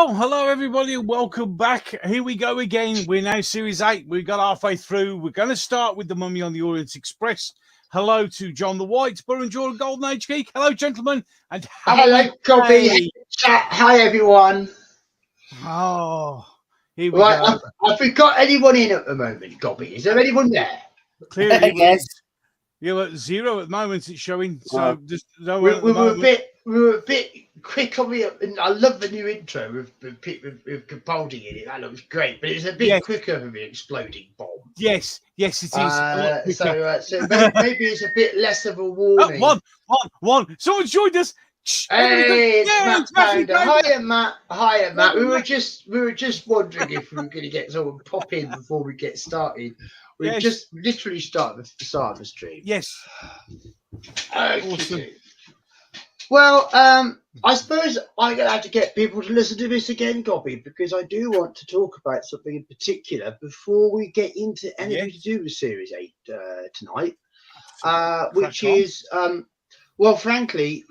Well, hello everybody and welcome back. Here we go again. We're now series 8. We got halfway through. We're going to start with The Mummy on the Orient Express. Hello to John the White, Burr Jordan Golden Age Geek. Hello, gentlemen. And hello, Cobby. Hi, everyone. Oh, here we right, go. Have we got anyone in at the moment, Cobby? Is there anyone there? Clearly, Yes. You're at 0 at the moment. It's showing. So just no we one at the were moment. we were a bit quick on the. I love the new intro with Capaldi in it. That looks great, but it's a bit quicker than the exploding bomb. Yes, it is. So maybe it's a bit less of a warning. One. Someone joined us. Hey, it's Matt Pounder. Hiya, Matt. We were just wondering if we were going to get someone pop in before we get started. We've just literally started the start of the stream. Yes. Awesome. Well, I suppose I'm going to have to get people to listen to this again, Gobby, because I do want to talk about something in particular before we get into anything to do with Series 8 tonight, which is, well, frankly,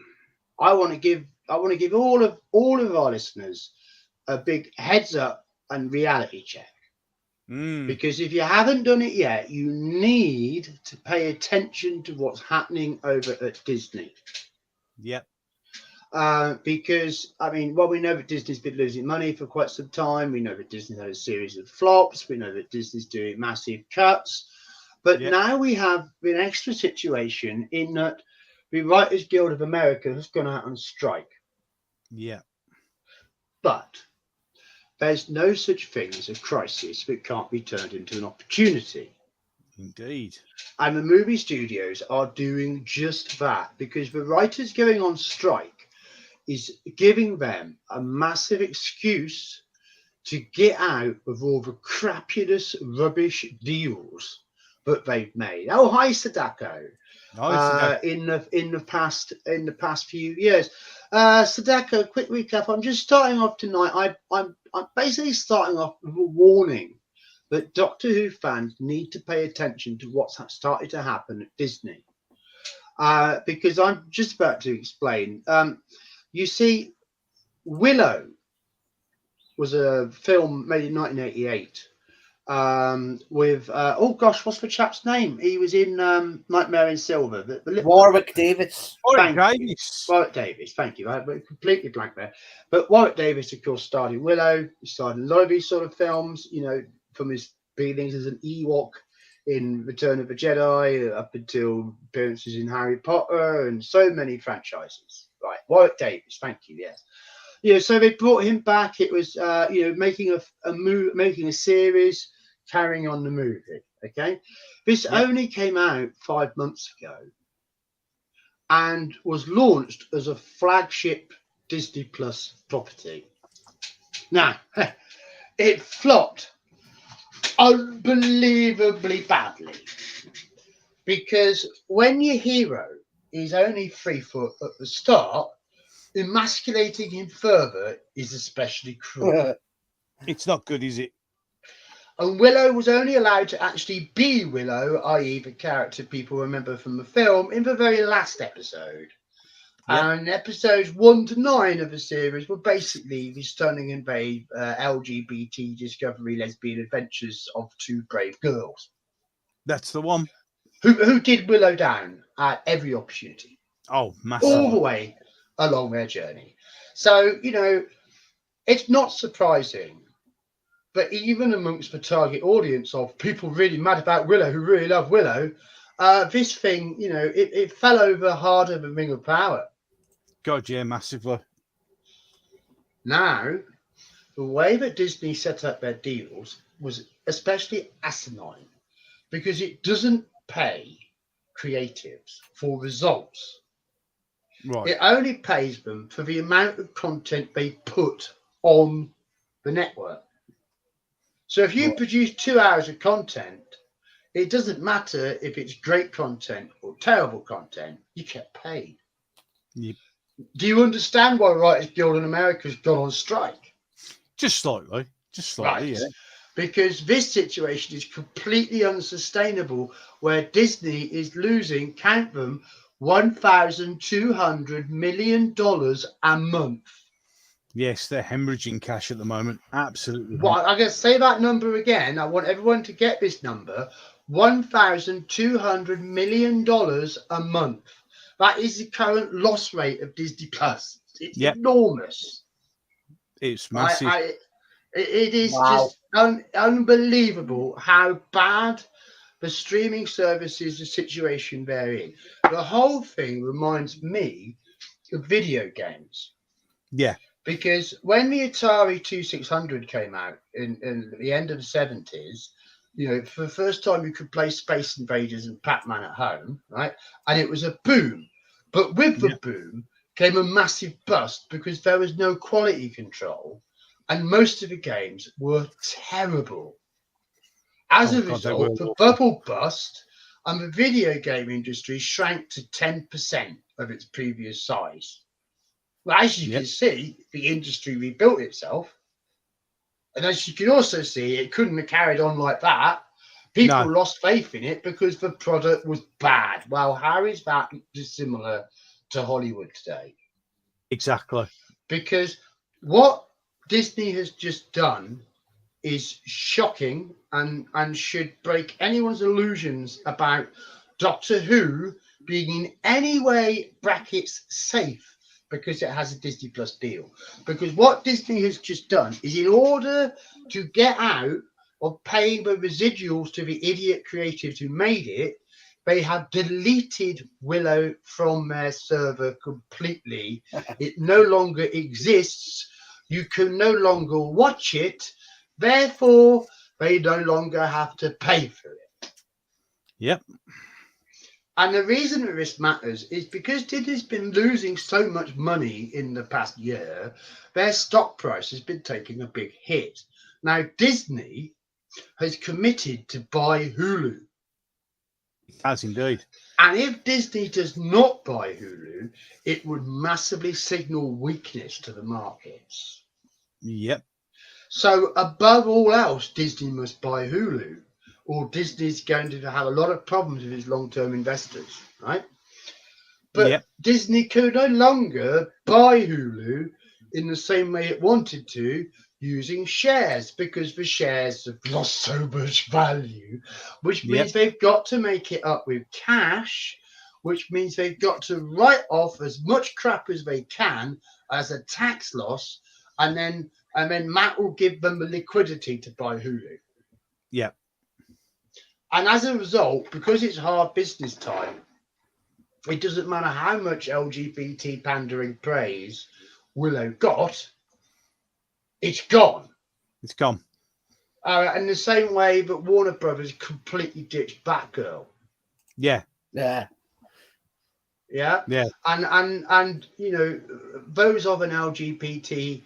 I want to give all of our listeners a big heads up and reality check. Because if you haven't done it yet, you need to pay attention to what's happening over at Disney. Yep. Because, I mean, well, we know that Disney's been losing money for quite some time. We know that Disney had a series of flops. We know that Disney's doing massive cuts. But now we have an extra situation in that the Writers Guild of America has gone out on strike. Yeah. But there's no such thing as a crisis that can't be turned into an opportunity. Indeed. And the movie studios are doing just that, because the writers going on strike is giving them a massive excuse to get out of all the crapulous rubbish deals that they've made. Oh, hi, Sadako. In the past few years. Sadako, quick recap. I'm just starting off tonight. I'm basically starting off with a warning that Doctor Who fans need to pay attention to what's started to happen at Disney. Because I'm just about to explain. You see, Willow was a film made in 1988 with oh gosh, what's the chap's name? He was in Nightmare in Silver. Warwick Davis. Warwick Davis. Thank you. I completely blanked there. But Warwick Davis, of course, starred in Willow. He starred in a lot of these sort of films. You know, from his beginnings as an Ewok in Return of the Jedi up until appearances in Harry Potter and so many franchises. Right, Warwick Davis. Thank you. Yes. Yeah, so they brought him back. It was, making a series, carrying on the movie. Okay, this only came out 5 months ago, and was launched as a flagship Disney Plus property. Now, it flopped unbelievably badly, because when your hero is only 3 foot at the start, emasculating him further is especially cruel. It's not good, is it? And Willow was only allowed to actually be Willow, i.e. the character people remember from the film, in the very last episode. And episodes 1 to 9 of the series were basically the stunning and brave LGBT discovery lesbian adventures of 2 brave girls. That's the one. Who did Willow down at every opportunity. Oh, massive. All the way along their journey. So, you know, it's not surprising, but even amongst the target audience of people really mad about Willow, who really love Willow, this thing, you know, it fell over harder than Ring of Power. God, yeah, massively. Now, the way that Disney set up their deals was especially asinine, because it doesn't pay creatives for results. Right. It only pays them for the amount of content they put on the network. So if you produce 2 hours of content, it doesn't matter if it's great content or terrible content, you get paid. Yep. Do you understand why Writers Guild in America has gone on strike? Just slightly, yeah. Because this situation is completely unsustainable, where Disney is losing, count them, $1,200 million a month. Yes, they're hemorrhaging cash at the moment. Absolutely. Well, I'm going to say that number again. I want everyone to get this number: $1,200 million a month. That is the current loss rate of Disney Plus. It's enormous. It's massive. It is just unbelievable how bad the streaming services, the situation they're in. The whole thing reminds me of video games. Yeah. Because when the Atari 2600 came out in the end of the 70s, you know, for the first time you could play Space Invaders and Pac-Man at home, right? And it was a boom. But with the boom came a massive bust because there was no quality control and most of the games were terrible. As a result, the bubble bust and the video game industry shrank to 10% of its previous size. Well, as you can see, the industry rebuilt itself. And as you can also see, it couldn't have carried on like that. People lost faith in it because the product was bad. Well, how is that dissimilar to Hollywood today? Exactly. Because what Disney has just done is shocking and should break anyone's illusions about Doctor Who being in any way brackets safe because it has a Disney Plus deal. Because what Disney has just done is, in order to get out of paying the residuals to the idiot creatives who made it, they have deleted Willow from their server completely. It no longer exists. You can no longer watch it. Therefore, they no longer have to pay for it. Yep. And the reason that this matters is because Disney's been losing so much money in the past year, their stock price has been taking a big hit. Now, Disney has committed to buy Hulu. It has indeed. And if Disney does not buy Hulu, it would massively signal weakness to the markets. Yep. So above all else, Disney must buy Hulu, or Disney's going to have a lot of problems with its long-term investors, right? But Disney could no longer buy Hulu in the same way it wanted to, using shares, because the shares have lost so much value, which means they've got to make it up with cash, which means they've got to write off as much crap as they can as a tax loss, and then Matt will give them the liquidity to buy Hulu. Yeah. And as a result, because it's hard business time, it doesn't matter how much LGBT pandering praise Willow got, it's gone. It's gone. In the same way that Warner Brothers completely ditched Batgirl. Yeah. Yeah. Yeah. Yeah. And you know, those of an LGBTQ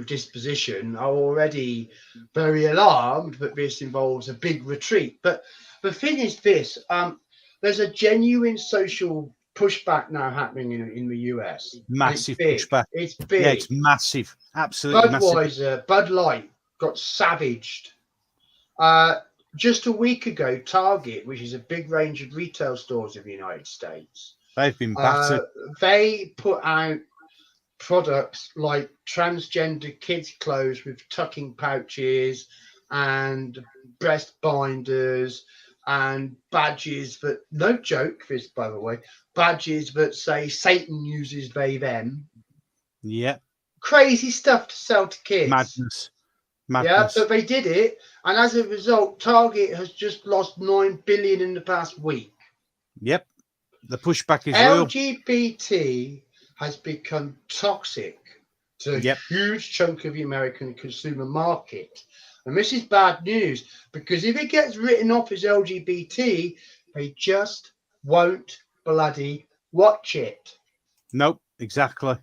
disposition are already very alarmed that this involves a big retreat. But the thing is this, there's a genuine social pushback now happening in the US. Massive pushback. It's big. Yeah, it's massive. Absolutely massive. Budweiser, Bud Light got savaged. Just a week ago, Target, which is a big range of retail stores in the United States, they've been battered. They put out products like transgender kids' clothes with tucking pouches and breast binders and badges that, no joke, this by the way, badges that say Satan uses they, them. Yeah. Crazy stuff to sell to kids. Madness. Yeah, so they did it, and as a result, Target has just lost $9 billion in the past week. Yep, the pushback is LGBT real. has become toxic to a huge chunk of the American consumer market, and this is bad news because if it gets written off as LGBT, they just won't bloody watch it. Nope, exactly.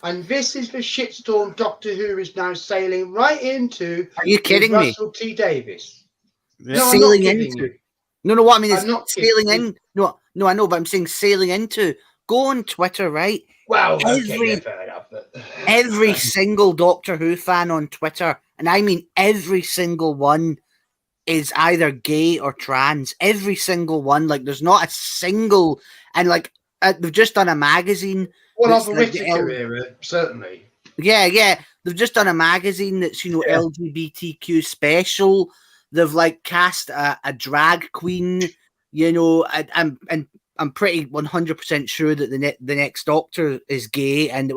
And this is the shitstorm Doctor Who is now sailing right into. Are you kidding me? Russell T Davies. Yeah. No, sailing into. No, what I mean is sailing in. No, I know, but I'm saying sailing into. Go on Twitter, right? Well, fair enough. But... every single Doctor Who fan on Twitter, and I mean every single one, is either gay or trans. Every single one. Like, there's not a single. And like, they've just done a magazine. Well, of the Whittaker era, certainly. Yeah. They've just done a magazine that's, LGBTQ special. They've like cast a drag queen, and I'm pretty 100% sure that the next Doctor is gay, and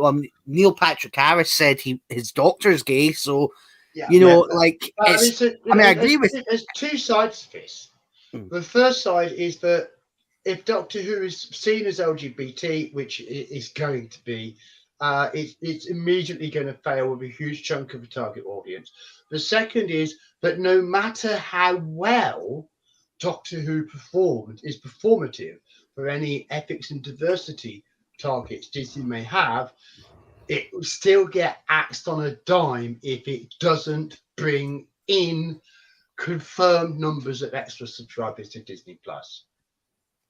Neil Patrick Harris said his Doctor's gay, so Yeah. like I mean, it's. I mean, I agree with. there's two sides to this. Mm. The first side is that if Doctor Who is seen as LGBT, which it is going to be, it's immediately going to fail with a huge chunk of the target audience. The second is that no matter how well Doctor Who performed is performative for any ethics and diversity targets Disney may have, it will still get axed on a dime if it doesn't bring in confirmed numbers of extra subscribers to Disney Plus.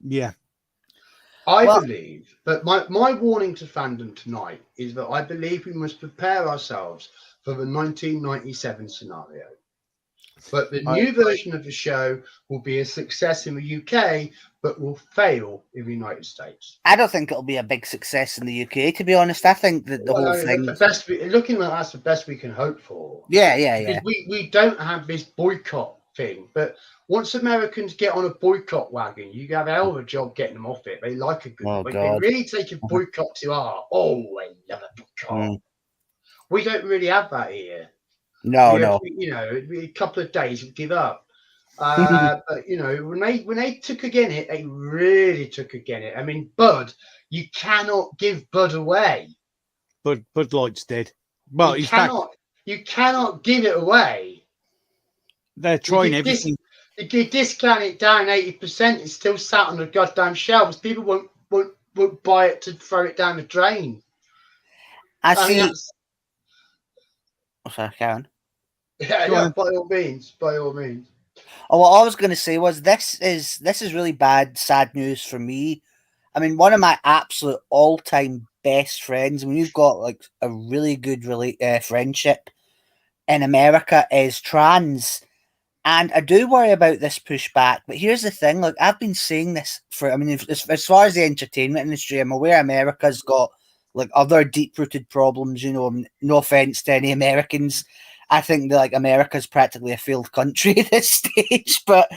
Yeah. I Well- believe, but my warning to fandom tonight is that I believe we must prepare ourselves for the 1997 scenario. But the new version of the show will be a success in the UK, but will fail in the United States. I don't think it'll be a big success in the UK, to be honest. I think that the whole thing. Looking like that's the best we can hope for. Yeah. Because we don't have this boycott thing, but once Americans get on a boycott wagon, you have a hell of a job getting them off it. They like a good Oh, they God. really take a boycott to heart. Oh, they love a boycott. Mm. We don't really have that here. No. It'd be a couple of days and give up. But when they took again it, they really took again it. I mean, Bud, you cannot give Bud away. Bud Light's dead. Well, you cannot give it away. They're trying everything. You discount it down 80%, it's still sat on the goddamn shelves. People won't buy it to throw it down the drain. I see. Sorry, Karen. Yeah, by all means. Oh, what I was going to say was this is really bad, sad news for me. I mean, one of my absolute all-time best friends, and we've got like a really good friendship in America, is trans. And I do worry about this pushback, but here's the thing: like I've been saying this as far as the entertainment industry, I'm aware America's got like other deep-rooted problems. No offense to any Americans, I think that like America's practically a failed country at this stage. But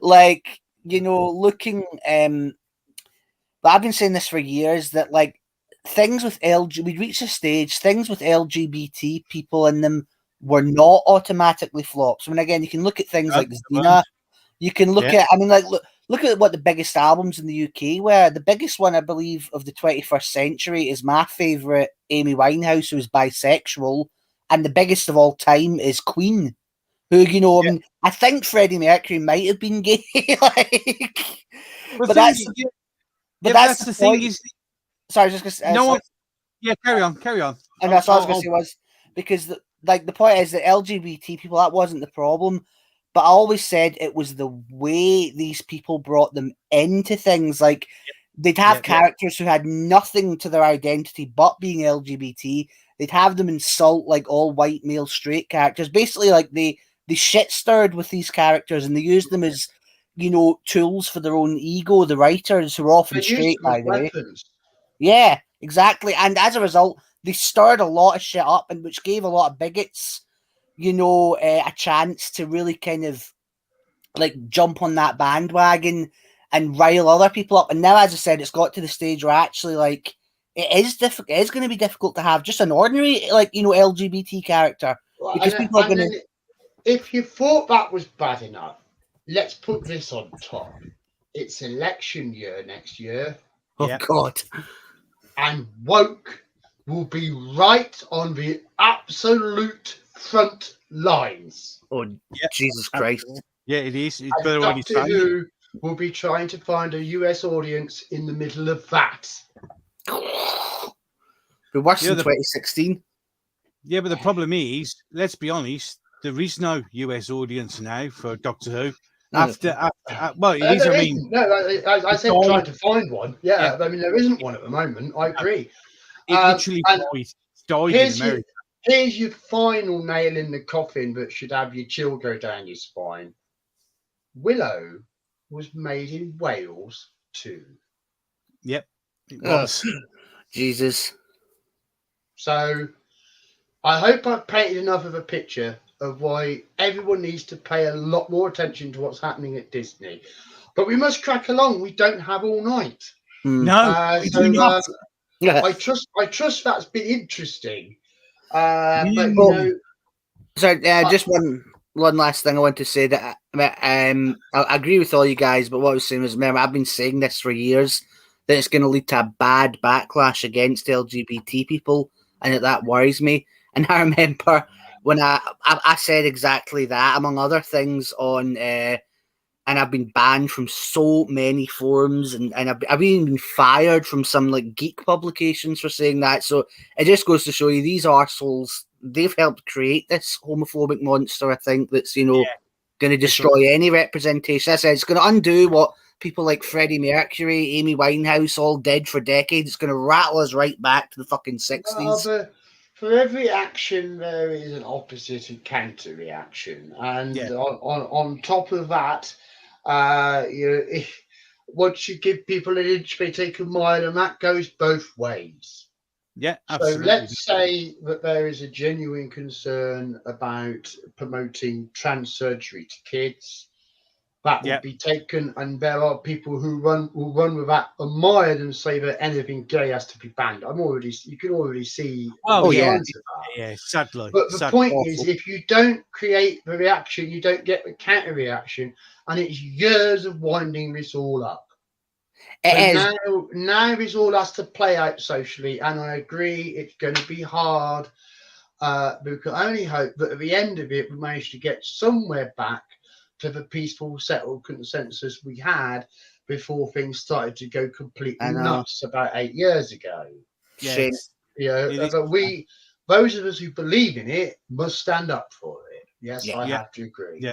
like looking, but I've been saying this for years that like things with we reached a stage, things with LGBT people in them were not automatically flops. I mean, again, you can look at things like Xena. You can look at, I mean, like look at what the biggest albums in the UK were. The biggest one, I believe, of the 21st century is my favourite, Amy Winehouse, who is bisexual, and the biggest of all time is Queen, who I mean, I think Freddie Mercury might have been gay, but that's the thing. Is sorry, just because no one. Yeah, carry on. And that's what I was going to say was because the point is that LGBT people, that wasn't the problem. But I always said it was the way these people brought them into things. Like they'd have characters who had nothing to their identity but being LGBT. They'd have them insult like all white male straight characters. Basically, like they shit stirred with these characters and they used them as tools for their own ego. The writers, who are often straight, by the way. Yeah, exactly. And as a result, they stirred a lot of shit up, and which gave a lot of bigots a chance to really kind of like jump on that bandwagon and rile other people up. And now, as I said, it's got to the stage where actually like it is difficult. It is going to be difficult to have just an ordinary LGBT character because people are going to. If you thought that was bad enough, let's put this on top. It's election year next year. Oh God! And woke will be right on the absolute front lines. Oh, Jesus Christ. Yeah, it is. It's better when you say it. Will be trying to find a US audience in the middle of that. Be worse than 2016. Yeah, but the problem is, let's be honest, there is no US audience now for Doctor Who. Well, it is. I mean, I said trying to find one. Yeah, I mean, there isn't one at the moment. I agree. It literally died in America. Here's your final nail in the coffin that should have your chill go down your spine. Willow was made in Wales too. Yep, it was. Jesus. So I hope I've painted enough of a picture of why everyone needs to pay a lot more attention to what's happening at Disney. But we must crack along. We don't have all night. No, we do not. I trust that's been interesting. But you Mm. know, So just one last thing I want to say that I agree with all you guys, but what I was saying was, remember, I've been saying this for years that it's going to lead to a bad backlash against LGBT people, and that worries me. And I remember when I said exactly that, among other things, on and I've been banned from so many forums, and I've even been fired from some like geek publications for saying that. So it just goes to show you these arseholes, they've helped create this homophobic monster, I think, that's, you know, going to destroy any representation. I said it's going to undo what people like Freddie Mercury, Amy Winehouse all did for decades. It's going to rattle us right back to the fucking 60s. but for every action, there is an opposite and counter reaction. And on top of that, you know, once you give people an inch, they take a mile, and that goes both ways. Yeah, So absolutely. let's say that there is a genuine concern about promoting trans surgery to kids. That will be taken, and there are people who will run with that a mile and say that anything gay has to be banned. You can already see Oh, the yeah. signs of that. Yeah, sadly. But the point is, if you don't create the reaction, you don't get the counter reaction, and it's years of winding this all up. Now this all has to play out socially, and I agree it's going to be hard. Because I only hope that at the end of it, we manage to get somewhere back to the peaceful, settled consensus we had before things started to go completely nuts about 8 years ago. Yes. You know, but those of us who believe in it, must stand up for it. Yes, I have to agree. Yeah.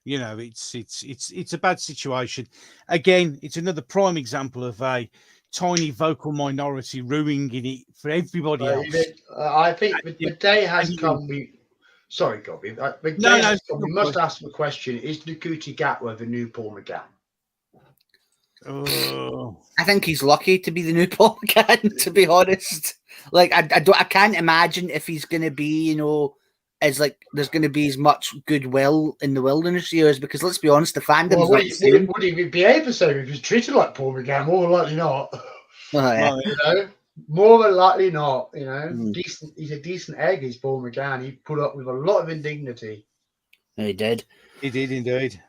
You know, it's a bad situation. Again, it's another prime example of a tiny vocal minority ruining it for everybody else. I think the day has come. Sorry, Gobby. The day has come. We must ask the question: is Nkuti Gatwa the new Paul McGann? Oh. I think he's lucky to be the new Paul McGann, to be honest. Like, I can't imagine if he's going to be, you know, as like there's going to be as much goodwill in the Wilderness years, because let's be honest, the fandom's not the same. Would he behave the same if he was treated like Paul McGann? More likely not. Well, you know, more than likely not. You know, decent. He's a decent egg. He's Paul McGann. He put up with a lot of indignity. He did. He did indeed.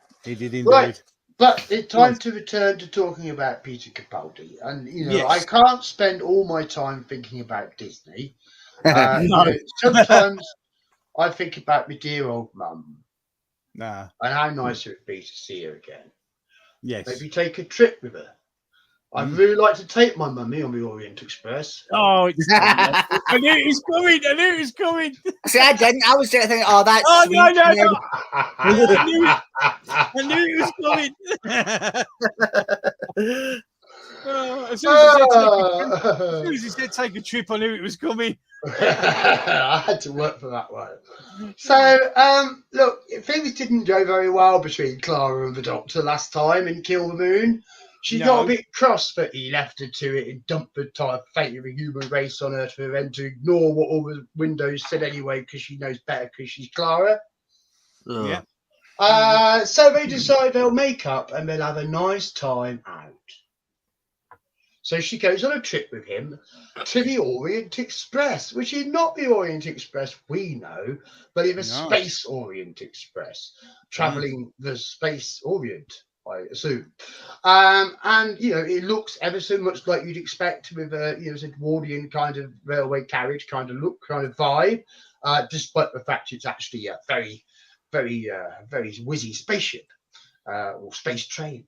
Right. But it's time to return to talking about Peter Capaldi. And, you know, I can't spend all my time thinking about Disney. No. You know, sometimes I think about my dear old mum. And how nice it would be to see her again. Yes. Maybe take a trip with her. I'd really like to take my mummy on the Orient Express. Oh, I knew it was coming. See, I didn't. I was thinking, oh, that's sweet. No. I knew it was coming. As soon as he said take a trip, I knew it was coming. I had to work for that one. So, look, things didn't go very well between Clara and the Doctor last time in Kill the Moon. She got a bit cross that he left her to it and dumped the entire fate of the human race on Earth for them to ignore what all the windows said anyway, because she knows better because she's Clara. Yeah. So they decide they'll make up and they'll have a nice time out. So she goes on a trip with him to the Orient Express, which is not the Orient Express we know, but in the Space Orient Express, travelling the Space Orient, I assume. And, you know, it looks ever so much like you'd expect with a, you know, Edwardian kind of railway carriage kind of look, kind of vibe, despite the fact it's actually a very, very, very whizzy spaceship or space train.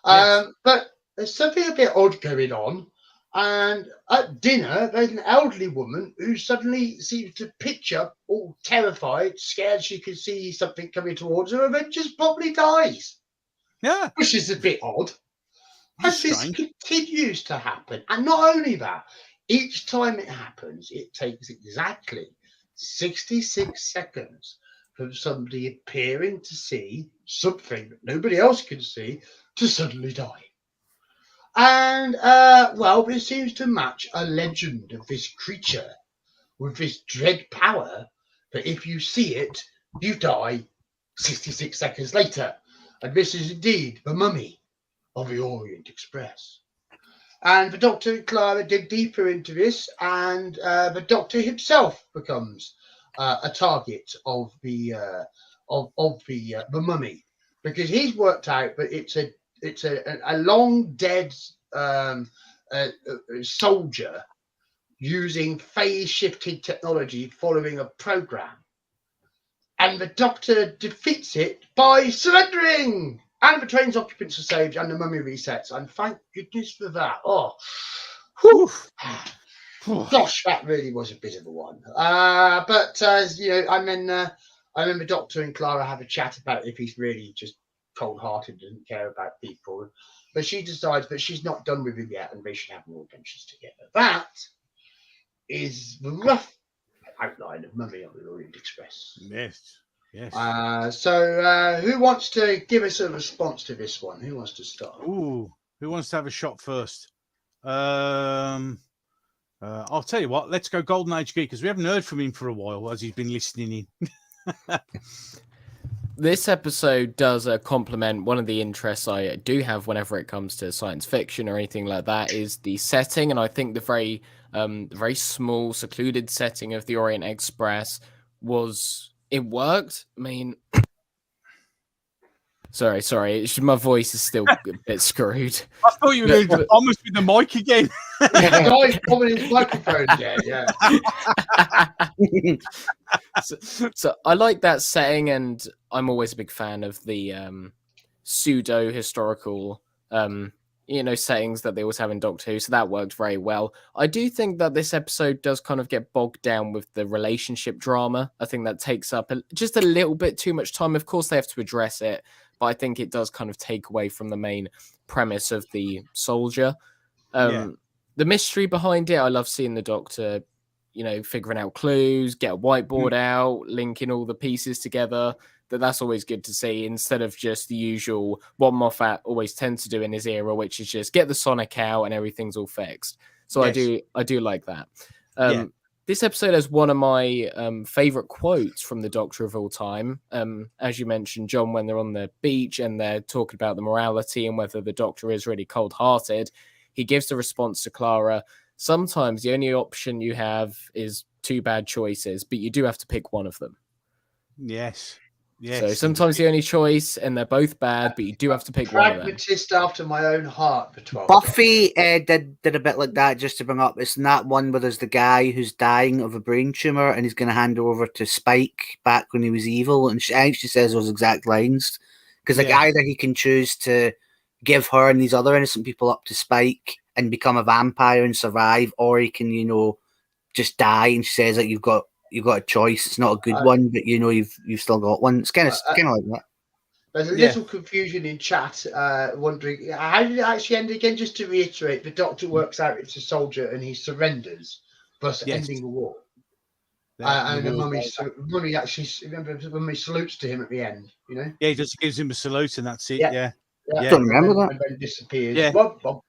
But there's something a bit odd going on. And at dinner, there's an elderly woman who suddenly seems to pitch up, all terrified, scared she could see something coming towards her, and then just probably dies. Yeah. Which is a bit odd. And this continues to happen. And not only that, each time it happens, it takes exactly 66 seconds from somebody appearing to see something that nobody else can see to suddenly die. And, well, it seems to match a legend of this creature with this dread power that if you see it, you die 66 seconds later. And this is indeed the mummy of the Orient Express. And the Doctor and Clara dig deeper into this, and the Doctor himself becomes a target of the mummy, because he's worked out that it's a long dead soldier using phase shifting technology following a program. And the Doctor defeats it by surrendering. And the train's occupants are saved and the mummy resets. And thank goodness for that. Oh, whew. Gosh, that really was a bit of a one. But I remember Doctor and Clara have a chat about if he's really just cold-hearted, doesn't care about people. But she decides that she's not done with him yet and they should have more adventures together. That is the rough outline of Mummy on the Orient Express. Yes. So who wants to give us a response to this one? Who wants to start? Ooh, who wants to have a shot first? I'll tell you what, let's go Golden Age Geek, because we haven't heard from him for a while as he's been listening in. This episode does complement one of the interests I do have whenever it comes to science fiction or anything like that, is the setting. And I think the very small, secluded setting of the Orient Express it worked. I mean, sorry, my voice is still a bit screwed. I thought you were going to almost with the mic again. The guy's probably his microphone again, yeah. So I like that setting, and I'm always a big fan of the pseudo historical settings that they always have in Doctor Who, so that worked very well. I do think that this episode does kind of get bogged down with the relationship drama. I think that takes up just a little bit too much time. Of course, they have to address it, but I think it does kind of take away from the main premise of the soldier. The mystery behind it, I love seeing the Doctor, figuring out clues, get a whiteboard out, linking all the pieces together. That's always good to see, instead of just the usual what Moffat always tends to do in his era, which is just get the sonic out and everything's all fixed. So yes. I do like that. This episode has one of my favorite quotes from the Doctor of all time. As you mentioned, John, when they're on the beach and they're talking about the morality and whether the Doctor is really cold-hearted, he gives the response to Clara: sometimes the only option you have is two bad choices, but you do have to pick one of them. Yes. So sometimes the only choice, and they're both bad, but you do have to pick one of them. Pragmatist after my own heart. Buffy did a bit like that, just to bring up. It's in that one where there's the guy who's dying of a brain tumor, and he's going to hand over to Spike back when he was evil. And I think she says those exact lines, because either he can choose to give her and these other innocent people up to Spike and become a vampire and survive, or he can, just die. And she says that you've got a choice. It's not a good one, but you've still got one. It's kind of like that. There's a little confusion in chat, wondering how did it actually end again. Just to reiterate, the Doctor works out it's a soldier and he surrenders, thus ending the war. And the mummy actually, remember, the mummy salutes to him at the end. Yeah, he just gives him a salute, and that's it. Yeah. Don't remember that. And then disappears. Yeah. Well,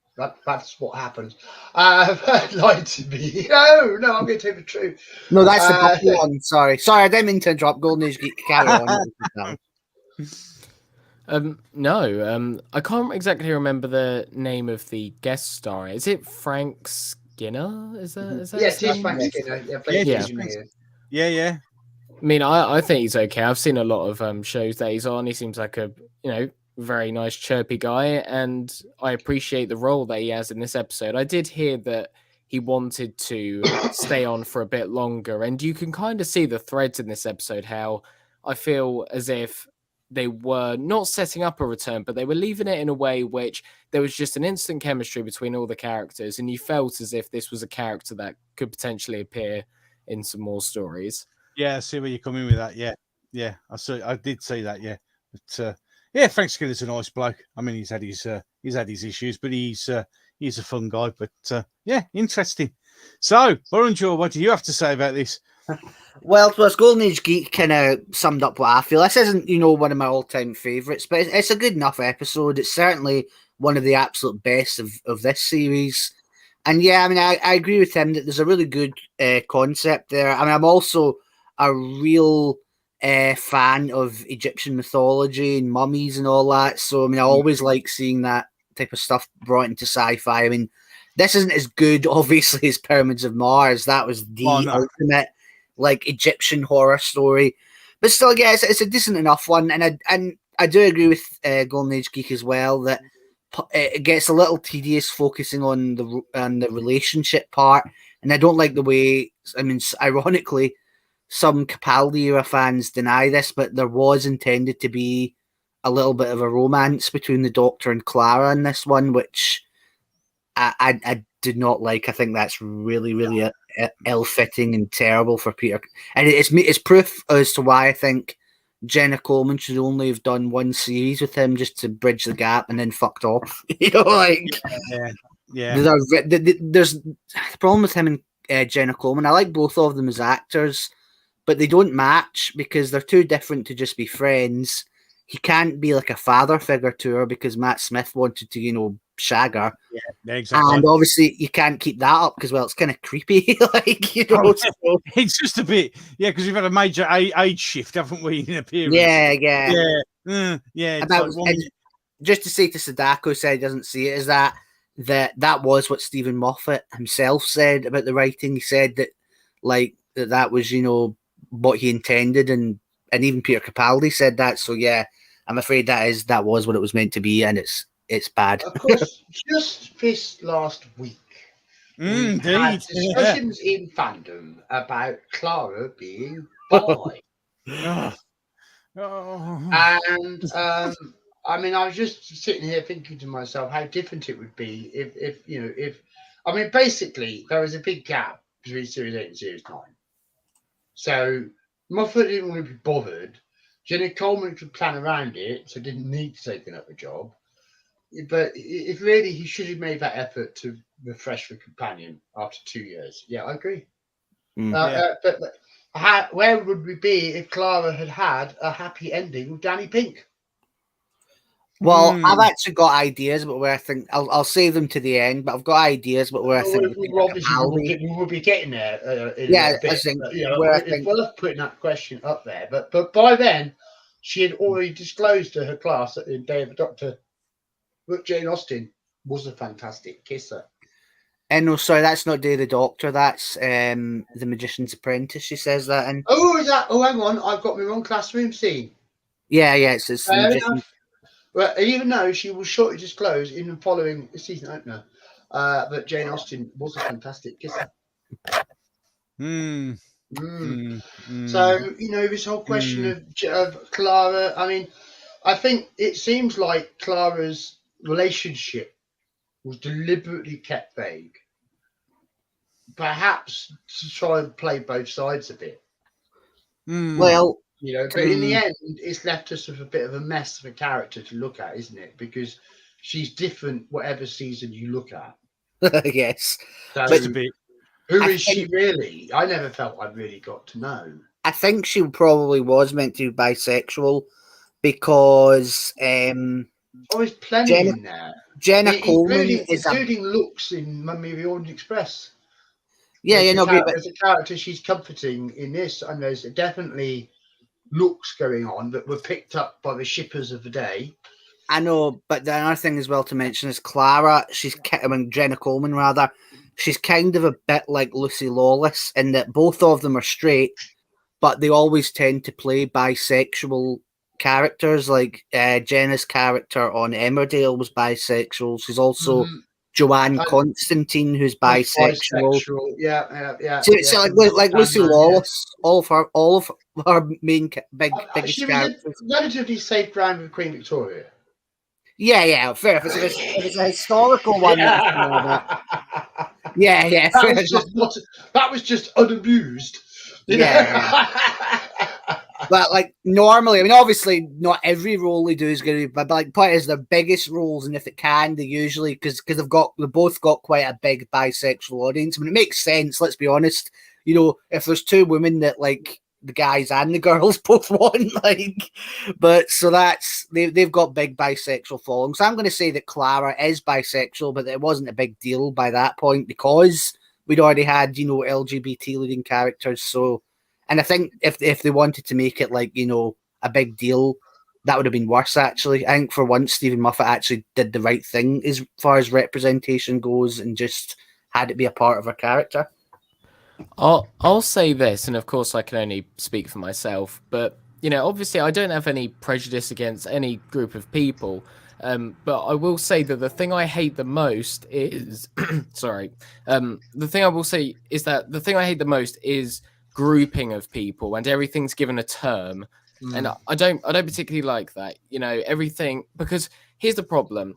that's what happens. Lied to me. No, I'm going to tell the truth. No, that's the Buffy one. Sorry, I didn't mean to interrupt. Golden Age Geek, carry on. No, I can't exactly remember the name of the guest star. Is it Frank Skinner? Is that yes, it's Frank Skinner. Yeah. I mean, I think he's okay. I've seen a lot of shows that he's on. He seems like a very nice, chirpy guy, and I appreciate the role that he has in this episode. I did hear that he wanted to stay on for a bit longer, and you can kind of see the threads in this episode, how I feel as if they were not setting up a return, but they were leaving it in a way which there was just an instant chemistry between all the characters, and you felt as if this was a character that could potentially appear in some more stories. Yeah, I see where you're coming with that. Yeah, I did see that. Yeah, but Frank Skinner's a nice bloke. I mean, he's had his issues, but he's a fun guy. But interesting. So, Burunjor, what do you have to say about this? Well, Golden Age Geek kind of summed up what I feel. This isn't, one of my all-time favourites, but it's a good enough episode. It's certainly one of the absolute best of this series. And yeah, I mean, I agree with him that there's a really good concept there. I mean, I'm also a real fan of Egyptian mythology and mummies and all that. So, I mean, I always like seeing that type of stuff brought into sci-fi. I mean, this isn't as good, obviously, as Pyramids of Mars. That was the ultimate, like, Egyptian horror story. But still, yeah, it's a decent enough one. And I do agree with Golden Age Geek as well that it gets a little tedious focusing on the relationship part, and I don't like the way. I mean, ironically, some Capaldi era fans deny this, but there was intended to be a little bit of a romance between the Doctor and Clara in this one, which I did not like. I think that's really ill-fitting and terrible for Peter, and it's proof as to why I think Jenna Coleman should only have done one series with him just to bridge the gap and then fucked off. You know, like there's the problem with him and Jenna Coleman. I like both of them as actors, but they don't match because they're too different to just be friends. He can't be like a father figure to her because Matt Smith wanted to, shag her. Yeah, exactly. And obviously you can't keep that up because, well, it's kind of creepy. It's just a bit, because we've had a major age shift, haven't we, in appearance? Yeah. And just to say to Sadako said he doesn't see it, is that was what Stephen Moffat himself said about the writing. He said that was, what he intended, and even Peter Capaldi said that. So yeah, I'm afraid that was what it was meant to be, and it's bad. Of course, just this last week, we had discussions in fandom about Clara being bi. And I mean, I was just sitting here thinking to myself how different it would be if I mean, basically there was a big gap between Series 8 and Series 9. So Moffat didn't want to be bothered. Jenny Coleman could plan around it, so didn't need to take another job. But if really he should have made that effort to refresh the companion after 2 years. Yeah, I agree. But where would we be if Clara had a happy ending with Danny Pink? Well, I've actually got ideas, but where I think I'll save them to the end. But I've got ideas, but where I think we will be getting there. I think it's worth putting that question up there. But by then, she had already disclosed to her class at the Day of the Doctor that Jane Austen was a fantastic kisser. And no, sorry, that's not Day of the Doctor. That's The Magician's Apprentice. She says that. And is that? Oh, hang on, I've got my wrong classroom scene. Yeah, it's The Magician. Well, even though she will shortly disclose in the following season opener that Jane Austen was a fantastic kisser. So, this whole question of Clara, I mean, I think it seems like Clara's relationship was deliberately kept vague. Perhaps to try and play both sides a bit. Well, but in the end, it's left us with a bit of a mess of a character to look at, isn't it? Because she's different whatever season you look at. Yes. So, just a bit. Who is she really? I never felt I really got to know. I think she probably was meant to be bisexual because there's plenty in there. Jenna Coleman including looks in Mummy of the Orient Express. There's a character she's comforting in this, and there's definitely looks going on that were picked up by the shippers of the day. I know, but the other thing as well to mention is Clara. Jenna Coleman rather. She's kind of a bit like Lucy Lawless in that both of them are straight, but they always tend to play bisexual characters. Like Jenna's character on Emmerdale was bisexual. She's also Joanne Constantine, who's bisexual. Yeah. So like Lucy Lawless, all of her main biggest she characters. Was relatively safe ground with Queen Victoria. Yeah, fair. If it's a historical one, That was just unabused. But like normally, I mean, obviously, not every role they do is going to be, but like, point is their biggest roles, and if it can, they usually because they've both got quite a big bisexual audience. I mean, it makes sense. Let's be honest. If there's two women that like the guys and the girls both want. Like, but so that's they've got big bisexual following. So I'm going to say that Clara is bisexual, but it wasn't a big deal by that point because we'd already had, you know, LGBT leading characters. So, and I think if they wanted to make it like, you know, a big deal, that would have been worse, actually. I think for once, Stephen Moffat actually did the right thing as far as representation goes and just had it be a part of her character. I'll say this, and of course I can only speak for myself, but you know, obviously I don't have any prejudice against any group of people. But I will say that the thing I hate the most is sorry. The thing I will say is that the thing I hate the most is grouping of people and everything's given a term. And I don't particularly like that. You know, everything, because here's the problem.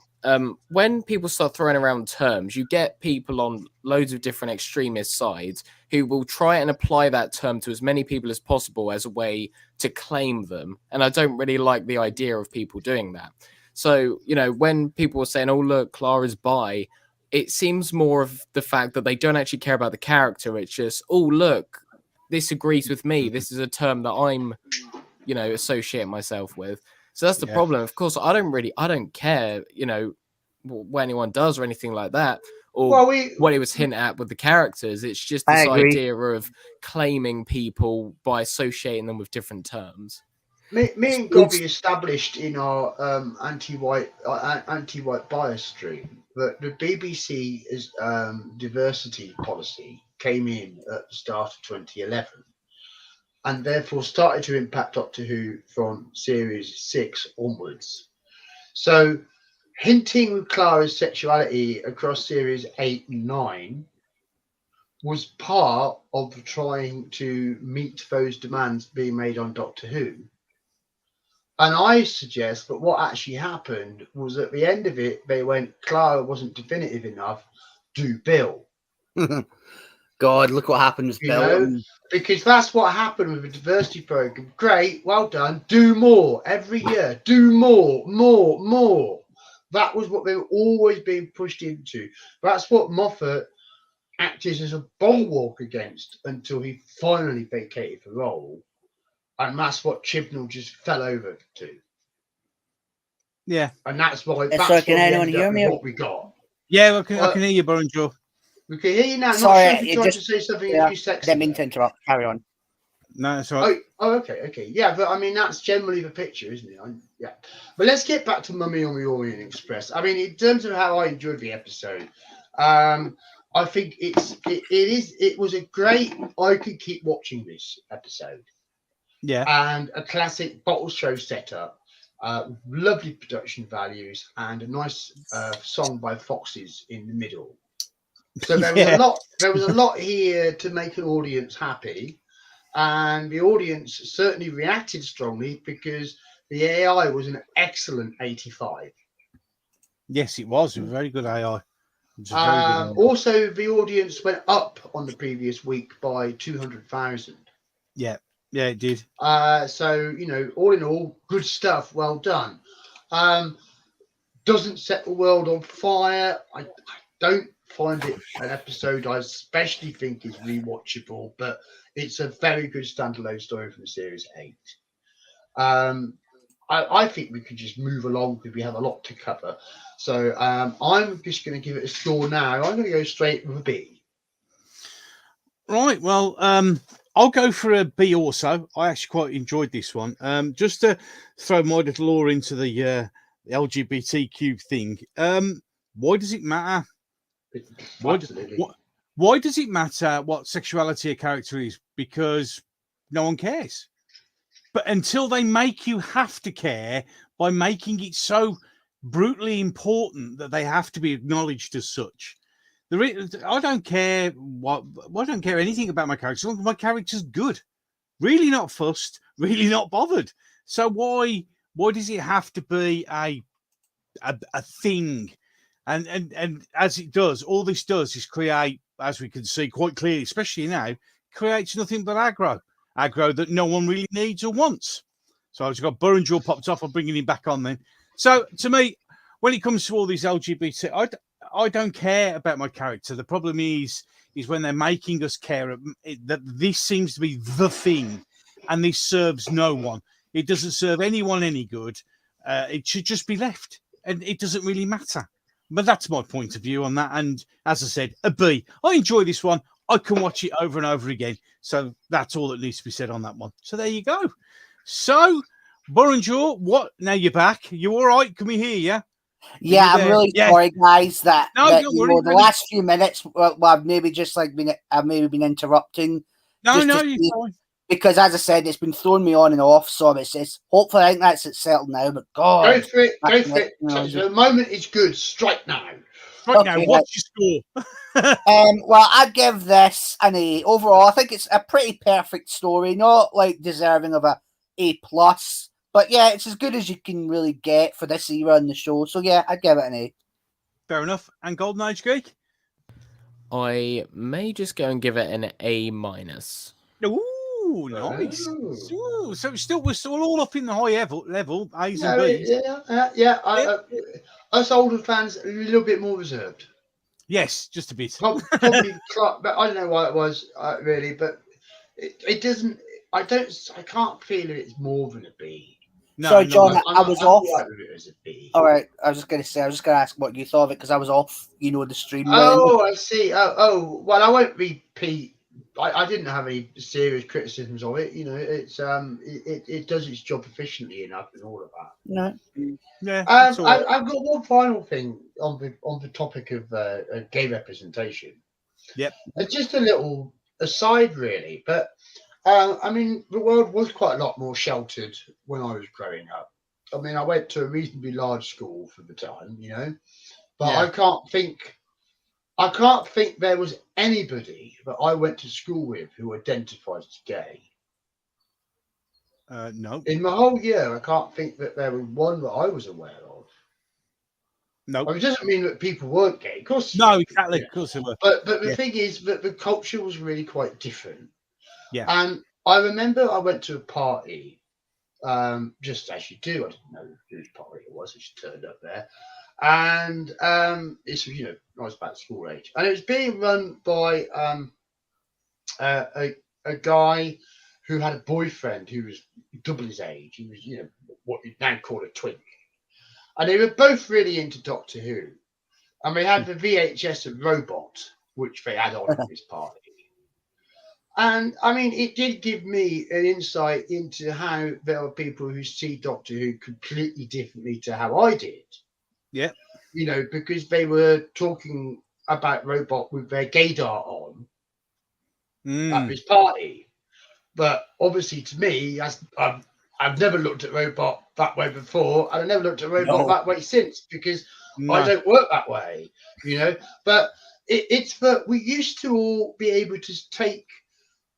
When people start throwing around terms, you get people on loads of different extremist sides who will try and apply that term to as many people as possible as a way to claim them. And I don't really like the idea of people doing that. So, you know, when people are saying, oh, look, Clara's bi, it seems more of the fact that they don't actually care about the character. It's just, oh, look, this agrees with me. This is a term that I'm, you know, associate myself with. So that's the problem. Of course, I don't care, you know, what anyone does or anything like that, or what it was hinted at with the characters. It's just this idea of claiming people by associating them with different terms. Me and Gobby established in our anti-white bias stream that the BBC's diversity policy came in at the start of 2011 and therefore started to impact Doctor Who from series 6 onwards. So hinting with Clara's sexuality across series 8 and 9 was part of trying to meet those demands being made on Doctor Who. And I suggest that what actually happened was at the end of it, they went, Clara wasn't definitive enough, do Bill. God, look what happened with Bill. Know? Because that's what happened with the diversity program. Great, well done, do more every year, do more. That was what they were always being pushed into. That's what Moffat acted as a bulwark against until he finally vacated the role. And that's what Chibnall just fell over to. Yeah. And that's why anyone hear me? What we got. Yeah, I can hear you, Burren Joe. We can hear you now. Sorry, not sure if you tried to say something a few seconds didn't mean to interrupt. Carry on. No, that's all right. Okay. Yeah, but I mean, that's generally the picture, isn't it? Yeah. But let's get back to Mummy on the Orient Express. I mean, in terms of how I enjoyed the episode, I think it was a great, I could keep watching this episode. Yeah. And a classic bottle show setup, lovely production values, and a nice song by Foxes in the middle. So there was a lot here to make an audience happy, and the audience certainly reacted strongly because the AI was an excellent 85. Yes, it was. It was very good AI. Also, the audience went up on the previous week by 200,000. Yeah, it did. So, you know, all in all, good stuff. Well done. Doesn't set the world on fire. I don't find it an episode I especially think is rewatchable, but it's a very good standalone story from series 8. I think we could just move along because we have a lot to cover. So I'm just going to give it a score now. I'm going to go straight with a B. Right. Well, I'll go for a B also. I actually quite enjoyed this one. Just to throw my little oar into the LGBTQ thing. Why does it matter? Why does it matter what sexuality a character is? Because no one cares. But until they make you have to care by making it so brutally important that they have to be acknowledged as such. I don't care I don't care anything about my character. My character's good. Really not fussed, really not bothered. So why does it have to be a thing? And as it does, all this does is create, as we can see quite clearly, especially now, creates nothing but aggro that no one really needs or wants. So I've just got Burrinjaw popped off. I'm bringing him back on then. So to me, when it comes to all these LGBT, I don't care about my character. The problem is when they're making us care that this seems to be the thing. and this serves no one. It doesn't serve anyone any good. It should just be left, and it doesn't really matter. But that's my point of view on that. And as I said, a B. I enjoy this one. I can watch it over and over again. So that's all that needs to be said on that one. So there you go. So, Boranger, what? Now you're back. You all right? Can we hear you? Yeah, I'm really sorry, guys. That don't worry, the last few minutes, well, I've maybe just like I've maybe been interrupting. No, you're fine. Because as I said, it's been throwing me on and off. So it's hopefully I think that's it settled now. But God, go for it. Go for it. So the moment is good. Strike now. Right now, what's your score? Well, I'd give this an A. Overall, I think it's a pretty perfect story, not like deserving of a A+. But yeah, it's as good as you can really get for this era in the show. So yeah, I'd give it an A. Fair enough. And Golden Age Geek? I may just go and give it an A-. Ooh, nice. Ooh, so we're still all up in the high level, A's and B's. Yeah. Us older fans a little bit more reserved. Yes, just a bit. Probably, but I don't know why it was really, but it doesn't. I can't feel it's more than a B. No, so John, I was off. Right with it as a B. All right, I was just going to ask what you thought of it because I was off. The stream. Oh, I see. Oh, well, I won't repeat. I didn't have any serious criticisms of it. It does its job efficiently enough and all of that. No. Yeah. I've got one final thing on the topic of gay representation. Yep. Just a little aside, really, but I mean, the world was quite a lot more sheltered when I was growing up. I mean, I went to a reasonably large school for the time, but yeah. I can't think there was anybody that I went to school with who identified as gay. No. In my whole year, I can't think that there was one that I was aware of. No. It doesn't mean that people weren't gay. Of course. No, exactly. Of course they were. But the thing is that the culture was really quite different. Yeah. And I remember I went to a party, just as you do. I didn't know whose party it was. I just turned up there. And it's, I was about school age. And it was being run by a guy who had a boyfriend who was double his age. He was, what you'd now call a twink. And they were both really into Doctor Who. And they had the VHS of Robot, which they had on at this party. And I mean, it did give me an insight into how there are people who see Doctor Who completely differently to how I did. Yeah. Because they were talking about Robot with their gaydar on at this party. But obviously, to me, I've never looked at Robot that way before, and I've never looked at Robot that way since because I don't work that way, But it's that we used to all be able to take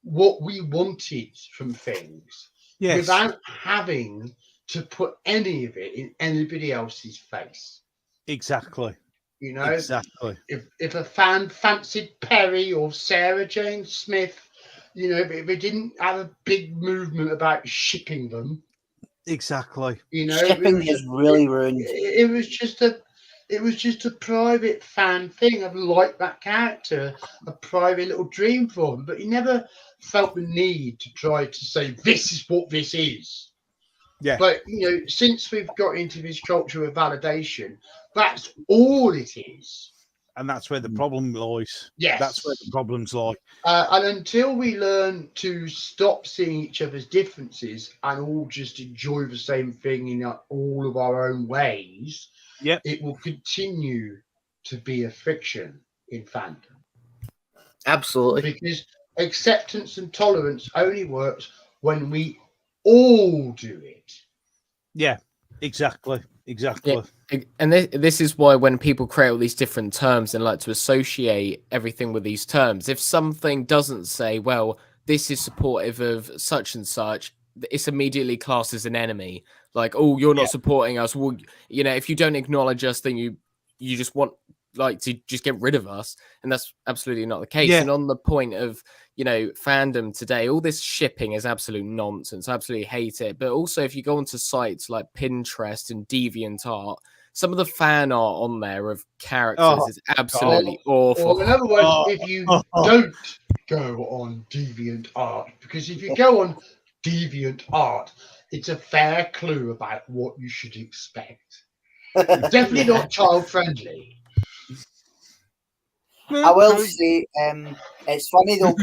what we wanted from things without having to put any of it in anybody else's face. Exactly. Exactly. If a fan fancied Perry or Sarah Jane Smith, they didn't have a big movement about shipping them. Exactly. Shipping is really ruined. It was just a private fan thing. I've liked that character, a private little dream for him, but he never felt the need to try to say this is what this is. Yeah. But since we've got into this culture of validation, that's all it is. And that's where the problem lies. Yes. That's where the problems lie. And until we learn to stop seeing each other's differences and all just enjoy the same thing in all of our own ways, it will continue to be a friction in fandom. Absolutely. Because acceptance and tolerance only works when we all do it. Yeah, exactly. Yeah. And this is why when people create all these different terms and like to associate everything with these terms, if something doesn't say, well, this is supportive of such and such, it's immediately classed as an enemy. Like, oh, you're not supporting us. Well, if you don't acknowledge us, then you just want to just get rid of us. And that's absolutely not the case. Yeah. And on the point of, fandom today, all this shipping is absolute nonsense. I absolutely hate it. But also if you go onto sites like Pinterest and DeviantArt, some of the fan art on there of characters is absolutely awful. Or in other words, if you don't go on DeviantArt, because if you go on deviant art, it's a fair clue about what you should expect. Definitely not child friendly. I will say, it's funny though.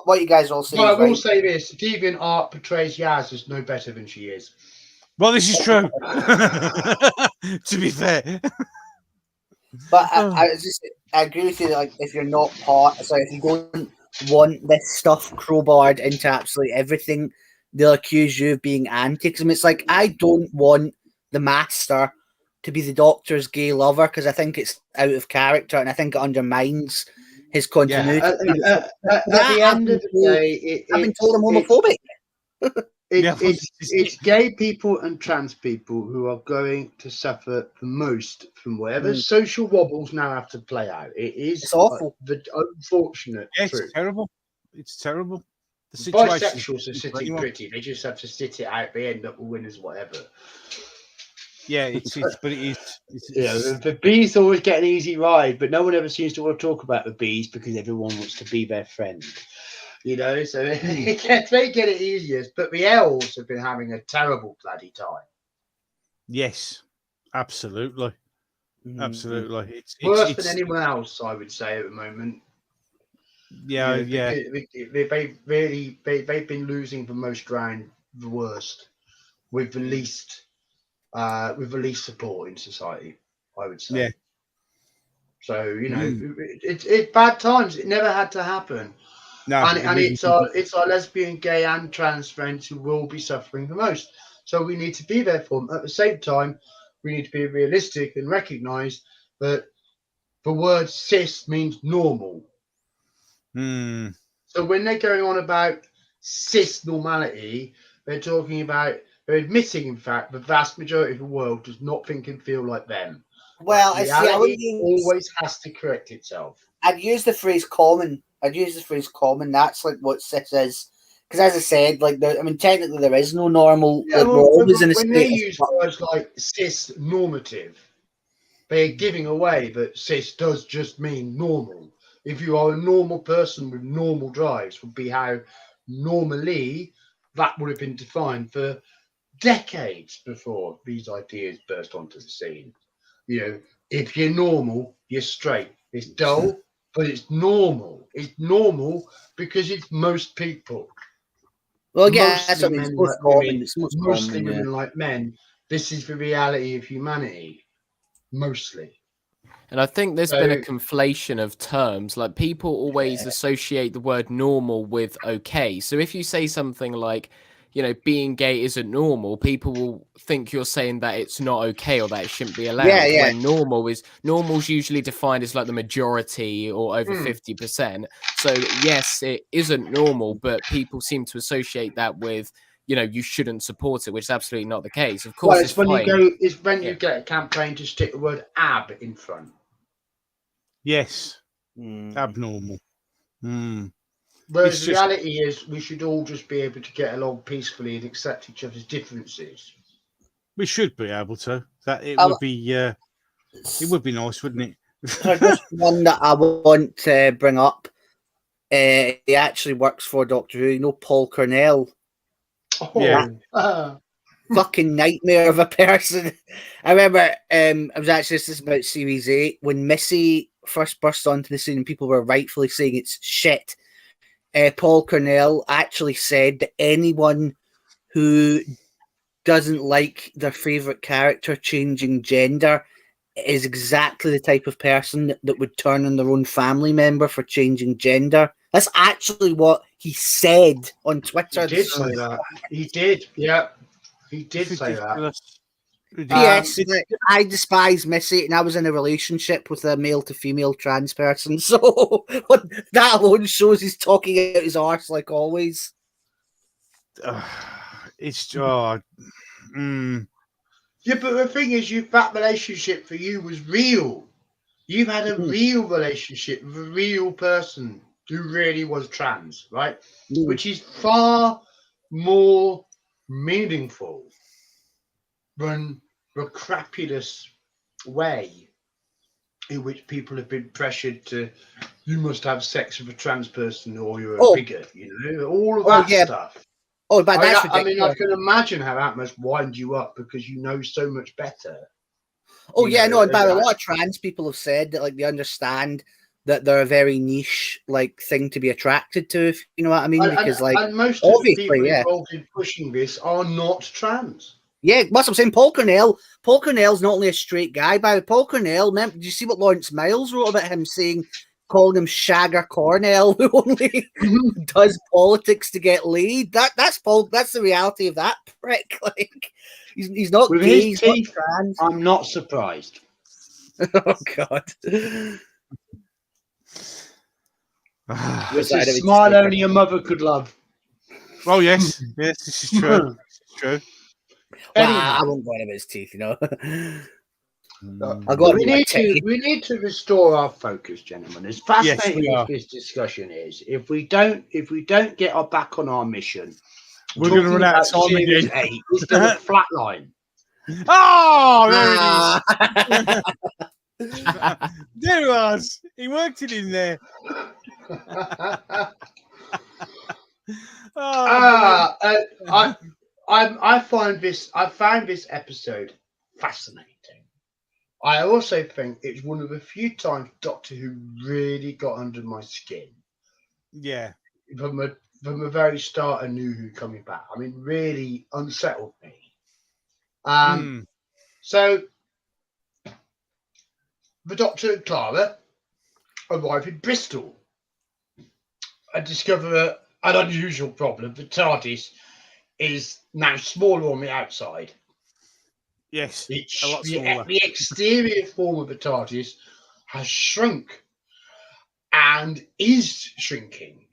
What you guys all say But I is will right. say this: deviant art portrays Yaz as no better than she is. Well, this is true. To be fair. But I agree with you. That, like, if you're not if you don't want this stuff crowbarred into absolutely everything, they'll accuse you of being anti. Because it's like, I don't want the Master to be the Doctor's gay lover because I think it's out of character and I think it undermines his continuity. At the end of the day, I've been told I'm homophobic. It's gay people and trans people who are going to suffer the most from whatever social wobbles now have to play out. It's awful. The unfortunate truth. It's terrible. It's terrible. The situation. Bisexuals are sitting pretty. They just have to sit it out. They end up with winners, whatever. Yeah, but it is. Yeah, the bees always get an easy ride, but no one ever seems to want to talk about the bees because everyone wants to be their friend. You know, so they get it easiest. But the elves have been having a terrible bloody time. Yes, absolutely. Absolutely. It's worse than anyone else, I would say, at the moment. Yeah, They've been losing the most ground, the worst, with the least support in society, I would say. Yeah. So, you know, it's bad times. It never had to happen. No, and it's our lesbian, gay, and trans friends who will be suffering the most. So we need to be there for them. At the same time, we need to be realistic and recognise that the word cis means normal. So when they're going on about cis normality, they're admitting, in fact, the vast majority of the world does not think and feel like them. Well, reality always has to correct itself. I'd use the phrase common. That's like what cis is. Because as I said, like, technically there is no normal. Yeah, when they use words like cis normative, they're giving away that cis does just mean normal. If you are a normal person with normal drives, would be how normally that would have been defined for decades before these ideas burst onto the scene. You know, if you're normal, you're straight. It's dull, but it's normal. It's normal because it's most people. Well, yeah, that's what I mean. It's most common. Mostly women like men. This is the reality of humanity, mostly. And I think there's been a conflation of terms. Like, people always associate the word normal with okay. So if you say something like, you know, being gay isn't normal, people will think you're saying that it's not okay or that it shouldn't be allowed. When normal's usually defined as like the majority or over 50%. So yes, it isn't normal, but people seem to associate that with, you know, you shouldn't support it, which is absolutely not the case. Of course, it's when you get a campaign to stick the word ab in front. Yes. Abnormal. Whereas reality is we should all just be able to get along peacefully and accept each other's differences. We should be able to. It would be nice, wouldn't it? Just one that I want to bring up. He actually works for Doctor Who. You know, Paul Cornell. Fucking nightmare of a person. I remember I was actually this is about Series 8 when Missy first burst onto the scene and people were rightfully saying it's shit. Paul Cornell actually said that anyone who doesn't like their favourite character changing gender is exactly the type of person that would turn on their own family member for changing gender. That's actually what he said on Twitter. He did say that. He did. Yeah. He did say that. Yes, I despise Missy, and I was in a relationship with a male to female trans person, so that alone shows he's talking out his arse like always. Yeah, but the thing is, that relationship for you was real. You've had a real relationship with a real person who really was trans, right? Which is far more meaningful than the crapulous way in which people have been pressured to, you must have sex with a trans person or you're a bigot, you know, all of that stuff. Oh, but that's I mean, ridiculous. I can imagine how that must wind you up because you know so much better. Oh You yeah, know, no, and by a I- lot of trans people have said that like they understand that they're a very niche like thing to be attracted to, if you know what I mean. Because like and most of the people obviously, yeah. involved in pushing this are not trans. Yeah, that's what I'm saying. Paul Cornell's not only a straight guy, but Paul Cornell, remember, did you see what Lawrence Miles wrote about him saying, calling him Shagger Cornell, who only does politics to get laid? That's Paul. That's the reality of that prick. Like, he's not With gay. his He's teeth, not trans. I'm not surprised. Oh God. It's a smile only a mother could love. Oh yes, yes, this is true. This is true. Well, Anyhow, I won't go into his teeth, you know. we got need to restore our focus, gentlemen. As fascinating we as are. this discussion is, if we don't get our back on our mission, We're going to run out of time Series again. 8 is going to flatline. Oh, there it is. There it was. He worked it in there. Oh, I found this episode fascinating. I also think it's one of the few times Doctor Who really got under my skin. yeah. From the very start of New Who coming back. I mean, really unsettled me. So the Doctor and Clara arrive in Bristol and discover an unusual problem. The TARDIS is now smaller on the outside. Yes. It's, A lot smaller. the exterior form of the TARDIS has shrunk and is shrinking.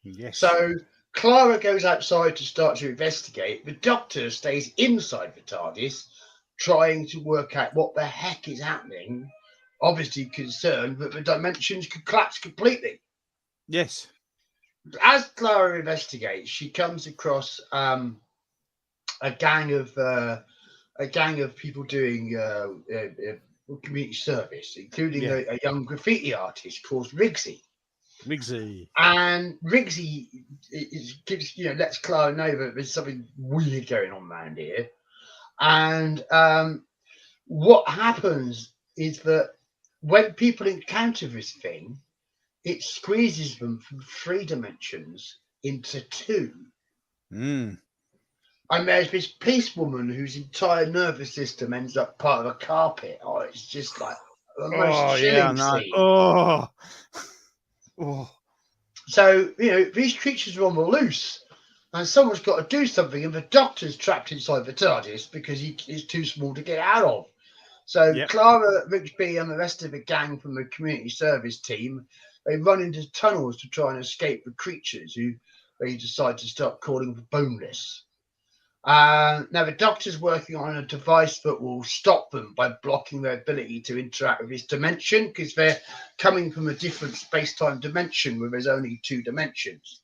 Yes. So Clara goes outside to start to investigate. The Doctor stays inside the TARDIS, trying to work out what the heck is happening. Obviously concerned that the dimensions could collapse completely. Yes. As Clara investigates, she comes across a gang of people doing community service, including a young graffiti artist called Riggsy. And Riggsy lets Clara know that there's something weird going on around here. And what happens is that when people encounter this thing, it squeezes them from 3 dimensions into 2. And there's this police woman whose entire nervous system ends up part of a carpet. Oh, it's just like the most chilling scene. Oh. So, these creatures are on the loose and someone's got to do something, and the Doctor's trapped inside the TARDIS because he is too small to get out of. So Clara, Rigsby and the rest of the gang from the community service team, they run into tunnels to try and escape the creatures who they decide to start calling the boneless. Now the Doctor's working on a device that will stop them by blocking their ability to interact with this dimension, because they're coming from a different space-time dimension where there's only 2 dimensions.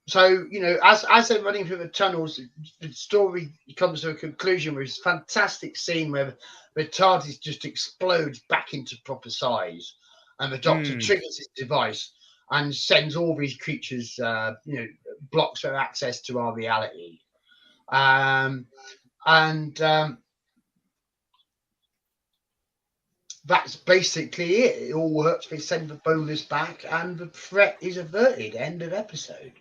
So, as they're running through the tunnels, the story comes to a conclusion with this fantastic scene where the TARDIS just explodes back into proper size, and the Doctor triggers his device and sends all these creatures, blocks their access to our reality. That's basically it. It all works. They send the bonus back, and the threat is averted. End of episode.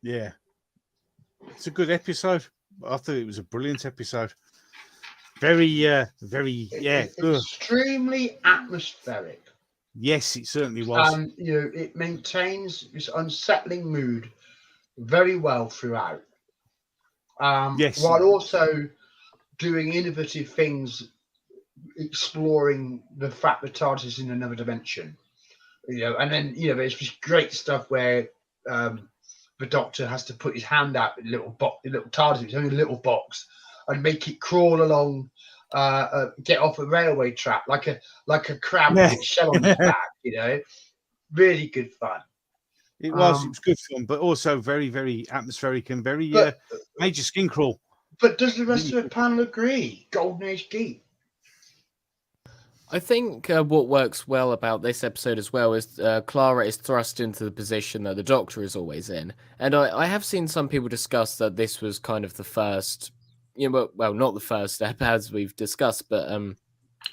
Yeah. It's a good episode. I thought it was a brilliant episode. Very, extremely atmospheric. Yes, it certainly was. It maintains this unsettling mood very well throughout. While also doing innovative things, exploring the fact that TARDIS is in another dimension. And then there's this great stuff where the Doctor has to put his hand out with a little TARDIS, it's only a little box, and make it crawl along, get off a railway track like a crab with its shell on its back. Really good fun. It was good fun, but also very, very atmospheric and very major skin crawl. But does the rest of the panel agree? Golden Age geek. I think what works well about this episode as well is Clara is thrust into the position that the Doctor is always in, and I have seen some people discuss that this was kind of the first, well, not the first step as we've discussed, but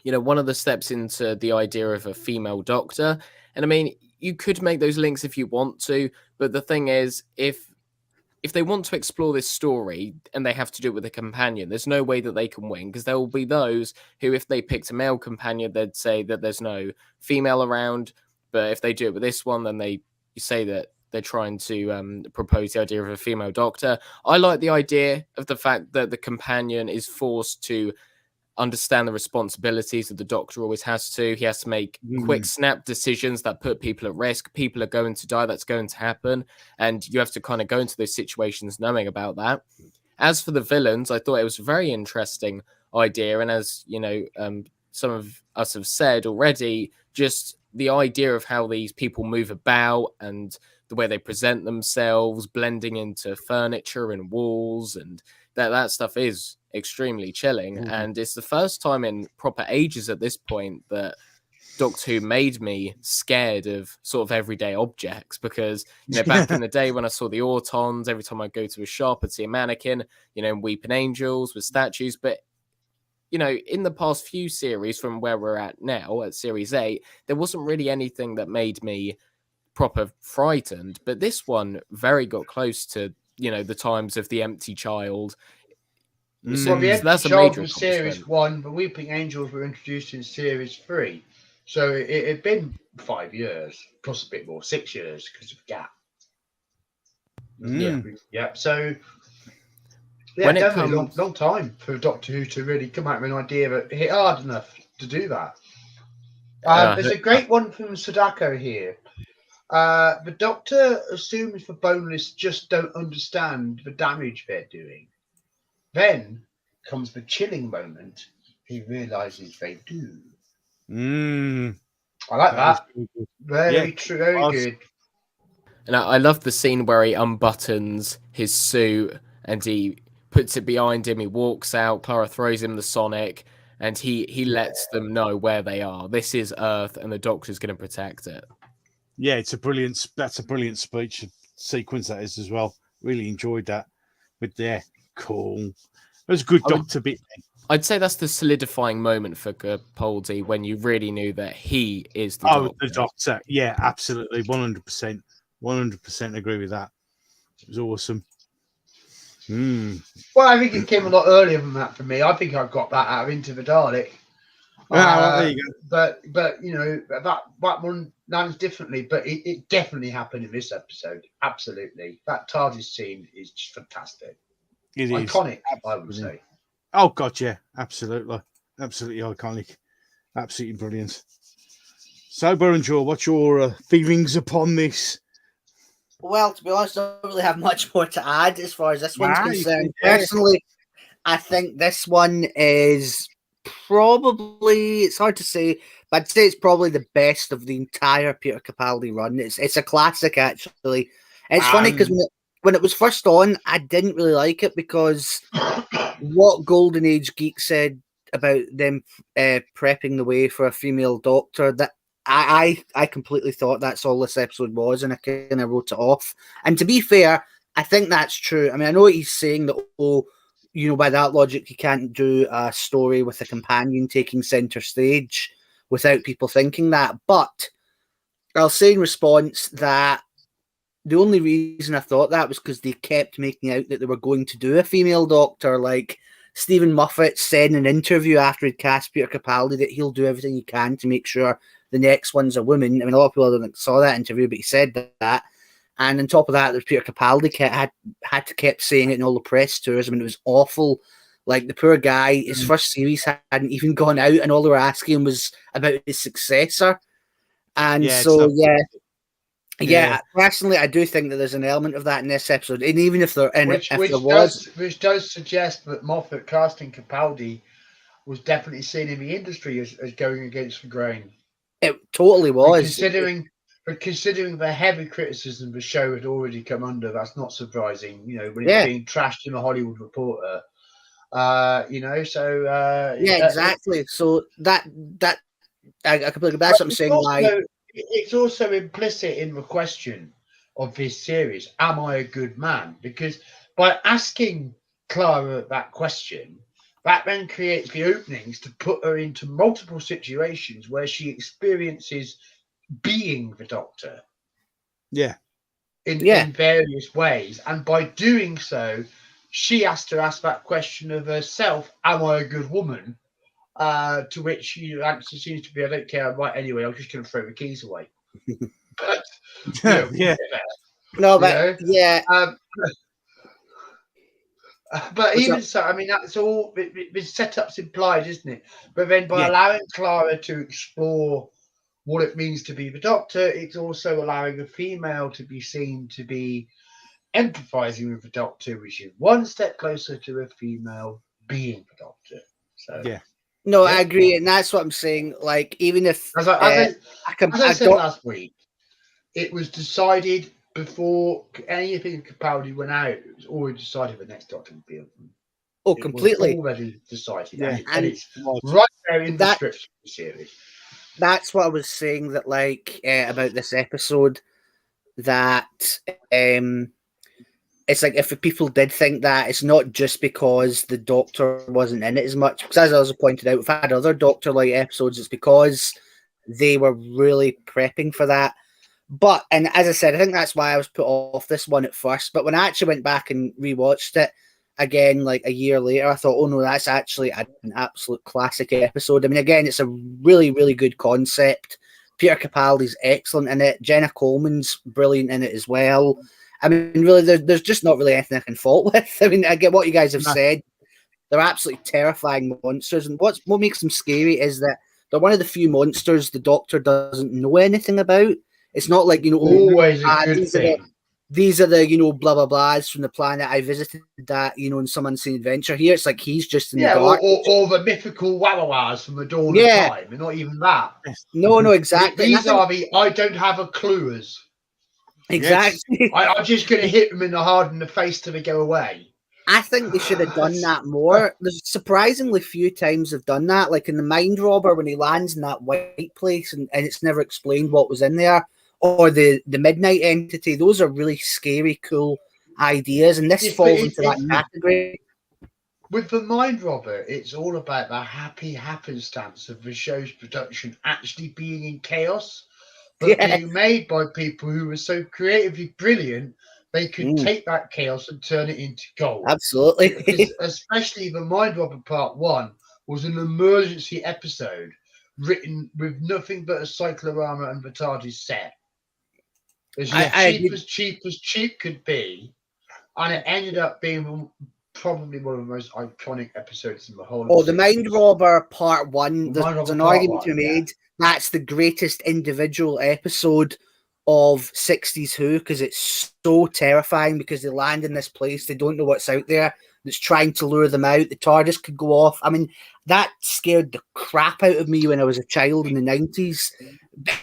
one of the steps into the idea of a female Doctor. And I mean, you could make those links if you want to, but the thing is, if they want to explore this story and they have to do it with a companion, there's no way that they can win, because there will be those who, if they picked a male companion, they'd say that there's no female around. But if they do it with this one, then they say that they're trying to propose the idea of a female Doctor. I like the idea of the fact that the companion is forced to understand the responsibilities that the Doctor always has to. He has to make quick snap decisions that put people at risk. People are going to die. That's going to happen. And you have to kind of go into those situations knowing about that. As for the villains, I thought it was a very interesting idea. And as some of us have said already, just the idea of how these people move about and the way they present themselves, blending into furniture and walls, and that stuff is extremely chilling. And it's the first time in proper ages at this point that Doctor Who made me scared of sort of everyday objects, because back in the day when I saw the Autons, every time I go to a shop I'd see a mannequin, and Weeping Angels with statues. But in the past few series from where we're at now at series 8, there wasn't really anything that made me proper frightened, but this one very got close to the times of the Empty Child. Well, the So that's a Child major was series accomplishment. 1, but Weeping Angels were introduced in series 3. So it had been 5 years, plus a bit more, 6 years because of the gap. Yeah. So When it definitely comes- long time for Doctor Who to really come out with an idea that hit hard enough to do that. There's a great one from Sadako here. The Doctor assumes the boneless just don't understand the damage they're doing. Then comes the chilling moment. He realizes they do. I like that. Very true. Very good. And I love the scene where he unbuttons his suit and he puts it behind him. He walks out. Clara throws him the Sonic, and he lets them know where they are. This is Earth, and the Doctor's going to protect it. Yeah, that's a brilliant speech sequence that is as well. Really enjoyed that. But cool. It was a good Doctor bit. I'd say that's the solidifying moment for Capaldi, when you really knew that he is the Doctor. The Doctor. Yeah, absolutely. 100%. 100% agree with that. It was awesome. Well, I think it came a lot earlier than that for me. I think I got that out of Into the Dalek. There you go. But that one lands differently. But it definitely happened in this episode. Absolutely, that TARDIS scene is just fantastic. It is iconic, absolutely. I would say. Oh God, yeah, absolutely iconic, absolutely brilliant. So, Burrenjaw, what's your feelings upon this? Well, to be honest, I don't really have much more to add as far as this one's concerned. Yeah. Personally, I think this one is probably, it's hard to say, but I'd say it's probably the best of the entire Peter Capaldi run. It's a classic, actually. It's funny because when it was first on, I didn't really like it because what Golden Age Geek said about them prepping the way for a female Doctor, that I completely thought that's all this episode was, and I kind of wrote it off. And to be fair, I think that's true. I mean, I know he's saying that, by that logic, you can't do a story with a companion taking center stage without people thinking that. But I'll say in response that the only reason I thought that was because they kept making out that they were going to do a female Doctor. Like Stephen Moffat said in an interview after he'd cast Peter Capaldi that he'll do everything he can to make sure the next one's a woman. I mean, a lot of people don't think saw that interview, but he said that. And on top of that, there's Peter Capaldi had to keep saying it in all the press tours. I mean, it was awful. Like, the poor guy, his first series hadn't even gone out, and all they were asking was about his successor. And personally, I do think that there's an element of that in this episode. And even if which does suggest that Moffat casting Capaldi was definitely seen in the industry as going against the grain. It totally was. Considering the heavy criticism the show had already come under, that's not surprising. When it's being trashed in the Hollywood Reporter. Exactly. So that I completely. That's what I'm It's saying. Why? it's also implicit in the question of this series: am I a good man? Because by asking Clara that question, that then creates the openings to put her into multiple situations where she experiences being the Doctor Yeah. Yeah. in various ways, and by doing so, she has to ask that question of herself: am I a good woman? To which your answer seems to be, I don't care, right, anyway, I'm just going to throw the keys away. But, Yeah. No, you but know, yeah. um, but What's even up? so, I mean, that's all, the setup's implied, isn't it? But then by Yeah. allowing Clara to explore what it means to be the Doctor, it's also allowing a female to be seen to be empathizing with the Doctor, which is one step closer to a female being the Doctor. So, Yeah. No, yeah. I agree, and that's what I'm saying. Like, even if As I I said don't. last week, it was decided before anything in Capaldi went out. It was already decided the next Doctor would be of them. Oh, It was completely. already decided, Yeah. and And it's right there in the that script of the series. that's what I was saying. That like about this episode. That it's like if people did think that, it's not just because the Doctor wasn't in it as much. Because as I also pointed out, we've had other Doctor like episodes. It's because they were really prepping for that. But and as I said, I think that's why I was put off this one at first. But when I actually went back and rewatched it again, like a year later, I thought, oh no, that's actually an absolute classic episode. I mean, again, it's a really, really good concept. Peter Capaldi's excellent in it. Jenna Coleman's brilliant in it as well. I mean, really, there's just not really anything I can fault with. I mean, I get what you guys have No. said. They're absolutely terrifying monsters, and what makes them scary is that they're one of the few monsters the Doctor doesn't know anything about. It's not like, Always a good thing. these are the blah blah blahs from the planet I visited that in some unseen adventure. Here it's like he's just in the Yeah, dark. or the mythical Wawawas from the dawn of Yeah, time. They're not even that. no, exactly. And I These think are the I don't have a cluers. Yes. exactly. I'm just going to hit them in the hard in the face till they go away. I think they should have done that more. There's surprisingly few times they've done that. Like in the Mind Robber, when he lands in that white place and it's never explained what was in there, or the Midnight Entity. Those are really scary, cool ideas, and this Yes, but falls into that category. with the Mind Robber, it's all about the happy happenstance of the show's production actually being in chaos, but Yeah, being made by people who were so creatively brilliant they could take that chaos and turn it into gold. absolutely. Because especially the Mind Robber Part 1 was an emergency episode written with nothing but a cyclorama and the TARDIS set. It's just I agree. cheap as cheap could be, and it ended up being probably one of the most iconic episodes in the whole of Oh, the the Mind series. Robber Part 1, The Mind there's Robber an Part argument to 1, be yeah. made. That's the greatest individual episode of 60s Who, because it's so terrifying because they land in this place, they don't know what's out there, that's trying to lure them out. The TARDIS could go off. I mean, that scared the crap out of me when I was a child in the 90s.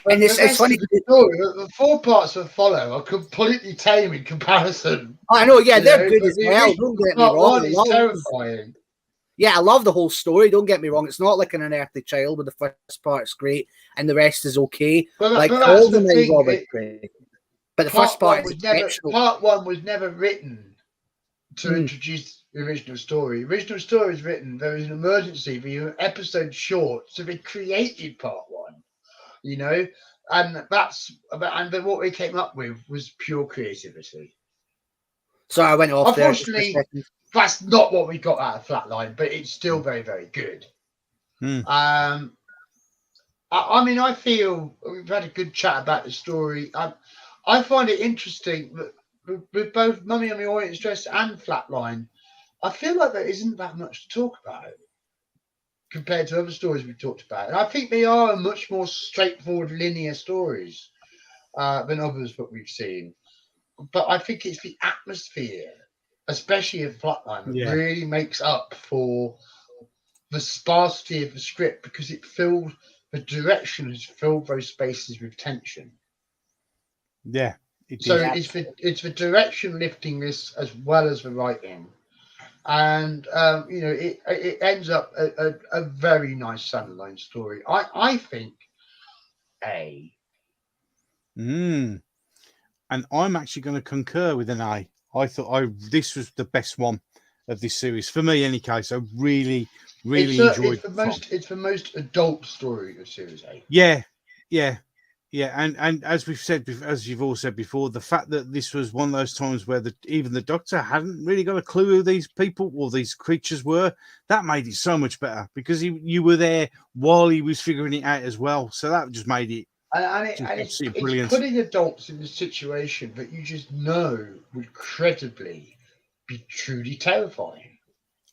And The it's rest funny. of the story, the 4 parts that follow are completely tame in comparison. I know, yeah, they're good But as the well. original Don't get me Part wrong. 1 is terrifying. Yeah, I love the whole story. Don't get me wrong. It's not like an unearthly child, but the first part's great and the rest is okay. But All that's the the Mind thing. Robber's great. But the first part is exceptional. Part 1 was never written to Mm. introduce the original story. The original story is written. There was an emergency. The episode short, so they created Part 1. And what we came up with was pure creativity. So I went off there just for a Unfortunately, second. that's not what we got out of Flatline, but it's still very, very good. I mean, I feel we've had a good chat about the story. I find it interesting that with both Mummy on the Orient Express and Flatline, I feel like there isn't that much to talk about compared to other stories we've talked about. And I think they are much more straightforward, linear stories than others that we've seen. But I think it's the atmosphere, especially in Flatline, that really makes up for the sparsity of the script, because the direction has filled those spaces with tension. Yeah. It's the direction lifting this as well as the writing. and it ends up a very nice standalone story. I think A. Mm. And I'm actually going to concur with an A. I thought this was the best one of this series for me. In any case, I really enjoyed It's the most adult story of Series 8. Yeah, yeah, yeah. And as we've said, as you've all said before, the fact that this was one of those times where even the Doctor hadn't really got a clue who these people or these creatures were, that made it so much better because you were there while he was figuring it out as well. So that just made it It's brilliant. putting adults in a situation that you just know would credibly be truly terrifying.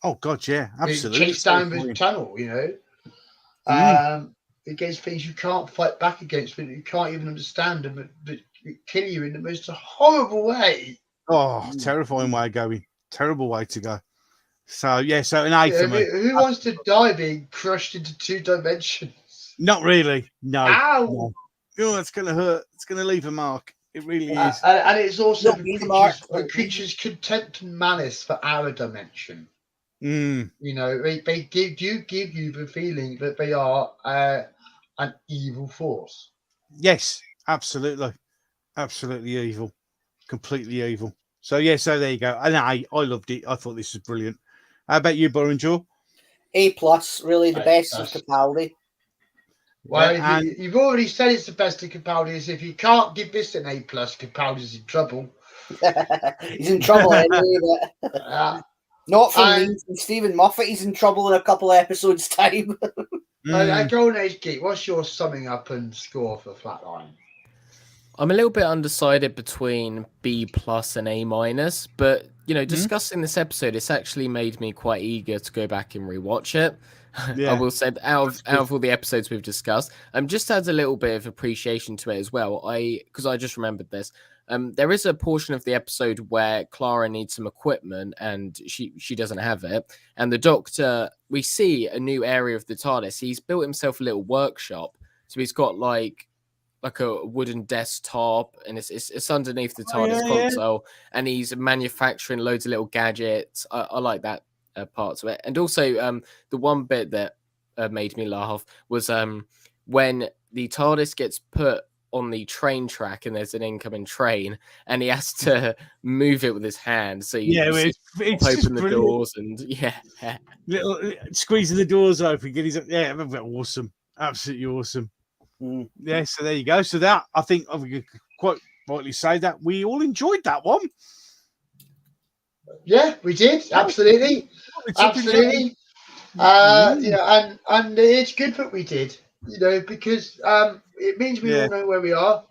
Oh God, yeah, absolutely. Being chased down the tunnel, against things you can't fight back against, but you can't even understand, and that kill you in the most horrible way. Oh, terrifying way of going. Terrible way to go. So yeah, so an A for me. Who wants to die being crushed into 2 dimensions? Not really. No. Ow! No. Oh, it's gonna hurt. It's gonna leave a mark. It really is. And it's also the creature's contempt and malice for our dimension. Mm. They give you the feeling that they are an evil force. Yes, absolutely. Absolutely evil. Completely evil. So yeah, so there you go. And I loved it. I thought this was brilliant. How about you, Borinjor? A+, really the best of Capaldi. Well, Yeah, you've already said it's the best of Capaldi. As if you can't give this an A+, Capaldi's in trouble. He's in trouble anyway, but not from me. From Stephen Moffat, he's in trouble in a couple of episodes' time. Golden Age Geek, what's your summing up and score for Flatline? I'm a little bit undecided between B+ and A-, but discussing this episode, it's actually made me quite eager to go back and rewatch it. Yeah. I will say, out of all the episodes we've discussed, just adds a little bit of appreciation to it as well. Because I just remembered this. There is a portion of the episode where Clara needs some equipment and she doesn't have it, and the Doctor, we see a new area of the TARDIS. He's built himself a little workshop, so he's got like a wooden desktop, and it's underneath the TARDIS console, and he's manufacturing loads of little gadgets. I like that part of it. And also the one bit that made me laugh was when the TARDIS gets put on the train track and there's an incoming train and he has to move it with his hand, so it's open the doors and little squeezing the doors open, get his awesome, absolutely awesome. Yeah, so there you go. So that, I think we could quite rightly say that we all enjoyed that one. Yeah, we did. Absolutely. Absolutely. And it's good that we did, because it means we all know where we are.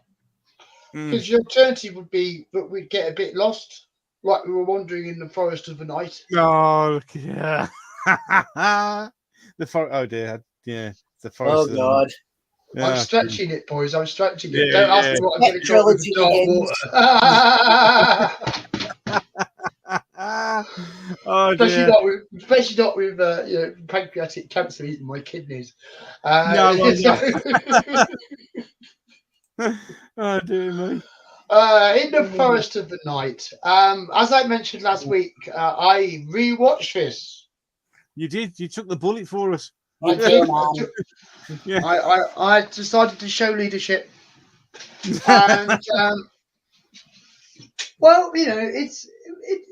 Because the alternative would be that we'd get a bit lost, like we were wandering in the forest of the night. Oh, yeah. The forest. Oh, dear. Yeah. The forest. Oh, God. Yeah, I'm stretching it, boys. I'm stretching it. Don't ask me what I'm going to call with the dark water. Especially not with pancreatic cancer eating my kidneys. No. Oh, dear me. In the forest of the night. As I mentioned last week, I rewatched this. You did. You took the bullet for us. I did. I decided to show leadership, and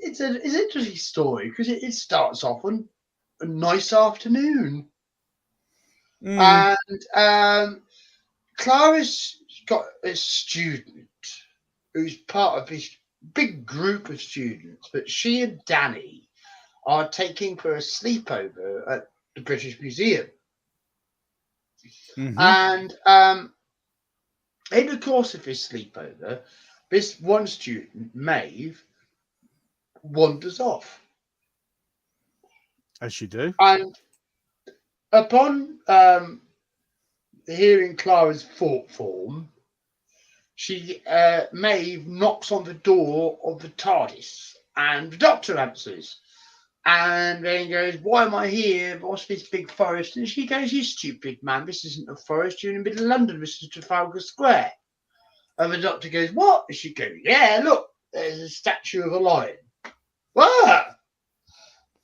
it's an interesting story because it starts off on a nice afternoon, and Clara's got a student who's part of this big group of students, but she and Danny are taking for a sleepover at the British Museum. And in the course of this sleepover, this one student, Maeve, wanders off. As you do. And upon hearing Clara's thought form, Maeve knocks on the door of the TARDIS, and the Doctor answers. And then goes, why am I here? What's this big forest? And she goes, you stupid man, this isn't a forest. You're in the middle of London. This is Trafalgar Square. And the Doctor goes, what? And she goes, yeah, look, there's a statue of a lion. What?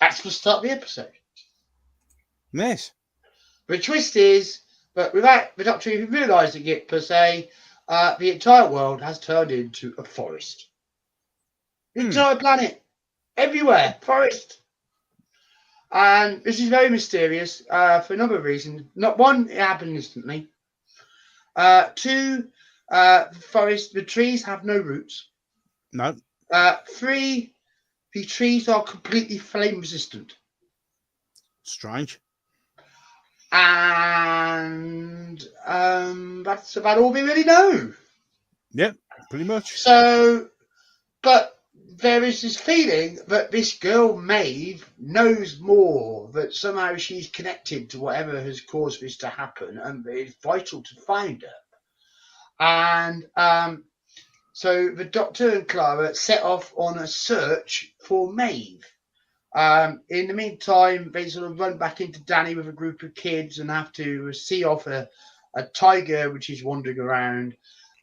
That's the start of the episode. Yes. The twist is, but without the Doctor even realising it per se, the entire world has turned into a forest. The entire planet, everywhere, forest. And this is very mysterious for a number of reasons. Not one, it happened instantly. Two, the trees have no roots. No. 3, the trees are completely flame resistant. Strange. And that's about all we really know. Yep, pretty much. So, but there is this feeling that this girl, Maeve, knows more, that somehow she's connected to whatever has caused this to happen, and it's vital to find her. And so the Doctor and Clara set off on a search for Maeve. In the meantime, they sort of run back into Danny with a group of kids and have to see off a tiger which is wandering around.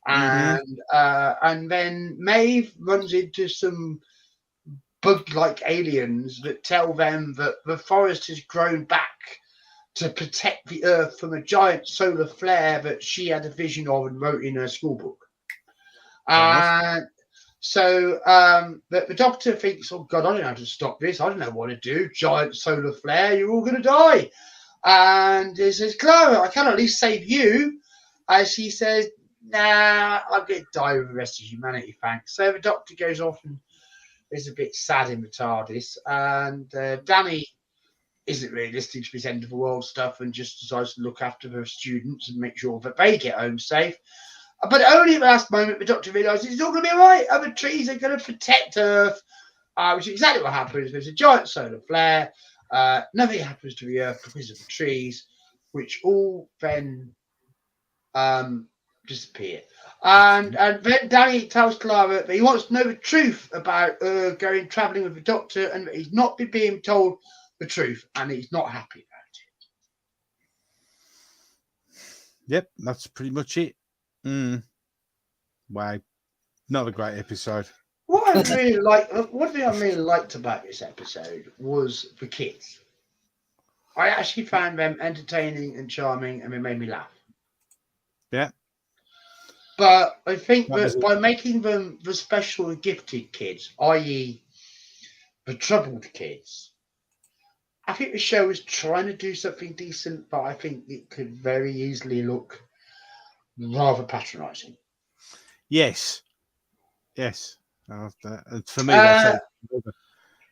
And then Maeve runs into some bug-like aliens that tell them that the forest has grown back to protect the Earth from a giant solar flare that she had a vision of and wrote in her school book. So the Doctor thinks, oh God, I don't know how to stop this. I don't know what to do. Giant solar flare, you're all going to die. And he says, Clara, I can at least save you. As she says, nah, I'm going to die with the rest of humanity, thanks. So the Doctor goes off and is a bit sad in the TARDIS. And Danny isn't really listening to this end of the world stuff and just decides to look after the students and make sure that they get home safe. But only at the last moment, the Doctor realises it's all going to be all right. Other trees are going to protect Earth, which is exactly what happens. There's a giant solar flare. Nothing happens to the Earth because of the trees, which all then disappear. And then Danny tells Clara that he wants to know the truth about going travelling with the Doctor, and that he's not been being told the truth, and he's not happy about it. Yep, that's pretty much it. Wow, not a great episode. What I really liked about this episode was the kids. I actually found them entertaining and charming, and they made me laugh. Yeah. But I think that by making them the special and gifted kids, i.e. the troubled kids, I think the show is trying to do something decent, but I think it could very easily look rather patronising. Yes. For me, that's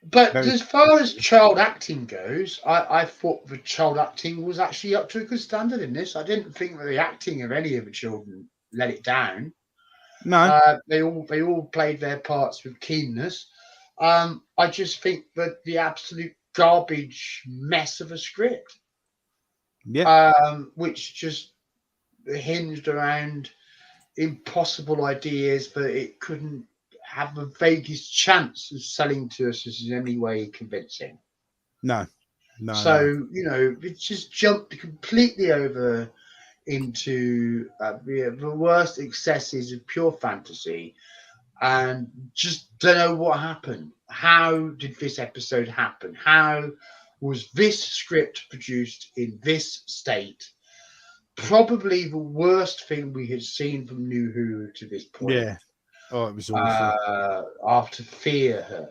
but as far as child acting goes, I thought the child acting was actually up to a good standard in this. I didn't think that the acting of any of the children let it down. No. They all played their parts with keenness. I just think that the absolute garbage mess of a script, which just hinged around impossible ideas that it couldn't have the vaguest chance of selling to us as in any way convincing. No. So, it just jumped completely over into the worst excesses of pure fantasy, and just don't know what happened. How did this episode happen? How was this script produced in this state? Probably the worst thing we had seen from New Who to this point. Yeah. Oh, it was awful. After Fear Her.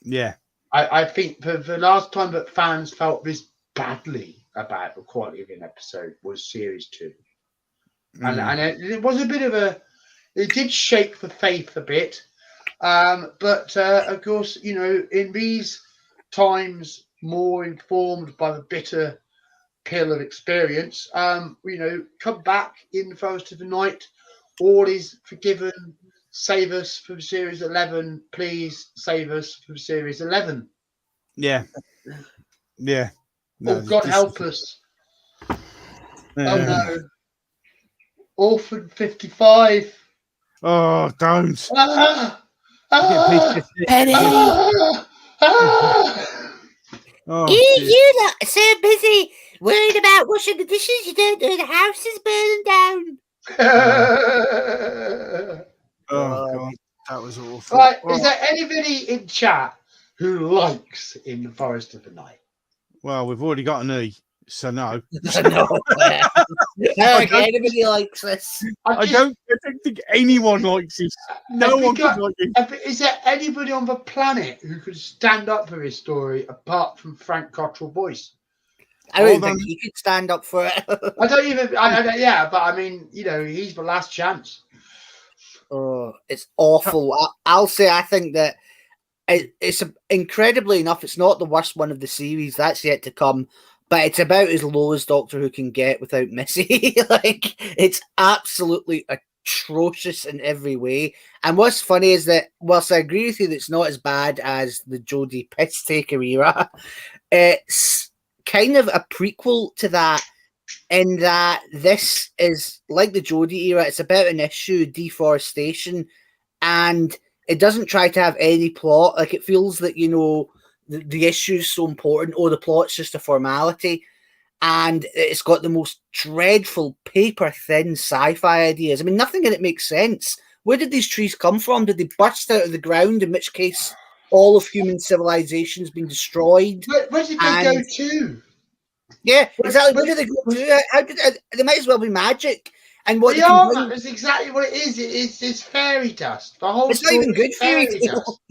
Yeah. I think the last time that fans felt this badly about the quality of an episode was Series 2. And it was a bit of it did shake the faith a bit. But of course, in these times, more informed by the bitter pill of experience, come back in the Forest of the Night. All is forgiven. Save us from Series 11. Please save us from Series 11. Yeah. No, oh, God help us. Oh, no. Orphan 55. Oh, don't. Penny. You lot are so busy worried about washing the dishes, you don't know the house is burning down. Oh, God, that was awful. Right, is there anybody in chat who likes In the Forest of the Night? Well, we've already got an E, so no. No, I don't think anybody likes this. I don't think anyone likes this. No Have we one got- could like it. Is there anybody on the planet who could stand up for his story apart from Frank Cottrell Boyce? I don't Hold think on. he could stand up for it. I don't even. Yeah, but I mean, he's the last chance. Oh, it's awful. I'll say I think that it's incredibly enough. It's not the worst one of the series. That's yet to come. But it's about as low as Doctor Who can get without Missy. Like, it's absolutely atrocious in every way. And what's funny is that, whilst I agree with you that it's not as bad as the Jodie piss-taker era, it's kind of a prequel to that, in that this is like the Jodie era. It's about an issue, deforestation, and it doesn't try to have any plot. Like, it feels that, the issue's so important. Oh, the plot's just a formality. And it's got the most dreadful, paper-thin sci-fi ideas. I mean, nothing in it makes sense. Where did these trees come from? Did they burst out of the ground, in which case all of human civilization's been destroyed? Where did they go to? Yeah, exactly. Where did they go to? How did they might as well be magic. And what They they can are, bring, man. That's exactly what it is. It's fairy dust. The whole it's not even story good is fairy fairy tale. dust.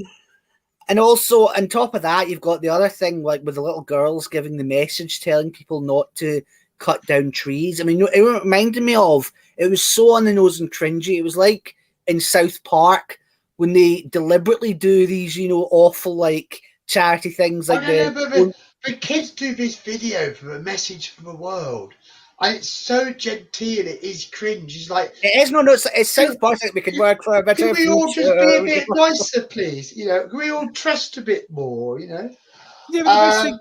And also, on top of that, you've got the other thing, like with the little girls giving the message, telling people not to cut down trees. I mean, it reminded me of, it was so on the nose and cringy. It was like in South Park when they deliberately do these, awful, like, charity things, like The kids do this video for a message for the world. And it's so genteel, it is cringe. It's like, it is no, it's South Park that we could work for a better can we all just future. be a bit nicer, please? Can we all trust a bit more, Yeah, but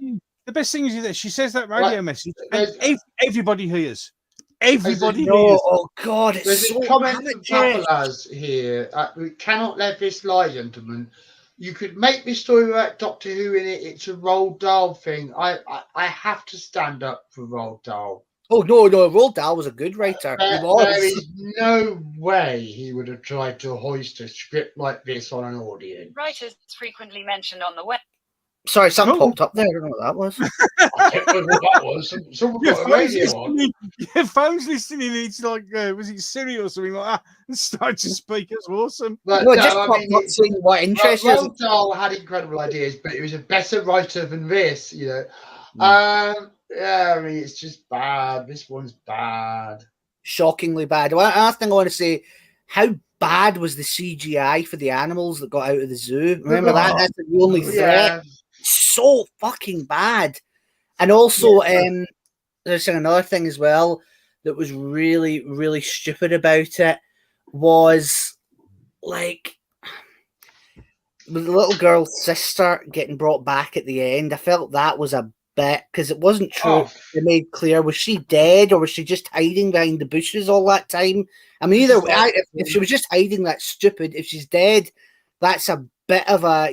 the best thing is that she says that radio message, and everybody hears. Everybody No, hears. oh God, it's There's so a comment from amateurish. Papalaz here. We cannot let this lie, gentlemen. You could make this story about Doctor Who in it. It's a Roald Dahl thing. I have to stand up for Roald Dahl. Oh no, Roald Dahl was a good writer. He was. There is no way he would have tried to hoist a script like this on an audience. Writers frequently mentioned on the web. Sorry, something popped up there. I don't know what that was. I don't know what that was. Someone got a radio on. Your phone's listening. It's like, was it Siri or something like that? And started to speak. It's awesome. But No, it just popped up saying what interests you. Roald Dahl had incredible ideas, but he was a better writer than this, Yeah, I mean, it's just bad. This one's bad. Shockingly bad. Another thing I want to say, how bad was the CGI for the animals that got out of the zoo? Remember that? That's the only threat. Yeah. So fucking bad. And also, there's another thing as well that was really, really stupid about it, was like the little girl's sister getting brought back at the end. I felt that was a bit, because it wasn't true. They made clear, was she dead or was she just hiding behind the bushes all that time? I mean, either way, if she was just hiding, that's stupid. If she's dead, that's a bit of a,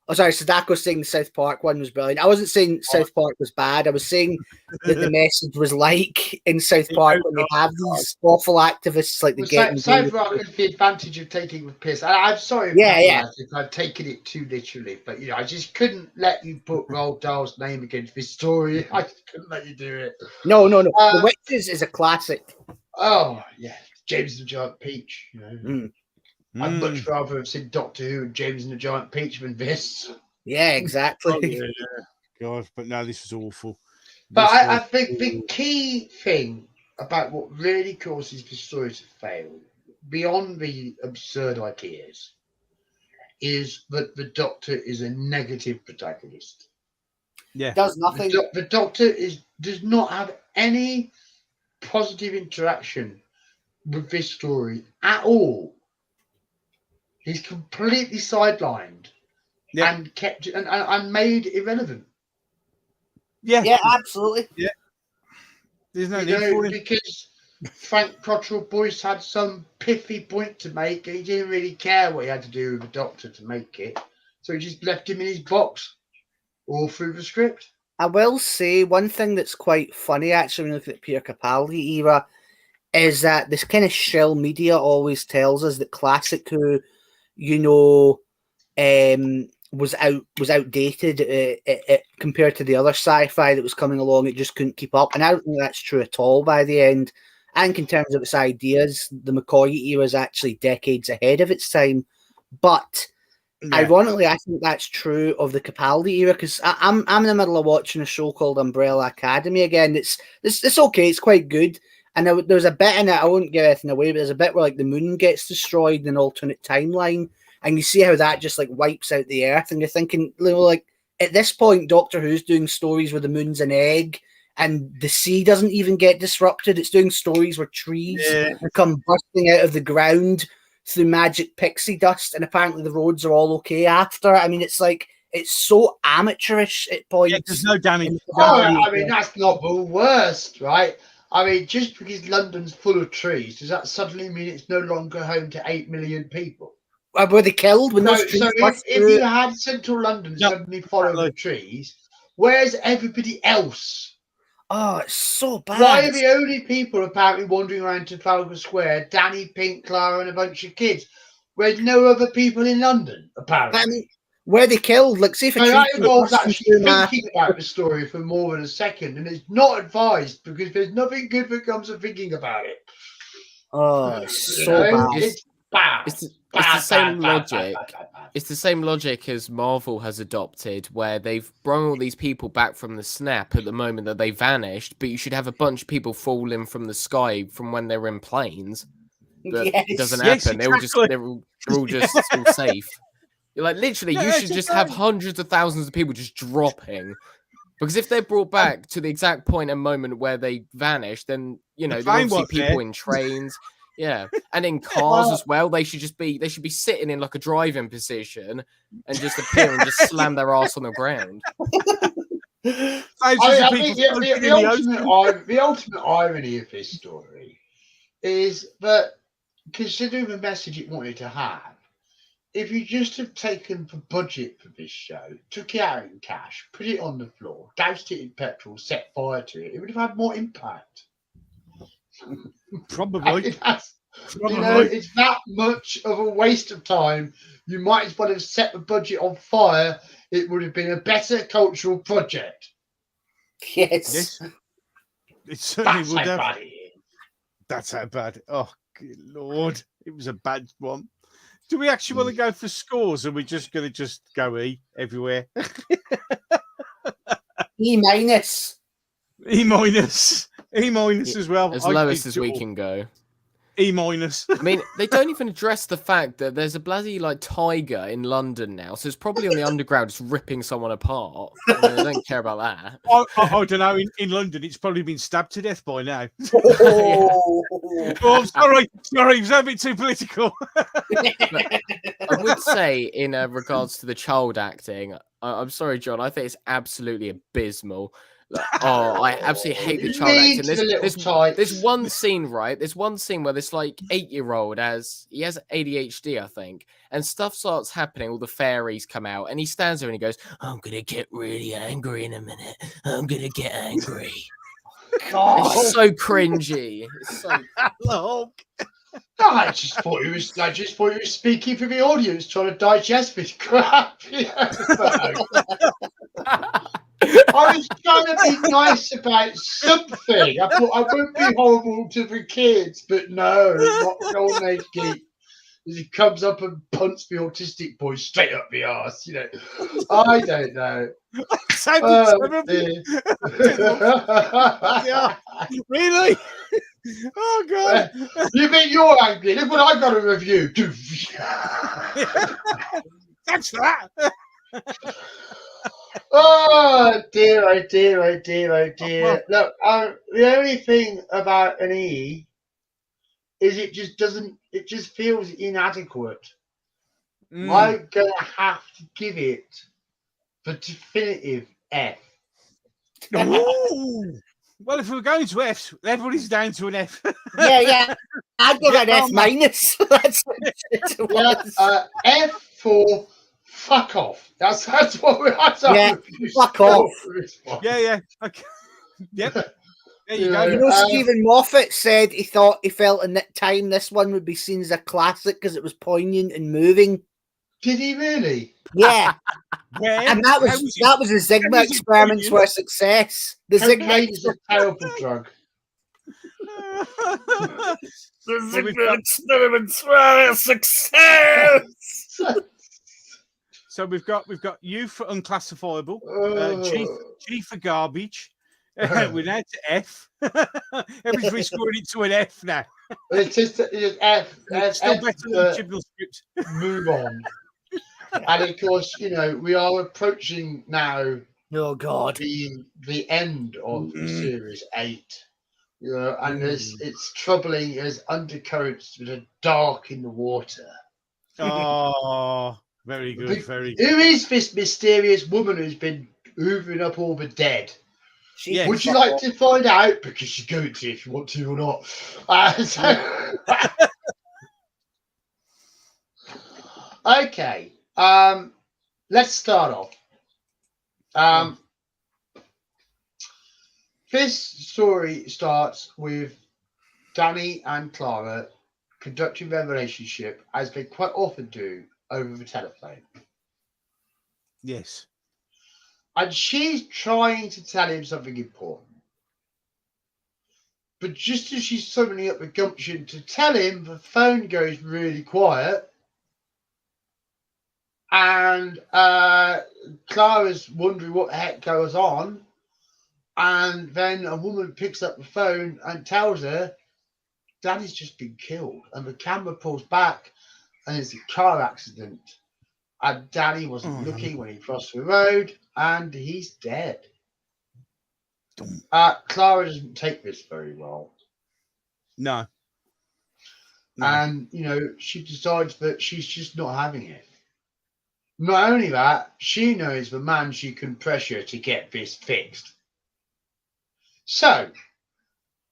Oh, sorry, Sadako's saying the South Park one was brilliant. I wasn't saying South Park was bad. I was saying that the message was like in South Park when they have these awful activists like the South Park has the advantage of taking the piss. I'm sorry if I've taken it too literally, but I just couldn't let you put Roald Dahl's name against this story. I just couldn't let you do it. No. The Witches is a classic. Oh yeah, James and the Giant Peach. I'd much rather have seen Doctor Who and James and the Giant Peach than this. Yeah, exactly. God, but no, this is awful. But I think the key thing about what really causes the story to fail, beyond the absurd ideas, is that the Doctor is a negative protagonist. Yeah, does nothing. The Doctor does not have any positive interaction with this story at all. He's completely sidelined and kept and made irrelevant. Yeah, absolutely. Yeah, there's no need for him, because Frank Cottrell Boyce had some pithy point to make, and he didn't really care what he had to do with the Doctor to make it, so he just left him in his box all through the script. I will say one thing that's quite funny, actually, when you look at the Peter Capaldi era, is that this kind of shell media always tells us that classic Who, was outdated compared to the other sci-fi that was coming along. It just couldn't keep up, and I don't think that's true at all by the end. I think in terms of its ideas, the McCoy era is actually decades ahead of its time. But ironically, I think that's true of the Capaldi era, because I'm in the middle of watching a show called Umbrella Academy again. It's okay, it's quite good. And there's a bit in it, I won't give anything away, but there's a bit where like the moon gets destroyed in an alternate timeline, and you see how that just like wipes out the Earth, and you're thinking, like at this point, Doctor Who's doing stories where the moon's an egg and the sea doesn't even get disrupted. It's doing stories where trees come bursting out of the ground through magic pixie dust, and apparently the roads are all okay after. I mean, it's like it's so amateurish at points. Yeah, there's no damage. I mean, that's not the worst, right? I mean, just because London's full of trees, does that suddenly mean it's no longer home to 8 million people? Were they killed when those trees? So if you had central London suddenly follow the trees, where's everybody else? Oh, it's so bad. Why are the only people apparently wandering around Trafalgar Square, Danny, Pink, Clara, and a bunch of kids? Where's no other people in London, apparently? I mean, were they killed? Like, see if that involves actually thinking about the story for more than a second, and it's not advised because there's nothing good that comes of thinking about it. Oh, it's so bad. It's bad. It's the same logic. It's the same logic as Marvel has adopted, where they've brought all these people back from the snap at the moment that they vanished, but you should have a bunch of people falling from the sky from when they're in planes. But it doesn't happen. Exactly. They're all just all safe. You're like, literally, you should just have hundreds of thousands of people just dropping. Because if they're brought back to the exact point and moment where they vanish, then, you know, there will be people in trains. Yeah. And in cars as well. They should be sitting in like a driving position and just appear and just slam their ass on the ground. The ultimate irony of this story is that, considering the message it wanted to have, if you just have taken the budget for this show, took it out in cash, put it on the floor, doused it in petrol, set fire to it, it would have had more impact. Probably. You know, it's that much of a waste of time. You might as well have set the budget on fire. It would have been a better cultural project. Yes. It certainly would have. Bad it is. That's how bad. Oh, good Lord. It was a bad one. Do we actually want to go for scores, or are we just going to go E everywhere? E minus. E minus. E minus as well. As lowest as we can go. E minus. I mean, they don't even address the fact that there's a bloody like tiger in London now, so it's probably on the underground just ripping someone apart. I mean, they don't care about that. I don't know. In London, it's probably been stabbed to death by now. Oh, I'm sorry, it was a bit too political. I would say, in regards to the child acting, I'm sorry, John, I think it's absolutely abysmal. I absolutely hate the child acting. There's one scene, right? There's one scene where this like 8-year-old he has ADHD, I think, and stuff starts happening. All the fairies come out, and he stands there and he goes, "I'm gonna get really angry in a minute. I'm gonna get angry." God. It's so cringy. It's so. I just thought he was speaking for the audience, trying to digest this crap. I was trying to be nice about something. I thought I wouldn't be horrible to the kids, but no, not Golden Age Geek. As he comes up and punts the autistic boy straight up the arse, you know. I don't know. Really? Oh God! You think you're angry? Look what I got a review. That's that. Oh dear! Oh dear! Oh dear! Oh dear! Look, the only thing about an E is it just doesn't. It just feels inadequate. I'm gonna have to give it the definitive F. Ooh. Well, if we're going to F, everybody's down to an F. Yeah. I'd give it an F minus. That's F for fuck off. That's what we're. Fuck off. Yeah. Okay. Yep. There you go. You know, Stephen Moffat said he thought he felt in that time this one would be seen as a classic because it was poignant and moving. Did he really? Yeah, Where? and that How was the Sigma was it experiments brilliant? were a success. The Sigma Cocaine is a terrible drug. Well, we've got- experiments were a success. So we've got U for unclassifiable, G Oh. G for garbage. We're now to F. Everybody's scoring it to an F now. It's just it's F, It's still better than the for Chibnall script. move on. And of course, we are approaching now Oh God. the end of Series 8. And Mm. it's troubling as undercurrents that are dark in the water. Oh, very good, very good. Who is this mysterious woman who's been hoovering up all the dead? Yeah. Would you like to find out? Because you're going to if you want to or not. Okay. Let's start off. This story starts with Danny and Clara conducting their relationship as they quite often do over the telephone. Yes. And she's trying to tell him something important. But just as she's summoning up the gumption to tell him, the phone goes really quiet. And Clara's wondering what the heck goes on. And then a woman picks up the phone and tells her Daddy's just been killed. And the camera pulls back and it's a car accident. And Daddy wasn't looking when he crossed the road and he's dead. Clara doesn't take this very well. No. And, she decides that she's just not having it. Not only that, she knows the man she can pressure to get this fixed. So,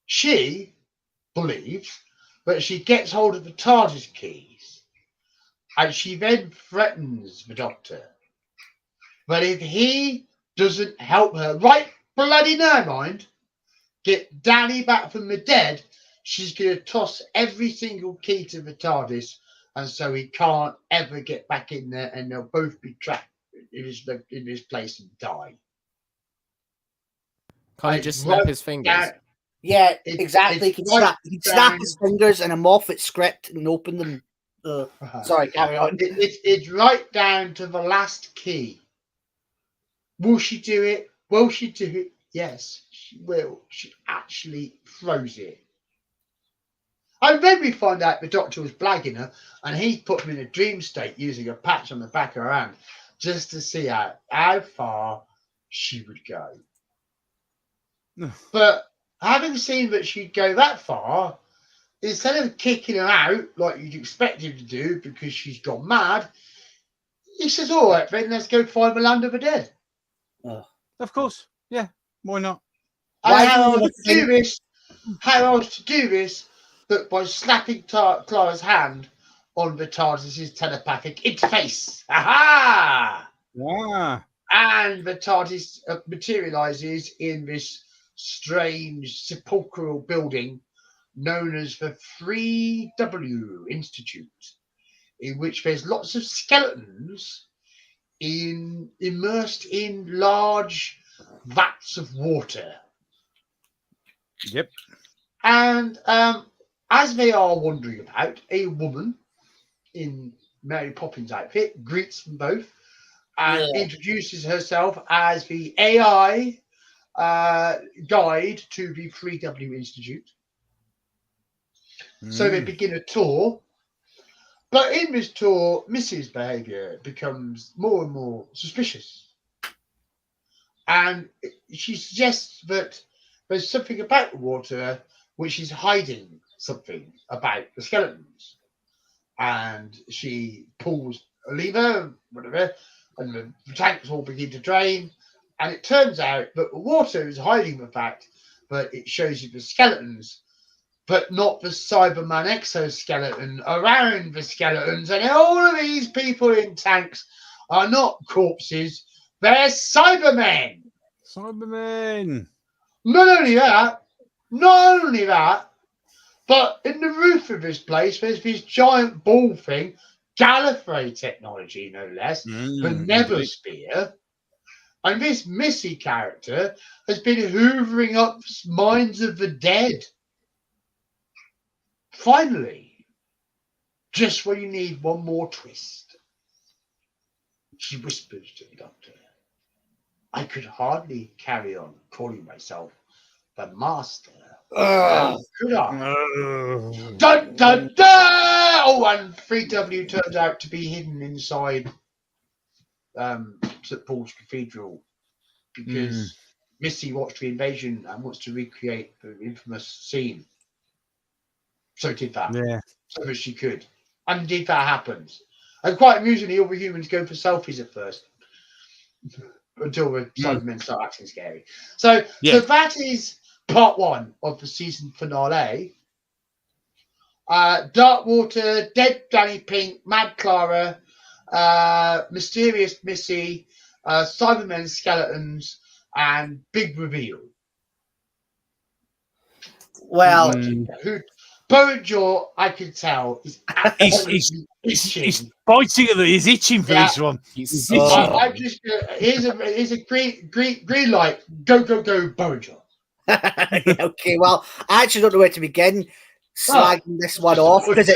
she believes that she gets hold of the TARDIS keys and she then threatens the Doctor. But if he doesn't help her right bloody now, mind, get Danny back from the dead, she's going to toss every single key to the TARDIS, and so he can't ever get back in there, and they'll both be trapped in his place and die. Can't he just snap his fingers? Yeah, exactly. He can snap his fingers in a Moffat script and open them. Sorry, carry on. It's right down to the last key. Will she do it? Will she do it? Yes, she will. She actually throws it. And then we find out the Doctor was blagging her and he put him in a dream state using a patch on the back of her hand just to see how far she would go. But having seen that she'd go that far, instead of kicking her out like you'd expect him to do because she's gone mad, he says, all right, then let's go find the land of the dead. Of course. Yeah. Why not? And how else to do this but by slapping Clara's hand on the TARDIS's telepathic interface. Aha! Ah. And the TARDIS materializes in this strange sepulchral building known as the 3W Institute, in which there's lots of skeletons immersed in large vats of water. Yep. And as they are wandering about, a woman in Mary Poppins outfit greets them both and introduces herself as the AI guide to the 3W Institute. So they begin a tour. But in this tour, Missy's behaviour becomes more and more suspicious. And she suggests that there's something about the water which is hiding something about the skeletons. And she pulls a lever, whatever, and the tanks all begin to drain. And it turns out that the water is hiding the fact that it shows you the skeletons, but not the Cyberman exoskeleton around the skeletons. And all of these people in tanks are not corpses, they're Cybermen. Cybermen. Not only that, but in the roof of this place, there's this giant ball thing Gallifrey technology, no less, but never spear. And this Missy character has been hoovering up minds of the dead. Finally, just when you need one more twist, she whispers to the Doctor, I could hardly carry on calling myself the Master. Could I? Dun, dun, dun! Oh, and 3W turns out to be hidden inside St. Paul's Cathedral because Missy watched the invasion and wants to recreate the infamous scene. So did that. Yeah. So much she could. And indeed that happens. And quite amusingly, all the humans go for selfies at first. Until the Cybermen start acting scary. So that is part 1 of the season finale. Darkwater, Dead Danny Pink, Mad Clara, Mysterious Missy, Cybermen Skeletons, and Big Reveal. Well, Bojaw, I can tell, is absolutely itching. He's biting at he's itching for this one. He's I'm just here's a green light. Go, Bojaw. Okay, well, I actually don't know where to begin slagging this one off because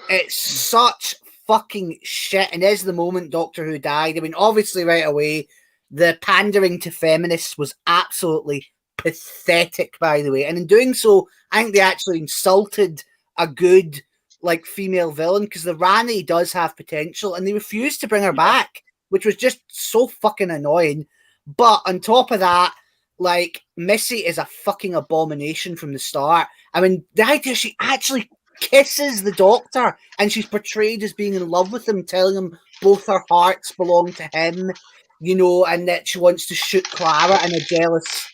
it's such fucking shit. And there's the moment Doctor Who died. I mean, obviously, right away, the pandering to feminists was absolutely pathetic, by the way. And in doing so, I think they actually insulted a good female villain because the Rani does have potential, and they refused to bring her back, which was just so fucking annoying. But on top of that, Missy is a fucking abomination from the start. I mean, the idea she actually kisses the Doctor and she's portrayed as being in love with him, telling him both her hearts belong to him, and that she wants to shoot Clara in a jealous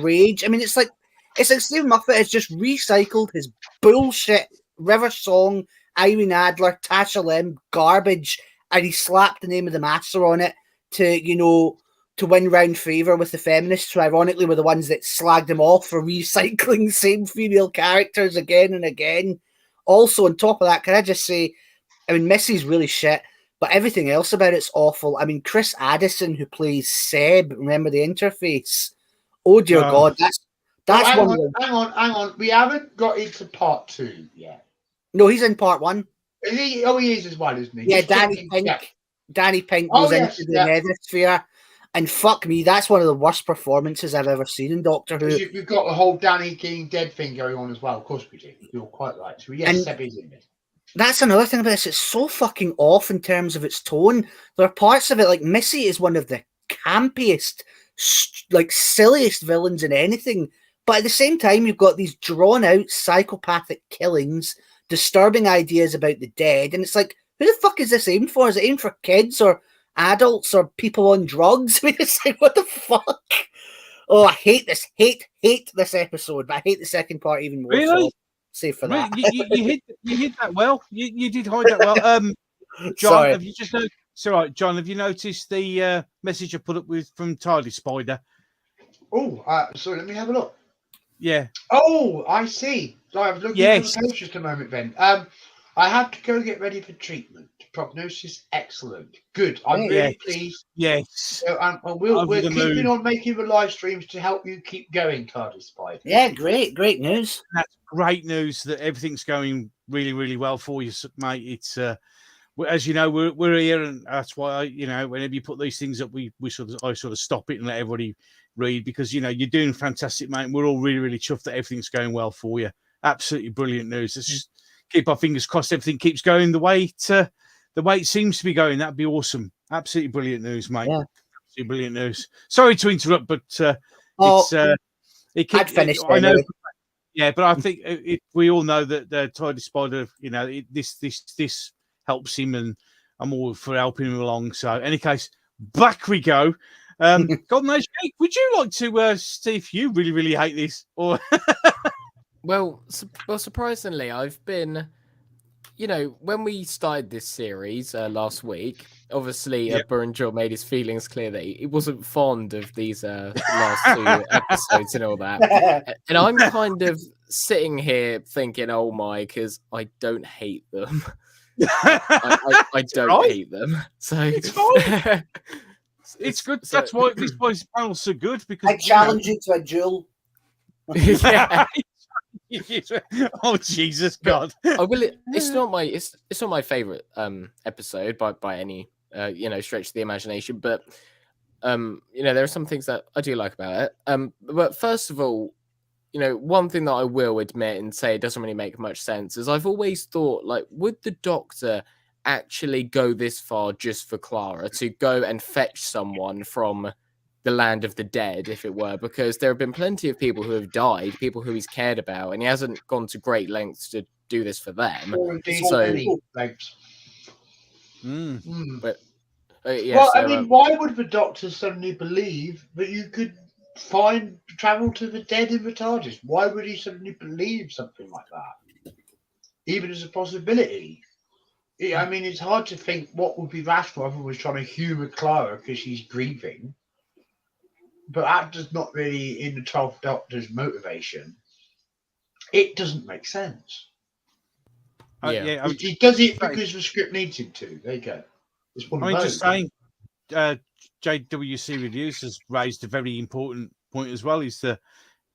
rage. I mean, it's like Stephen Moffat has just recycled his bullshit River Song, Irene Adler, Tasha Lim garbage, and he slapped the name of the Master on it to win round favour with the feminists, who ironically were the ones that slagged him off for recycling the same female characters again and again. Also, on top of that, can I just say, I mean, Missy's really shit, but everything else about it's awful. I mean, Chris Addison, who plays Seb, remember the interface? Oh dear God, that's hang one. On. We haven't got into part 2 yet. No, he's in part 1. Is he? Oh, he is as well, isn't he? Yeah, Danny Pink. Yeah. Danny Pink goes into the Nethersphere. And fuck me, that's one of the worst performances I've ever seen in Doctor Who. You've got the whole Danny King dead thing going on as well. Of course we do. You're quite right. So yes, Seb is in it. That's another thing about this. It's so fucking off in terms of its tone. There are parts of it, like Missy is one of the campiest, silliest villains in anything. But at the same time, you've got these drawn-out psychopathic killings, disturbing ideas about the dead. And it's like, who the fuck is this aimed for? Is it aimed for kids or adults or people on drugs? I mean, it's like, what the fuck? Oh, I hate this. Hate this episode, but I hate the second part even more. Really? So, save for that. You hit that well. You did hide that well. John, Sorry. have you just noticed? It's all right, John. Have you noticed the message I put up with from Tidy Spider? Oh, sorry. Let me have a look. Yeah. Oh, I see. Sorry, I was looking at the page just a moment then. I have to go get ready for treatment. Prognosis excellent. Good. I'm really pleased. Yes. So, we're keeping on making the live streams to help you keep going, Cardi Spy. Yeah, great news. That's great news that everything's going really, really well for you, mate. It's as you know, we're here, and that's why whenever you put these things up, I sort of stop it and let everybody read, because you're doing fantastic, mate. We're all really, really chuffed that everything's going well for you. Absolutely brilliant news. Let's just keep our fingers crossed everything keeps going the way it seems to be going. That'd be awesome. Absolutely brilliant news, mate. Yeah. Absolutely brilliant news. Sorry to interrupt, but I'd finished. I know. Yeah, but I think we all know that Tidy Spider, this helps him, and I'm all for helping him along. So, in any case, back we go. Golden Age Geek, would you like to see if you really, really hate this? Or well, surprisingly, I've been, when we started this series last week, obviously Yep. Burrinjor made his feelings clear that he wasn't fond of these last 2 episodes and all that. And I'm kind of sitting here thinking, oh my, because I don't hate them. I don't right. hate them. So It's fine. It's good. So, That's why these boys panels are good because I challenge you to a duel. yeah. Oh Jesus God! I will. It's not my favorite episode by any stretch of the imagination, but there are some things that I do like about it. But first of all, one thing that I will admit and say it doesn't really make much sense is I've always thought, like, would the Doctor actually go this far just for Clara, to go and fetch someone from the land of the dead, if it were? Because there have been plenty of people who have died, people who he's cared about, and he hasn't gone to great lengths to do this for them. Or indeed So- any lengths. Mm. But Well, I mean, why would the Doctor suddenly believe that you could travel to the dead in the TARDIS? Why would he suddenly believe something like that, even as a possibility? I mean, it's hard to think what would be rational. Everyone was trying to humour Clara because she's grieving, but that does not really in the 12th Doctor's motivation. It doesn't make sense. Yeah. He does it because the script needs him to. There you go. It's one of those. Just saying, JWC Reviews has raised a very important point as well. Is the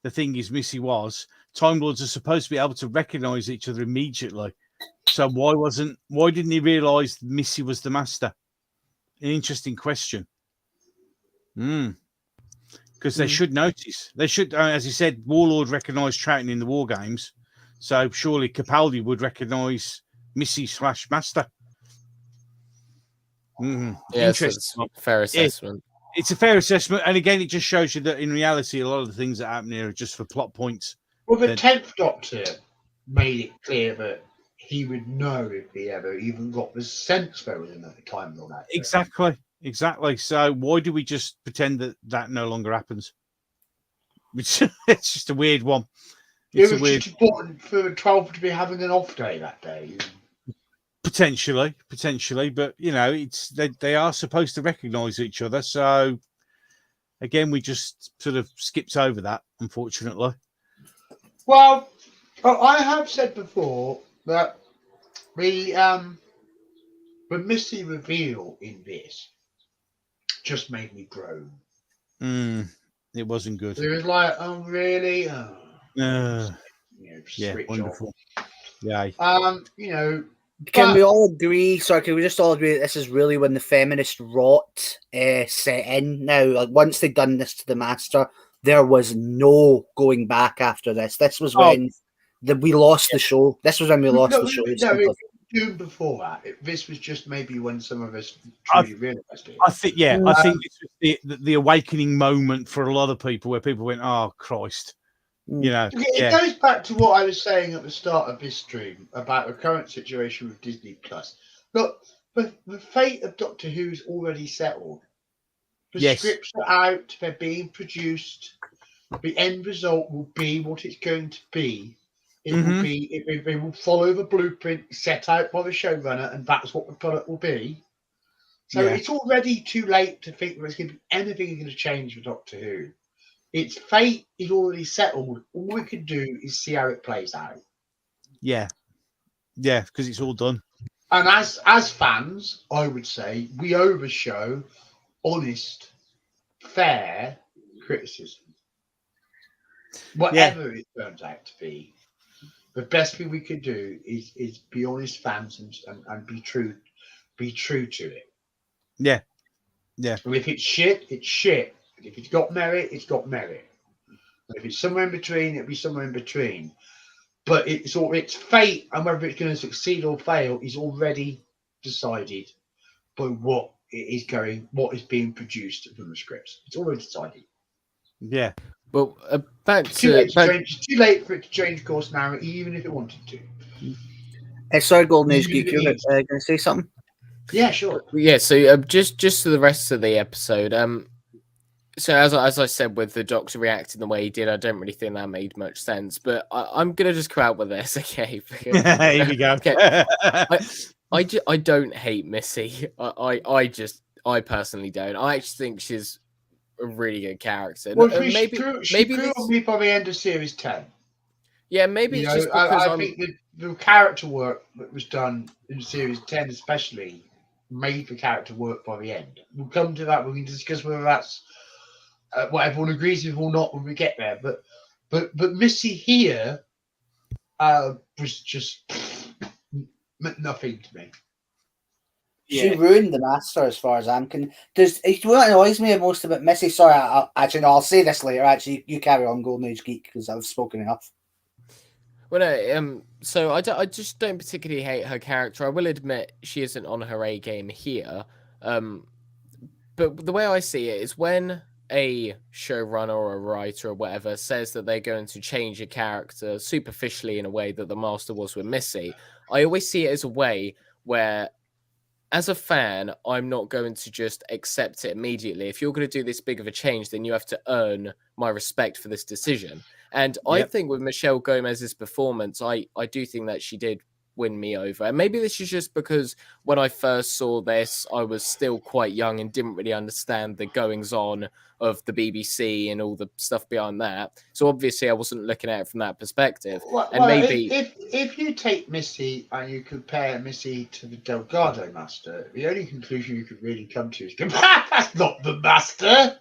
thing is, Missy was Time Lords are supposed to be able to recognise each other immediately. So why didn't he realise Missy was the master? An interesting question. Because they should notice. They should, as he said, Warlord recognised Troughton in the War Games, so surely Capaldi would recognise Missy / Master. Yes, it's a fair assessment. It's a fair assessment, and again, it just shows you that in reality, a lot of the things that happen here are just for plot points. Well, the 10th Doctor made it clear that he would know if he ever even got the sense there was another Time Lord out there. Exactly. So why do we just pretend that no longer happens? It's just a weird one. It was just important for 12 to be having an off day that day. Potentially, but it's they are supposed to recognise each other. So again, we just sort of skipped over that, unfortunately. Well, I have said before that the Missy reveal in this just made me groan. It wasn't good. It was like, oh really? Yeah, wonderful. Off. Yeah. Can we all agree? Sorry, can we just all agree that this is really when the feminist rot set in? Now, like, once they'd done this to the Master, there was no going back after this. This was when we lost the show. This was when we lost the show. Even before that, this was just maybe when some of us truly realised it. I think this was the awakening moment for a lot of people, where people went, "Oh Christ." It goes back to what I was saying at the start of this stream about the current situation with Disney Plus. Look, the fate of Doctor Who's already settled. The scripts are out, they're being produced. The end result will be what it's going to be. It will be. It will follow the blueprint set out by the showrunner, and that's what the product will be. So it's already too late to think there's going to be anything going to change with Doctor Who. Its fate is already settled. All we can do is see how it plays out. Yeah, because it's all done. And as fans, I would say we overshow honest, fair criticism. Whatever it turns out to be, the best thing we can do is be honest fans and be true to it. Yeah. And if it's shit, it's shit. If it's got merit, it's got merit. And if it's somewhere in between, it'll be somewhere in between. But its fate and whether it's going to succeed or fail is already decided by what is being produced from the scripts. It's already decided. Yeah. Well, it's too late for it to change course now, even if it wanted to. Sorry, Golden Age Geek, you're going to say something? Yeah, sure. Yeah, so just to the rest of the episode, So as I said, with the Doctor reacting the way he did, I don't really think that made much sense. But I'm gonna just come out with this, okay? Here we go. Okay, I don't hate Missy. I personally don't. I actually think she's a really good character. Well, Maybe she grew on this, me by the end of series 10. yeah, maybe You it's know, just because I think the character work that was done in series 10, especially, made the character work by the end. We'll come to that. We can discuss whether that's what everyone agrees with or not when we get there. But Missy here was just meant nothing to me. She Yeah. ruined the Master, as far as I'm concerned. What annoys me most about Missy? Sorry, actually, no, I'll say this later. Actually, you carry on, Golden Age Geek, because I've spoken enough. well, no, so I just don't particularly hate her character. I will admit she isn't on her A game here. But the way I see it is when a showrunner or a writer or whatever says that they're going to change a character superficially in a way that the Master was with Missy, I always see it as a way where, as a fan, I'm not going to just accept it immediately. If you're going to do this big of a change, then you have to earn my respect for this decision. And I Yep. think with Michelle Gomez's performance, I do think that she did win me over. And maybe this is just because when I first saw this, I was still quite young and didn't really understand the goings on of the BBC and all the stuff behind that. So obviously I wasn't looking at it from that perspective. And maybe if you take Missy and you compare Missy to the Delgado Master, the only conclusion you could really come to is that's not the Master,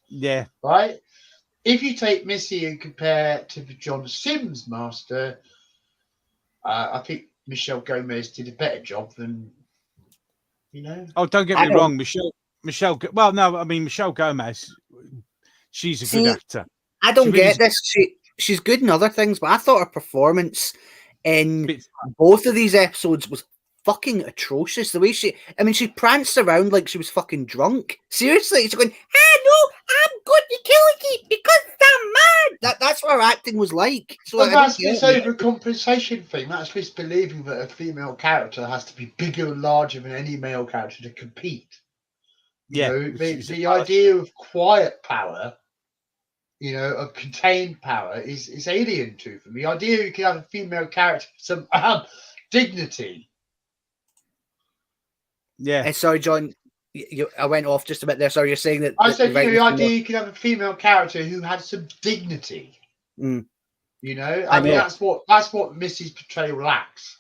Yeah. right? If you take Missy and compare to the John Sims Master, I think Michelle Gomez did a better job than, you know. Oh, don't get me wrong, Michelle. Well, no, I mean Michelle Gomez. She's a good actor. I don't really get this. She's good in other things, but I thought her performance in Bit- both of these episodes was fucking atrocious. The way she pranced around like she was fucking drunk. Seriously, she's going, "I know, I'm going to kill you because I'm mad." That's what her acting was like. So Well, I don't that's get this it. overcompensation thing. That's this believing that a female character has to be bigger and larger than any male character to compete. You Yeah, know, which is the idea of quiet power, you know, of contained power is alien to them. The idea you can have a female character with some dignity. yeah. Sorry, John. I went off just a bit there. Sorry, you're saying that. I said, you know, the writing's idea you can have a female character who had some dignity. Mm. You know, I I mean, know. that's what Missy's portrayal lacks.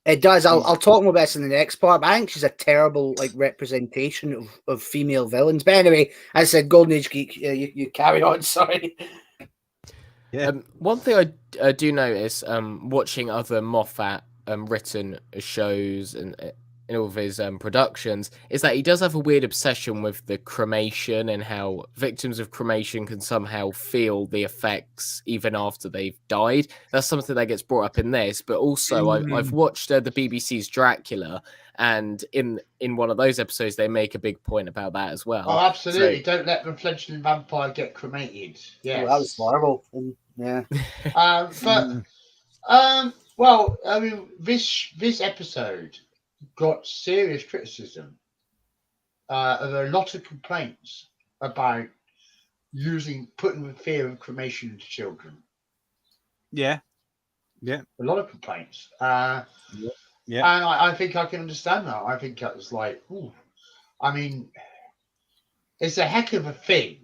It does. I'll talk more about this in the next part. But I think she's a terrible representation of female villains. But anyway, as I said, Golden Age Geek, you carry on. Sorry. Yeah. One thing I do notice, watching other Moffat written shows and in all of his productions, is that he does have a weird obsession with the cremation and how victims of cremation can somehow feel the effects even after they've died. That's something that gets brought up in this, but also I've watched the BBC's Dracula, and in one of those episodes they make a big point about that as well. Oh, absolutely! Don't let the fledgling vampire get cremated. Yes, that was horrible. Yeah. Well, I mean, this episode got serious criticism. There are a lot of complaints about putting the fear of cremation into children. Yeah. A lot of complaints. Yeah. And I think I can understand that. I think that was like, ooh. I mean, it's a heck of a thing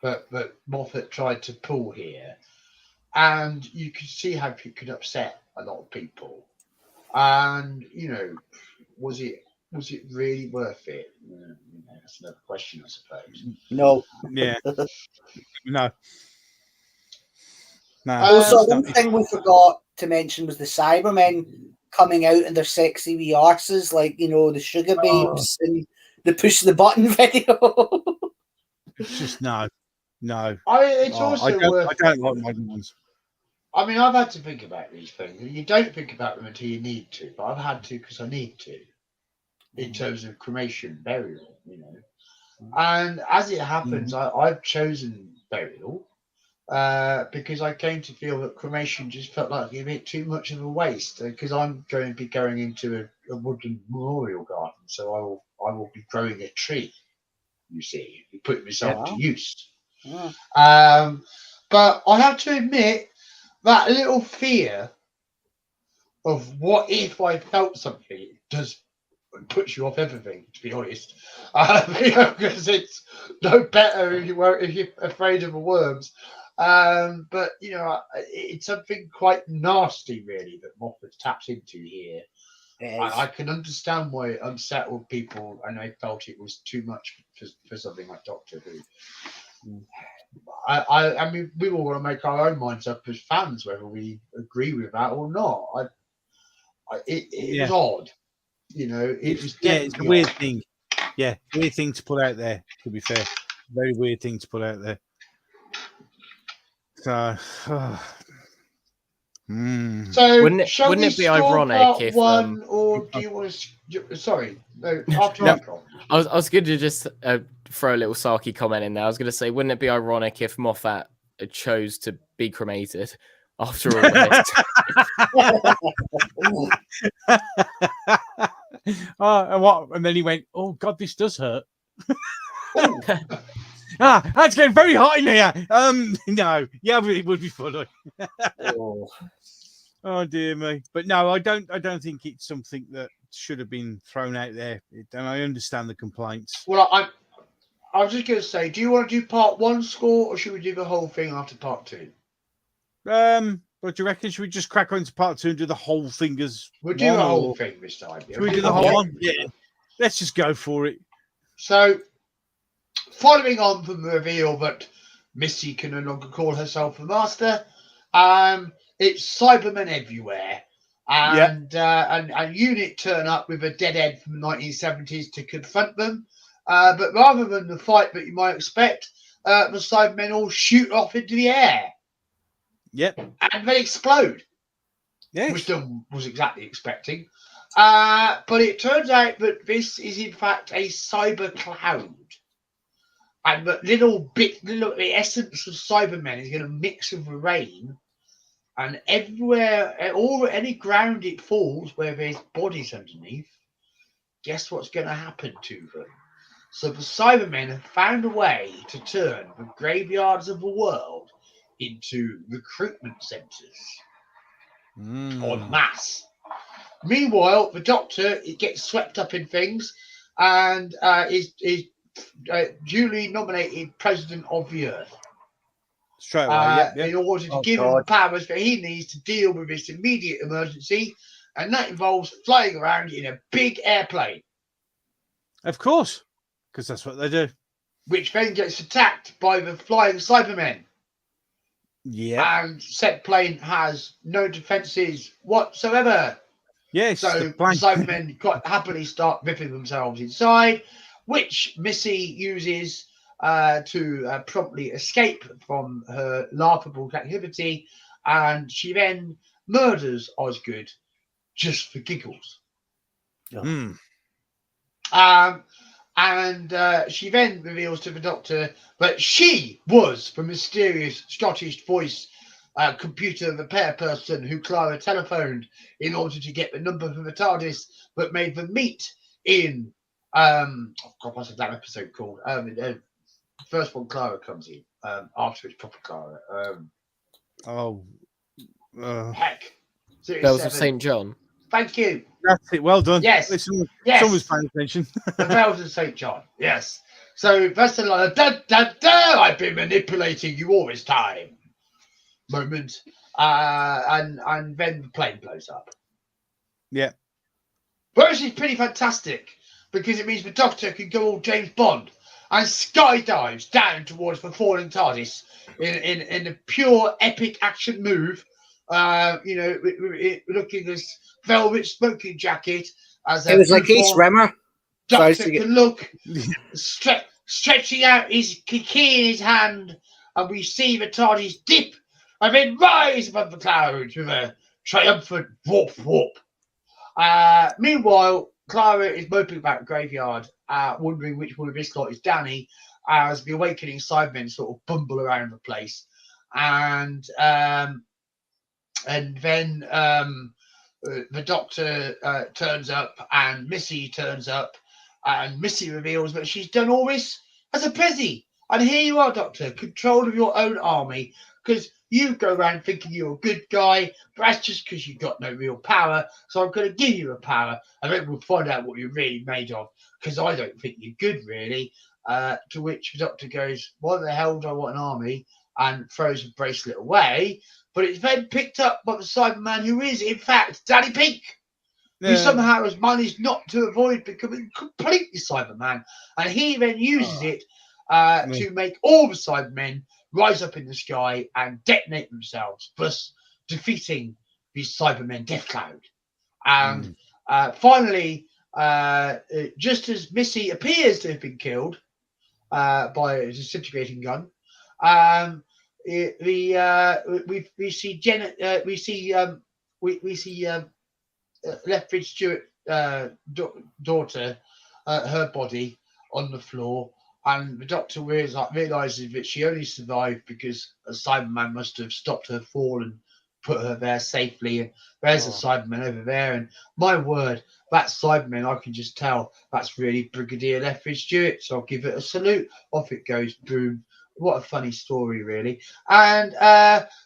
that Moffat tried to pull here. And you could see how it could upset a lot of people. And, you know, was it really worth it? You know, that's another question, I suppose. No. Yeah. No. Also, one thing we forgot to mention was the Cybermen coming out in their sexy wee arses, like, you know, the sugar babes and the push the button video. It's just no. I don't like modern ones. I mean, I've had to think about these things. You don't think about them until you need to, but I've had to because I need to, in terms of cremation, burial, you know. And as it happens, I've chosen burial because I came to feel that cremation just felt like a bit too much of a waste. Because I'm going to be going into a woodland memorial garden, so I will be growing a tree. You see, he put himself to use. Yeah. But I have to admit that little fear of what if I felt something does puts you off everything, to be honest. Because it's no better if you're afraid of the worms. But it's something quite nasty, really, that Moffat taps into here. I can understand why it unsettled people, and I felt it was too much for something like Doctor Who. I mean, we all want to make our own minds up as fans whether we agree with that or not. It was odd, It was it's a weird thing. Yeah, weird thing to put out there. To be fair, very weird thing to put out there. So, So Wouldn't we it be score ironic part if one, or do you want to? Sorry, no. After No, you, Carl. I was going to just throw a little Saki comment in there. I was going to say, wouldn't it be ironic if Moffat chose to be cremated after all this? And what? And then he went, "Oh God, this does hurt." That's getting very hot in here. No, yeah, but it would be funny. Oh dear me! But no, I don't think it's something that should have been thrown out there. And I understand the complaints. Well, I was just going to say, do you want to do part one score, or should we do the whole thing after part two? What do you reckon? Should we just crack on to part two and do the whole thing as We'll do the whole thing this time. Should we do the whole one? Yeah. Let's just go for it. So, following on from the reveal that Missy can no longer call herself the Master, it's Cybermen everywhere. And Unit turn up with a deadhead from the 1970s to confront them. But rather than the fight that you might expect, the Cybermen all shoot off into the air. Yep. And they explode. Yes. Which no one was exactly expecting. But it turns out that this is in fact a cyber cloud. And that the essence of Cybermen is going to mix with the rain. And everywhere, any ground it falls where there's bodies underneath, guess what's going to happen to them? So the Cybermen have found a way to turn the graveyards of the world into recruitment centres en masse. Meanwhile, the Doctor gets swept up in things and is duly nominated President of the Earth. Straight away, in order to give him the powers that he needs to deal with this immediate emergency, and that involves flying around in a big airplane. Of course, because that's what they do. Which then gets attacked by the flying Cybermen. Yeah. And said plane has no defences whatsoever. Yes. So the Cybermen quite happily start ripping themselves inside, which Missy uses to promptly escape from her laughable captivity, and she then murders Osgood just for giggles. And she then reveals to the Doctor that she was the mysterious Scottish voice computer repair person who Clara telephoned in order to get the number for the TARDIS, but made them meet in what's that episode called? The first one Clara comes in, after it's proper Clara. Heck. Bells of St. John. Thank you. That's it. Well done. Yes. Someone's paying attention. The Bells of St. John. Yes. So that's a lot of I've been manipulating you all this time. Moment. And then the plane blows up. Yeah. But this is pretty fantastic because it means the Doctor can go all James Bond and skydives down towards the falling TARDIS in a pure epic action move. Looking as velvet smoking jacket as it was like Ace Rimmer. Doctor can look stretching out his key in his hand, and we see the TARDIS dip and then rise above the clouds with a triumphant whoop whoop. Meanwhile, Clara is moping about the graveyard, wondering which one of this lot is Danny, as the awakening Cybermen sort of bumble around the place. And then the Doctor turns up, and Missy turns up, and Missy reveals that she's done all this as a prezi. And here you are, Doctor, control of your own army, because you go around thinking you're a good guy, but that's just because you've got no real power. So I'm going to give you a power, and then we'll find out what you're really made of, because I don't think you're good, really. To which the Doctor goes, why the hell do I want an army? And throws the bracelet away. But it's then picked up by the Cyberman, who is, in fact, Danny Pink, who somehow has managed not to avoid becoming completely Cyberman. And he then uses it to make all the Cybermen rise up in the sky and detonate themselves, thus defeating the Cybermen Death Cloud. And finally, just as Missy appears to have been killed by a disintegrating gun, we see Jenna, we see Lethbridge Stewart daughter, her body on the floor, and the Doctor realizes that she only survived because a Cyberman must have stopped her fall and put her there safely. And there's a Cyberman over there, and my word, that Cyberman, I can just tell that's really Brigadier Lethbridge Stewart, so I'll give it a salute. Off it goes, boom. What a funny story, really. And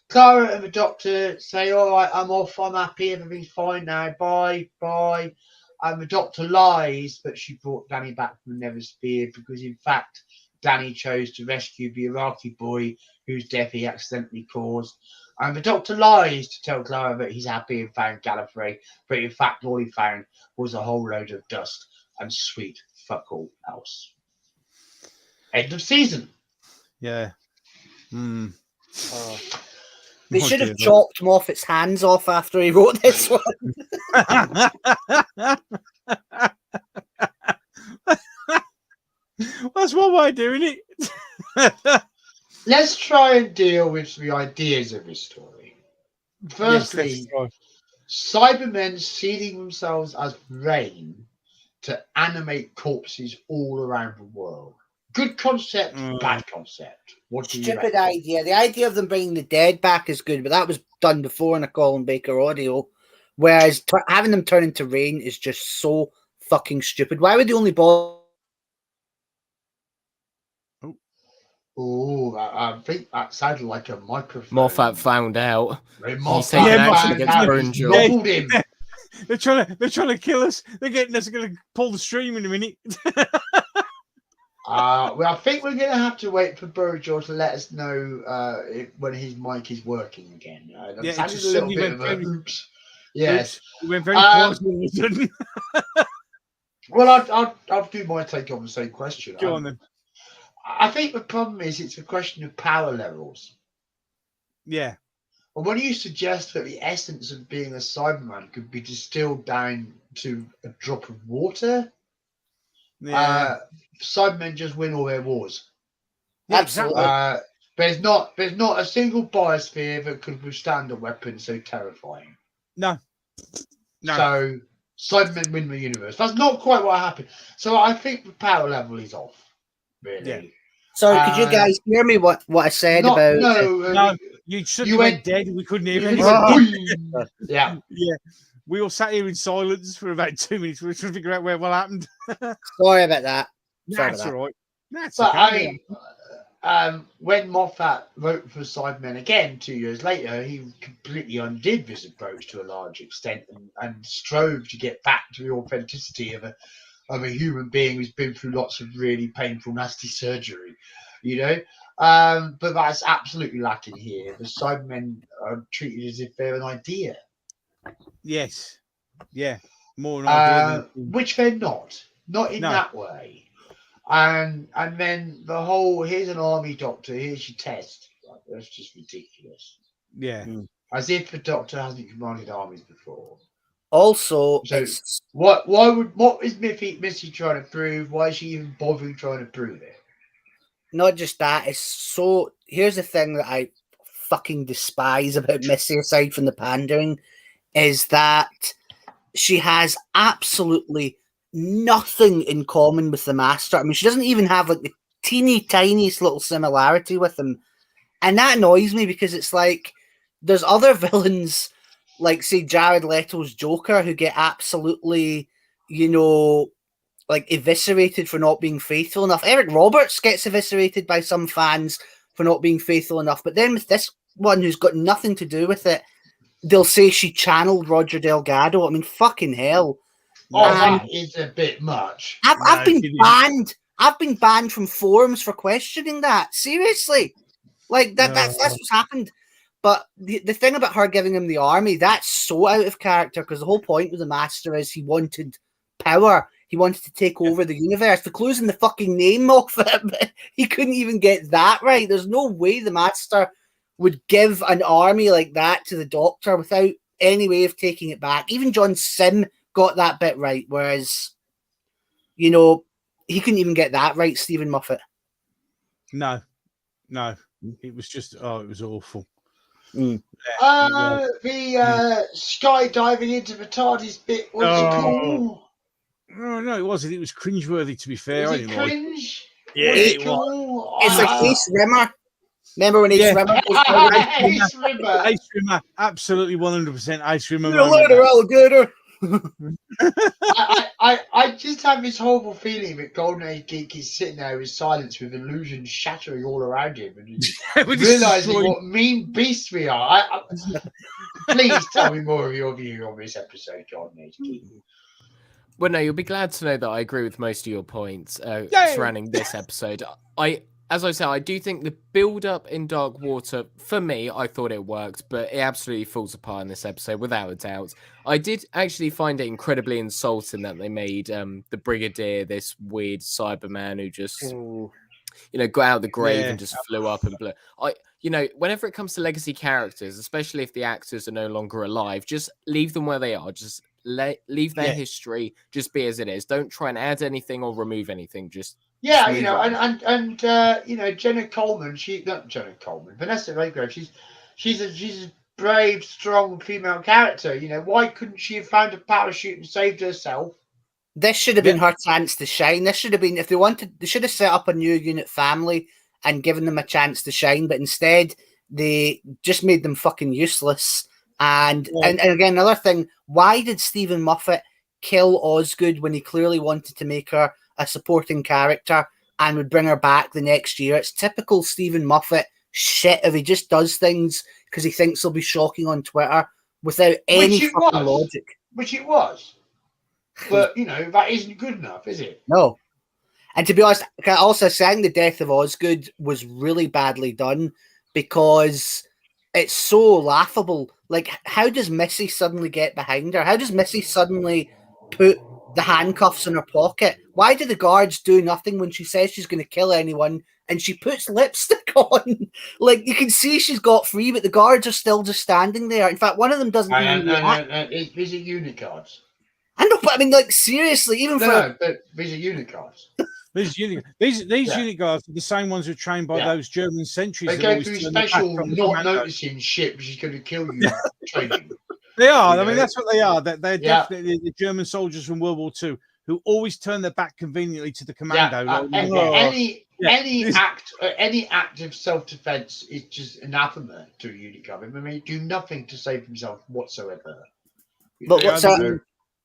Clara and the Doctor say, all right, I'm off, I'm happy, everything's fine now, bye. And the Doctor lies that she brought Danny back from the Neversphere because, in fact, Danny chose to rescue the Iraqi boy whose death he accidentally caused. And the Doctor lies to tell Clara that he's happy and found Gallifrey, but in fact, all he found was a whole load of dust and sweet fuck all else. End of season. Yeah. They should have chopped him off its hands off after he wrote this one. That's one way of doing it. Let's try and deal with the ideas of this story. Firstly, Cybermen sealing themselves as rain to animate corpses all around the world. Good concept, bad concept. What do you Stupid reckon? idea. The idea of them bringing the dead back is good, but that was done before in a Colin Baker audio. Whereas having them turn into rain is just so fucking stupid. Why would they only bother? Oh, I think that sounded like a microphone. Moffat found out. He's taking action against Burnshaw. Nobbled him. They're trying to kill us. They're going to pull the stream in a minute. Well, I think we're going to have to wait for Burnshaw to let us know when his mic is working again. That sounded a little bit of a oops. Yes. We went very close all of a sudden. Well, I'll do my take on the same question. Go on then. I think the problem is it's a question of power levels. Yeah. And when you suggest that the essence of being a Cyberman could be distilled down to a drop of water, Cybermen just win all their wars. Yeah, Absolutely. There's not a single biosphere that could withstand a weapon so terrifying. No. So Cybermen win the universe. That's not quite what happened. So I think the power level is off. Really. Yeah. Sorry, could you guys hear me? What I said about? No, you suddenly went dead. We couldn't hear anything. Yeah. Yeah. We all sat here in silence for about 2 minutes. We were trying to figure out what happened. Sorry about that. That's all right. That's but okay. I mean, when Moffat wrote for Cybermen again 2 years later, he completely undid this approach to a large extent and strove to get back to the authenticity of a human being who's been through lots of really painful, nasty surgery, you know. But that's absolutely lacking here. The Cybermen are treated as if they're an idea. Yes. Yeah. More an idea. Which they're not in that way. And then the whole, here's an army doctor, here's your test. Like, that's just ridiculous. Yeah. As if the Doctor hasn't commanded armies before. Also, so what is Missy trying to prove? Why is she even bothering trying to prove it? Not just that, it's so. Here's the thing that I fucking despise about Missy, aside from the pandering, is that she has absolutely nothing in common with the Master. I mean, she doesn't even have like the teeny tiniest little similarity with him, and that annoys me because it's like there's other villains, like say Jared Leto's Joker, who get absolutely, like eviscerated for not being faithful enough. Eric Roberts gets eviscerated by some fans for not being faithful enough, but then with this one who's got nothing to do with it, they'll say she channeled Roger Delgado. I mean, fucking hell. Oh, And that is a bit much. I've been she didn't. banned. I've been banned from forums for questioning that. Seriously. Like that's what's happened. But the thing about her giving him the army, that's so out of character, because the whole point of the Master is he wanted power. He wanted to take over the universe. The clue's in the fucking name of it, but he couldn't even get that right. There's no way the Master would give an army like that to the Doctor without any way of taking it back. Even John Sim got that bit right, whereas, you know, he couldn't even get that right, Stephen Moffat. No. It was just, it was awful. The skydiving into the TARDIS bit was cool. No, it wasn't. It was cringeworthy, to be fair. Was I it didn't like it. cringe? Yeah, Was it it was. cool? It's like Ace Rimmer. Remember when Ace Yeah. Rimmer was Ace Rimmer. Ice Rimmer, absolutely 100% Ice Rimmer. You're a loader, alligator. I just have this horrible feeling that Golden Age Geek is sitting there in silence with illusions shattering all around him and he's realizing what mean beasts we are. Please tell me more of your view on this episode, Golden Age Geek. Well, no, you'll be glad to know that I agree with most of your points surrounding this episode. As I said, I do think the build-up in Dark Water, for me, I thought it worked, but it absolutely falls apart in this episode, without a doubt. I did actually find it incredibly insulting that they made the Brigadier this weird Cyberman who just, got out of the grave and just flew up and blew. Whenever it comes to legacy characters, especially if the actors are no longer alive, just leave them where they are. Just leave their history just be as it is. Don't try and add anything or remove anything. Just Jenna Coleman, Vanessa Redgrave, she's a brave, strong female character. Why couldn't she have found a parachute and saved herself? This should have been her chance to shine. This should have been, if they wanted, they should have set up a new unit family and given them a chance to shine, but instead they just made them fucking useless. And again, another thing, why did Stephen Moffat kill Osgood when he clearly wanted to make her a supporting character and would bring her back the next year? It's typical Stephen Moffat shit if he just does things because he thinks they'll be shocking on Twitter without any fucking logic. Which it was. But, that isn't good enough, is it? No. And to be honest, also saying the death of Osgood was really badly done because it's so laughable. Like, how does Missy suddenly get behind her? How does Missy suddenly put the handcuffs in her pocket? Why do the guards do nothing when she says she's going to kill anyone and she puts lipstick on? Like, you can see she's got free, but the guards are still just standing there. In fact, one of them doesn't even react. These are unit guards. I know, but I mean, like, seriously, even these are unit guards. These unit guards are the same ones who are trained by those German sentries. They go through special not noticing shit which is going to kill you training. They are. I mean, that's what they are. They're definitely the German soldiers from World War II who always turn their back conveniently to the commando. Any act of self-defense is just anathema to a unit guard. I mean, they do nothing to save themselves whatsoever. But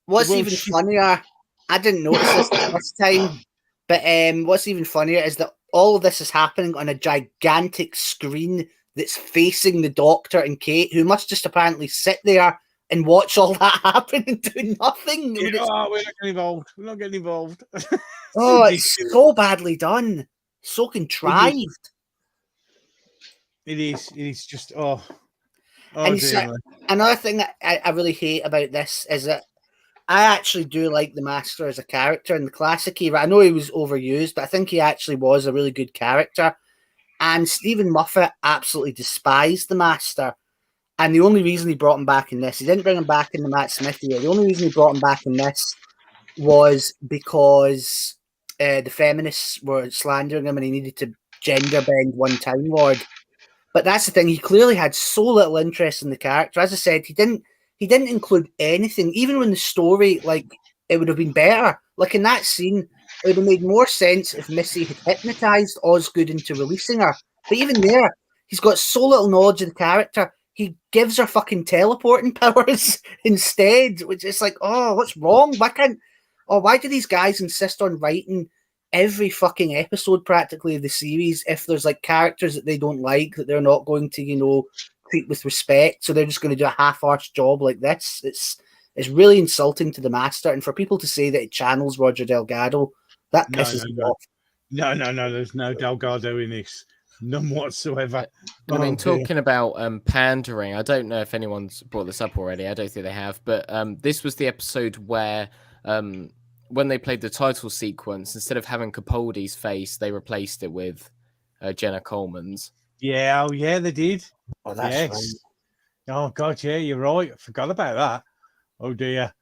what's even funnier, I didn't notice this the first time, but what's even funnier is that all of this is happening on a gigantic screen that's facing the Doctor and Kate, who must just apparently sit there and watch all that happen and do nothing. We're not getting involved. We're not getting involved. It's so badly done. So contrived. It is. It is just, and another thing that I really hate about this is that I actually do like the Master as a character in the classic era. I know he was overused, but I think he actually was a really good character. And Stephen Moffat absolutely despised the Master. And the only reason he brought him back in this, he didn't bring him back in the Matt Smith year. The only reason he brought him back in this was because the feminists were slandering him and he needed to gender bend one Time Lord. But that's the thing, he clearly had so little interest in the character. As I said, he didn't include anything. Even when the story, it would have been better. Like in that scene, it would have made more sense if Missy had hypnotized Osgood into releasing her. But even there, he's got so little knowledge of the character, he gives her fucking teleporting powers instead, which is like, oh, what's wrong? oh, why do these guys insist on writing every fucking episode practically of the series if there's like characters that they don't like that they're not going to, treat with respect, so they're just going to do a half-arsed job like this? It's really insulting to the master, and for people to say that it channels Roger Delgado, that pisses me off. No, there's no Delgado in this. None whatsoever. And I mean, dear. talking about pandering, I don't know if anyone's brought this up already. I don't think they have, but this was the episode where when they played the title sequence, instead of having Capaldi's face, they replaced it with Jenna Coleman's. Yeah, oh yeah, they did. Oh, that's Yes. right. Oh god, yeah, you're right. I forgot about that. Oh dear,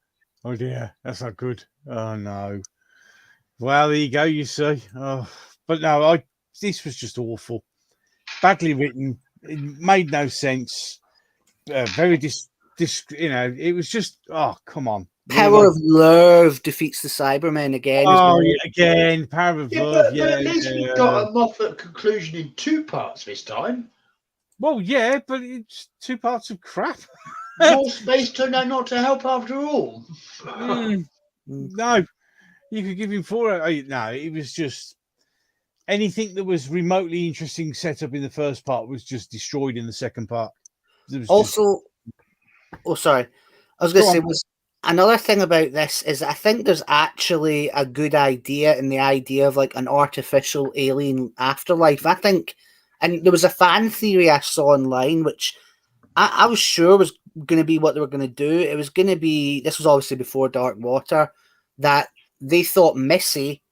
that's not good. Oh no. Well, there you go. You see. Oh, but no, this was just awful, badly written. It made no sense. Very it was just. Oh, come on. Power of Love defeats the Cybermen again. Oh, yeah, again, Power of Yeah, Love. but at least we got a Moffat conclusion in 2 parts this time. Well, yeah, but it's 2 parts of crap. More space turned out not to help after all. No, you could give him 4. No, it was just anything that was remotely interesting set up in the first part was just destroyed in the second part. Also, sorry, I was going to say was another thing about this is I think there's actually a good idea in the idea of like an artificial alien afterlife. I think, and there was a fan theory I saw online, which I was sure was going to be what they were going to do. It was going to be, this was obviously before Dark Water, that they thought Missy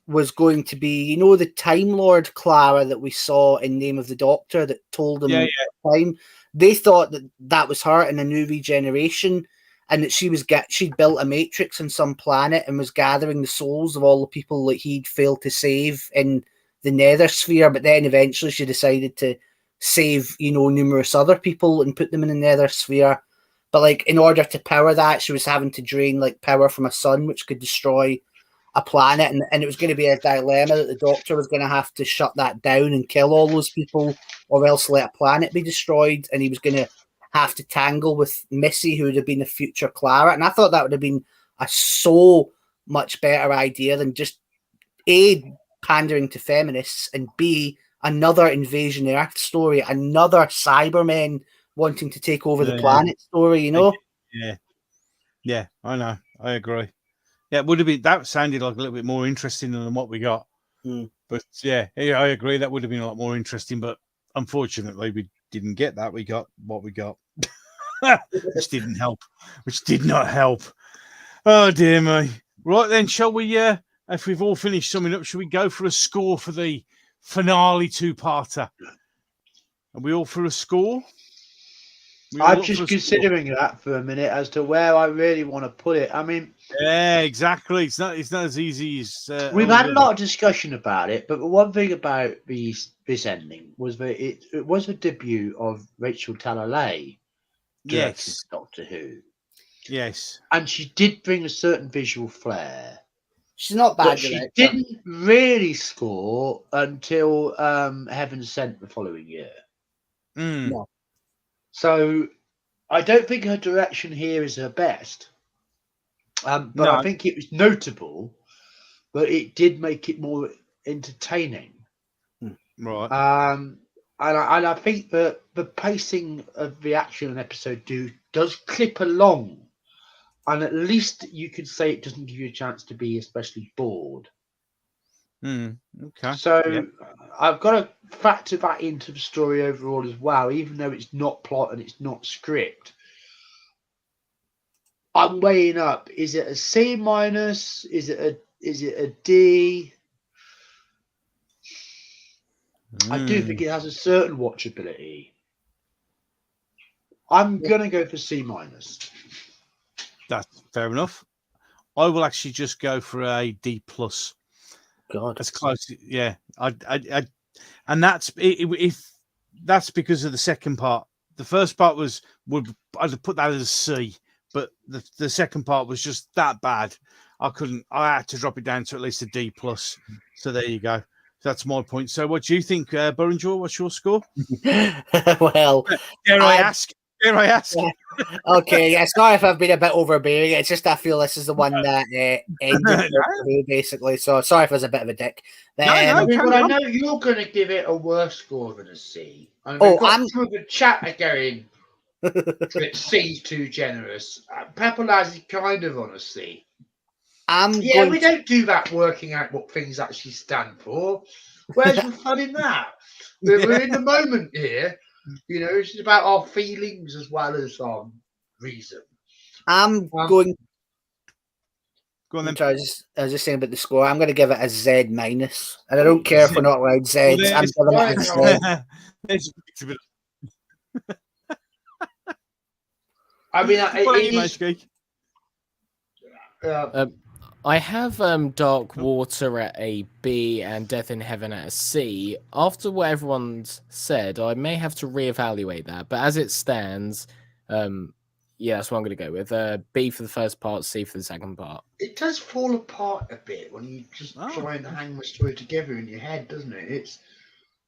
was going to be, the Time Lord Clara that we saw in Name of the Doctor that told them time. They thought that was her in A New Regeneration, and that she'd built a matrix on some planet and was gathering the souls of all the people that he'd failed to save in the Nether Sphere. But then eventually she decided to save, numerous other people and put them in the Nether Sphere. But like in order to power that, she was having to drain like power from a sun, which could destroy a planet, and it was going to be a dilemma that the Doctor was going to have to shut that down and kill all those people, or else let a planet be destroyed, and he was going to have to tangle with Missy, who would have been the future Clara. And I thought that would have been a so much better idea than just A, pandering to feminists, and B, another Invasion Earth story, another Cybermen wanting to take over the planet story, Yeah, I know. I agree. Yeah, it would have been, that sounded like a little bit more interesting than what we got. But yeah, I agree. That would have been a lot more interesting, but unfortunately we didn't get that. We got what we got, which did not help. Oh dear me. Right then, shall we, if we've all finished summing up, shall we go for a score for the finale 2-parter? Are we all for a score? I'm just considering that for a minute as to where I really want to put it. I mean, yeah, exactly. It's not as easy as we've had a lot of discussion about it, but the one thing about this ending was that it was a debut of Rachel Talalay, yes, Doctor Who. Yes, and she did bring a certain visual flair. She's not bad. But she didn't really score until Heaven Sent the following year. No. So I don't think her direction here is her best. But I think it was notable, but it did make it more entertaining. Right. And I think that the pacing of the action in episode 2 does clip along. And at least you could say it doesn't give you a chance to be especially bored. Okay. So I've got to factor that into the story overall as well, even though it's not plot and it's not script. I'm weighing up. Is it a C minus? Is it a D? I do think it has a certain watchability. I'm gonna go for C minus. That's fair enough. I will actually just go for a D plus. God, that's close. Yeah, and that's if that's because of the second part. The first part I'd put that as a C, but the second part was just that bad. I had to drop it down to at least a D plus. So there you go. That's my point. So what do you think, Burrinjaw? What's your score? Well, dare I ask? Here I ask. Yeah. Okay, yeah, sorry if I've been a bit overbearing. It's just I feel this is the one that ended Doctor Who, basically. So sorry if I was a bit of a dick. No, I mean, carry but I on. know you're going to give it a worse score than a C. And Oh, we've got I'm- some of the chat going that C's too generous. Pepperlaz is kind of on a C. Yeah, we don't do that working out what things actually stand for. Where's the fun in that? We're in the moment here. You know, it's about our feelings as well as reason. I'm going. Go on then. I was just saying about the score. I'm going to give it a Z minus, and I don't care if we're not allowed Zs. Well, I'm giving it a Z. There's a bit I mean, what it about you, is. Geek? I have Dark Water at a B and Death in Heaven at a C. After what everyone's said, I may have to reevaluate that. But as it stands, yeah, that's what I'm going to go with. B for the first part, C for the second part. It does fall apart a bit when you just try and hang the story together in your head, doesn't it?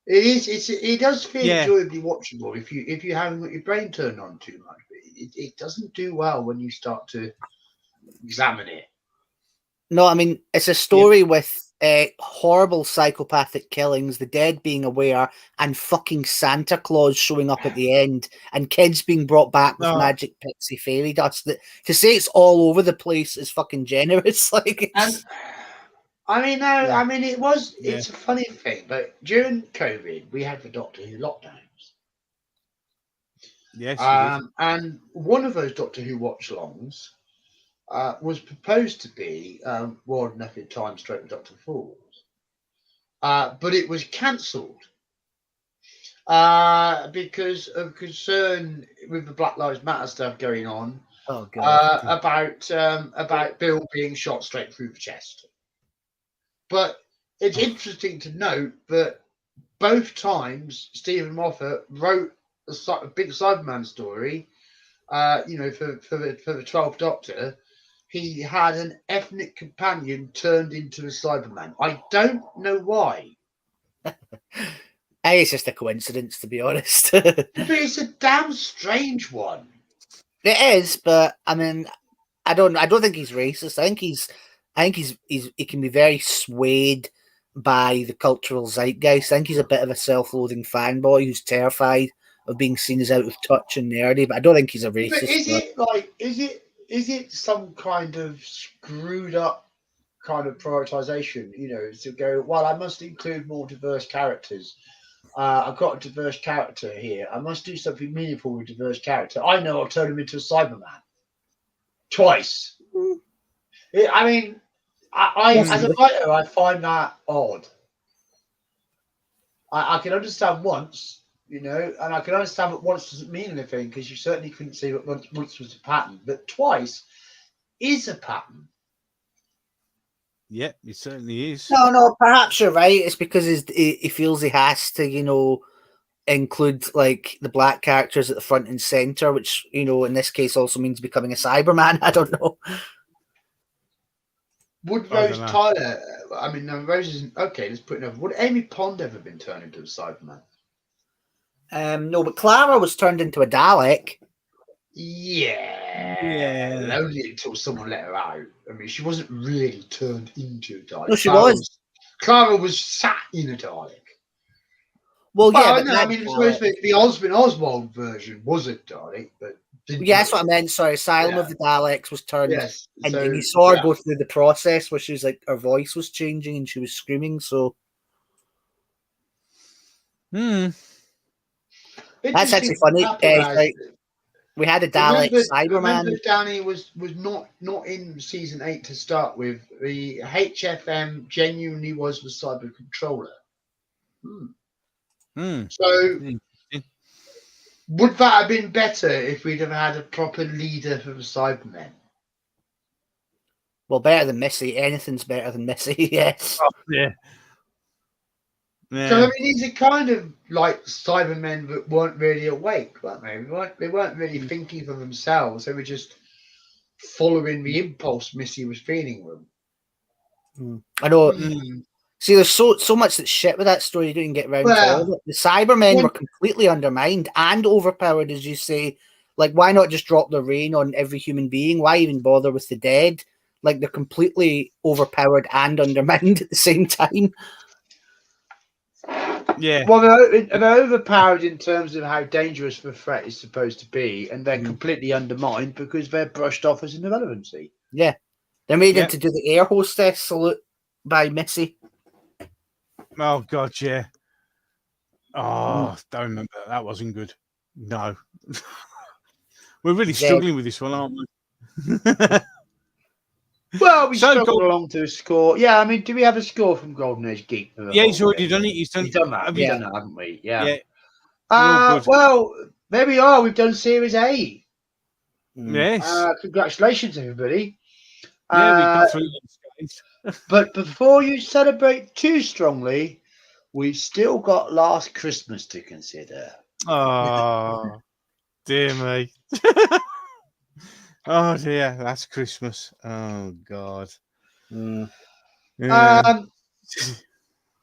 It does feel enjoyably watchable if you haven't got your brain turned on too much. But it doesn't do well when you start to examine it. No, I mean, it's a story with horrible psychopathic killings, the dead being aware, and fucking Santa Claus showing up at the end, and kids being brought back with magic pixie fairy dust. That to say it's all over the place is fucking generous. Like, and I mean, I mean, it's a funny thing, but during COVID, we had the Doctor Who lockdowns. Yes, and one of those Doctor Who watch-alongs was proposed to be War of Nothing Time Stroke Dr. Falls. But it was cancelled because of concern with the Black Lives Matter stuff going on about Bill being shot straight through the chest. But it's interesting to note that both times Stephen Moffat wrote a big Cyberman story, for the 12th Doctor. He had an ethnic companion turned into a Cyberman. I don't know why. I think it's just a coincidence, to be honest. But it's a damn strange one. It is, but I mean, I don't think he's racist. I think he can be very swayed by the cultural zeitgeist. I think he's a bit of a self-loathing fanboy who's terrified of being seen as out of touch and nerdy. But I don't think he's a racist. But is it some kind of screwed up kind of prioritization? You know, to go, well, I must include more diverse characters. I've got a diverse character here. I must do something meaningful with diverse character. I know I'll turn him into a Cyberman twice. I mean, I as a writer, I find that odd. I can understand once, you know, and I can understand that once doesn't mean anything because you certainly couldn't see that once was a pattern, but twice is a pattern. Yeah, it certainly is. No, perhaps you're right. It's because he feels he has to, you know, include like the black characters at the front and center, which, you know, in this case also means becoming a Cyberman. I don't know. Would Rose Tyler? I mean, no, Rose isn't. Okay, let's put it over. Would Amy Pond ever been turned into a Cyberman? No, but Clara was turned into a Dalek. Yeah. Only until someone let her out. I mean, she wasn't really turned into a Dalek. No, she was. Clara was sat in a Dalek. Well, yeah, no, I mean, the Osmond Oswald version was a Dalek, but that's what I meant. Sorry, Asylum of the Daleks was turned, and you saw her go through the process where she was like, her voice was changing and she was screaming. So, It's that's actually funny. Like, we had a Dalek Cyberman. Remember, Danny was not in season 8 to start with. The HFM genuinely was the cyber controller. So, would that have been better if we'd have had a proper leader for the Cybermen? Well, better than Missy. Anything's better than Missy. Yes. Oh, yeah. So I mean, these are kind of like Cybermen that weren't really awake, weren't they? They weren't really thinking for themselves. They were just following the impulse Missy was feeling them. I know. See, there's so much that's shit with that story you didn't get around to all of it. The Cybermen were completely undermined and overpowered, as you say. Like, why not just drop the rain on every human being? Why even bother with the dead? Like, they're completely overpowered and undermined at the same time. Yeah. Well, they're overpowered in terms of how dangerous the threat is supposed to be, and they're completely undermined because they're brushed off as an irrelevancy. Yeah. They're made Yeah. into do the air hostess salute by Missy. Oh God, yeah. Oh, don't remember. That wasn't good. No. We're really struggling with this one, aren't we? Well, we So, struggled along to a score. Yeah, I mean, do we have a score from Golden Age Geek? For the Yeah, whole he's already thing? done it. He's done that. have We've you- done that, haven't we? Yeah. Yeah. We're all good. Well, there we are. We've done Series A. Yes. Congratulations, everybody. Yeah, we got through those guys. But before you celebrate too strongly, we've still got Last Christmas to consider. Oh, dear me. Oh dear, that's Christmas. Oh God. Yeah.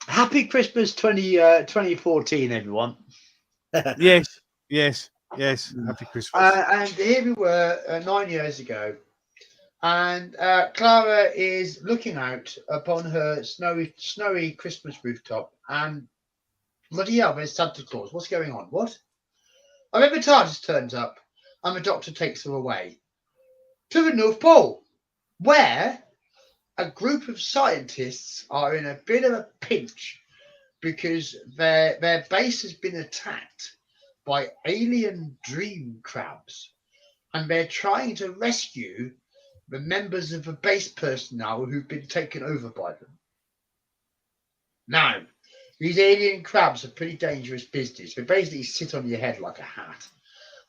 Happy Christmas 2014, everyone. Yes. Happy Christmas. And here we were 9 years ago. And Clara is looking out upon her snowy Christmas rooftop. And bloody hell, there's Santa Claus. What's going on? What? I remember TARDIS turns up and the Doctor takes her away to the North Pole, where a group of scientists are in a bit of a pinch because their base has been attacked by alien dream crabs, and they're trying to rescue the members of the base personnel who've been taken over by them. Now, these alien crabs are pretty dangerous business. They basically sit on your head like a hat,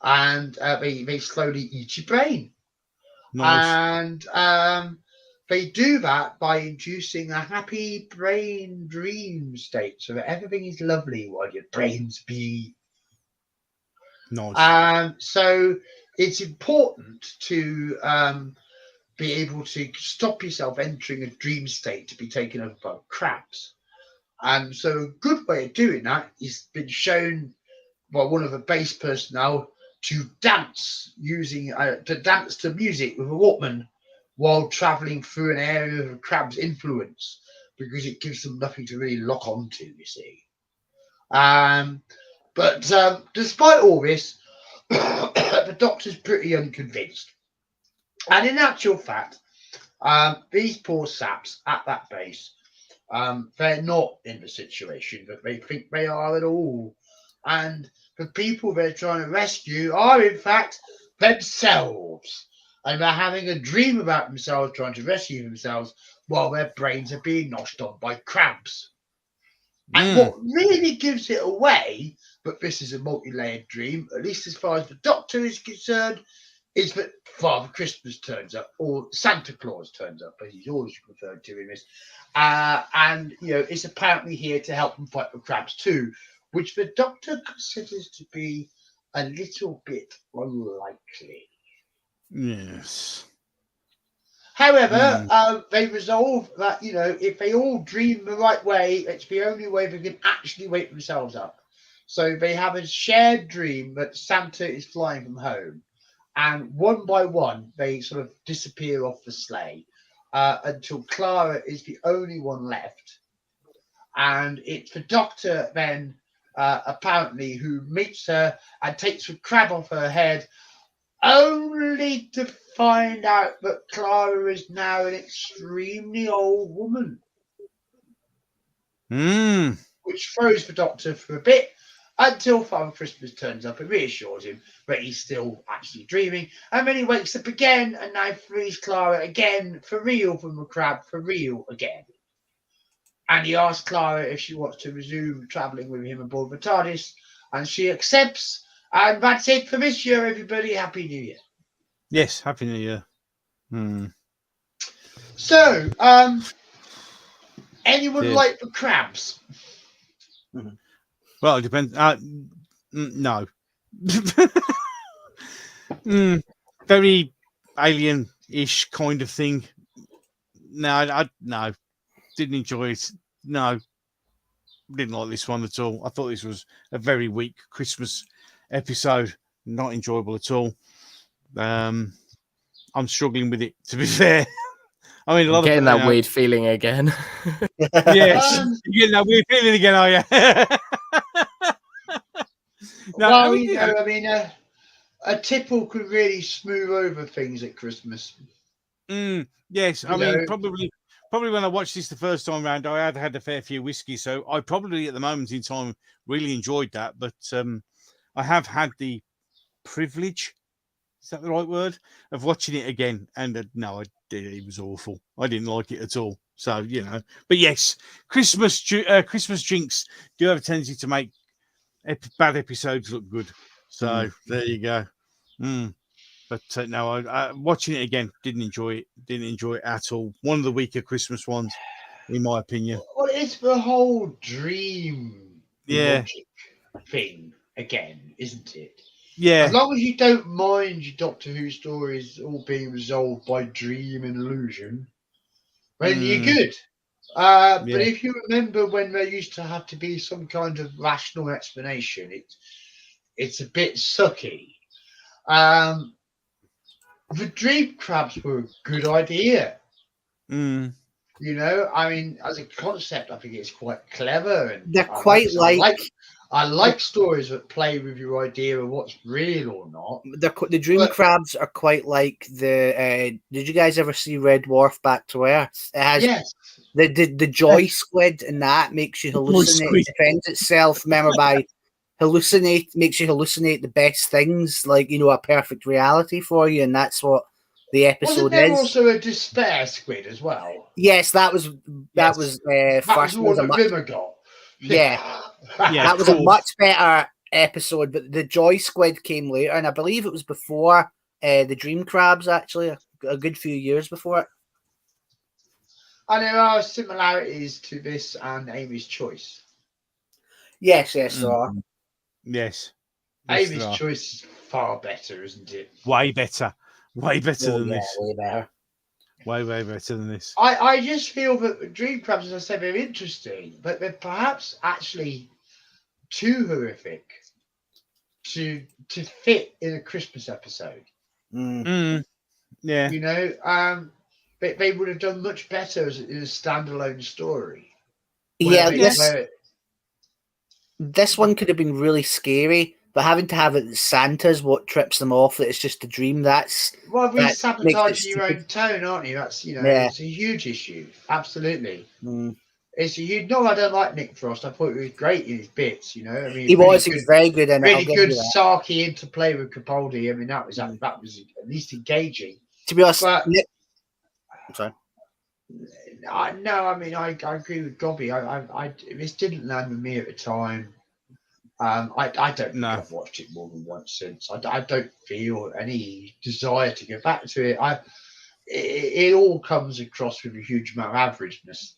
and they slowly eat your brain. Nice. And they do that by inducing a happy brain dream state so that everything is lovely while your brain's being. Nice. So it's important to be able to stop yourself entering a dream state to be taken over by crabs. And so a good way of doing that is been shown by one of the base personnel to dance to music with a Walkman while travelling through an area of a crab's influence, because it gives them nothing to really lock onto, you see. But despite all this, the Doctor's pretty unconvinced. And in actual fact, these poor saps at that base, they're not in the situation that they think they are at all. And the people they're trying to rescue are, in fact, themselves. And they're having a dream about themselves, trying to rescue themselves, while their brains are being noshed on by crabs. And what really gives it away, but this is a multi-layered dream, at least as far as the Doctor is concerned, is that Father Christmas turns up, or Santa Claus turns up, as he's always referred to in this. And, is apparently here to help them fight the crabs too, which the Doctor considers to be a little bit unlikely. Yes. However, they resolve that, if they all dream the right way, it's the only way they can actually wake themselves up. So they have a shared dream that Santa is flying from home. And one by one, they sort of disappear off the sleigh until Clara is the only one left. And it's the Doctor then, apparently, who meets her and takes the crab off her head, only to find out that Clara is now an extremely old woman. Which throws the Doctor for a bit until Father Christmas turns up and reassures him that he's still actually dreaming. And then he wakes up again and now frees Clara again, for real, from the crab, for real again. And he asks Clara if she wants to resume travelling with him aboard the TARDIS, and she accepts. And that's it for this year, everybody. Happy New Year. Yes, Happy New Year. So, anyone like the crabs? Well, it depends. No. Very alien-ish kind of thing. No, I didn't enjoy it. No, didn't like this one at all. I thought this was a very weak Christmas episode. not enjoyable at all. I'm struggling with it, to be fair. I mean, a lot Getting of that weird feeling again. Yes, Um, you're getting that weird feeling again, are you? No, I well, mean, you know, I mean, a tipple could really smooth over things at Christmas. yes, I You mean, know, probably when I watched this the first time round, I had a fair few whiskey, so I probably at the moment in time really enjoyed that. But I have had the privilege, is that the right word, of watching it again, and no, it was awful. I didn't like it at all. So you know, but yes, Christmas drinks do have a tendency to make bad episodes look good. So there you go. But no, I watching it again, didn't enjoy it. Didn't enjoy it at all. One of the weaker Christmas ones, in my opinion. well, it's the whole dream Yeah, logic thing again, isn't it? As yeah, long as you don't mind your Doctor Who stories all being resolved by dream and illusion, then you're good. But yeah. if you remember when there used to have to be some kind of rational explanation, it's a bit sucky. Um, the dream crabs were a good idea. You know, I mean, as a concept, I think it's quite clever, and They're quite I like stories that play with your idea of what's real or not. the dream But- crabs are quite like the. Did you guys ever see Red Dwarf Back to Earth? It has Yes, the joy squid, and that makes you hallucinate. squid. Defends itself. Remember by makes you hallucinate the best things, like a perfect reality for you, and that's what the wasn't episode there is. also a despair squid as well? Yes, that was That was the first. one that Rimmer got. Yeah. Yeah, That of was a course. much better episode, but the Joy Squid came later, and I believe it was before the Dream Crabs, actually, a good few years before it. And there are similarities to this and Amy's Choice. Yes, there are. Yes. Amy's Choice is far better, isn't it? Way better. Way better Oh, than yeah, this. way better. Way better than this. I just feel that Dream Crabs, as I said, they're interesting, but they're perhaps actually too horrific to fit in a Christmas episode. Yeah. You know, they would have done much better in a standalone story. Yeah, where this one could have been really scary, but having to have it Santa's what trips them off, that it's just a dream. well, we're that sabotaging your own tone, aren't you? That's it's a huge issue. Absolutely. It's a huge. No, I don't like Nick Frost. I thought he was great in his bits. You know, I mean, he was very good in it. really good sarky interplay with Capaldi. I mean, that was at least engaging. To be honest, But sorry. No, I mean, I agree with Gobby. This didn't land with me at the time. I don't think I've watched it more than once since. I don't feel any desire to go back to it. It all comes across with a huge amount of averageness.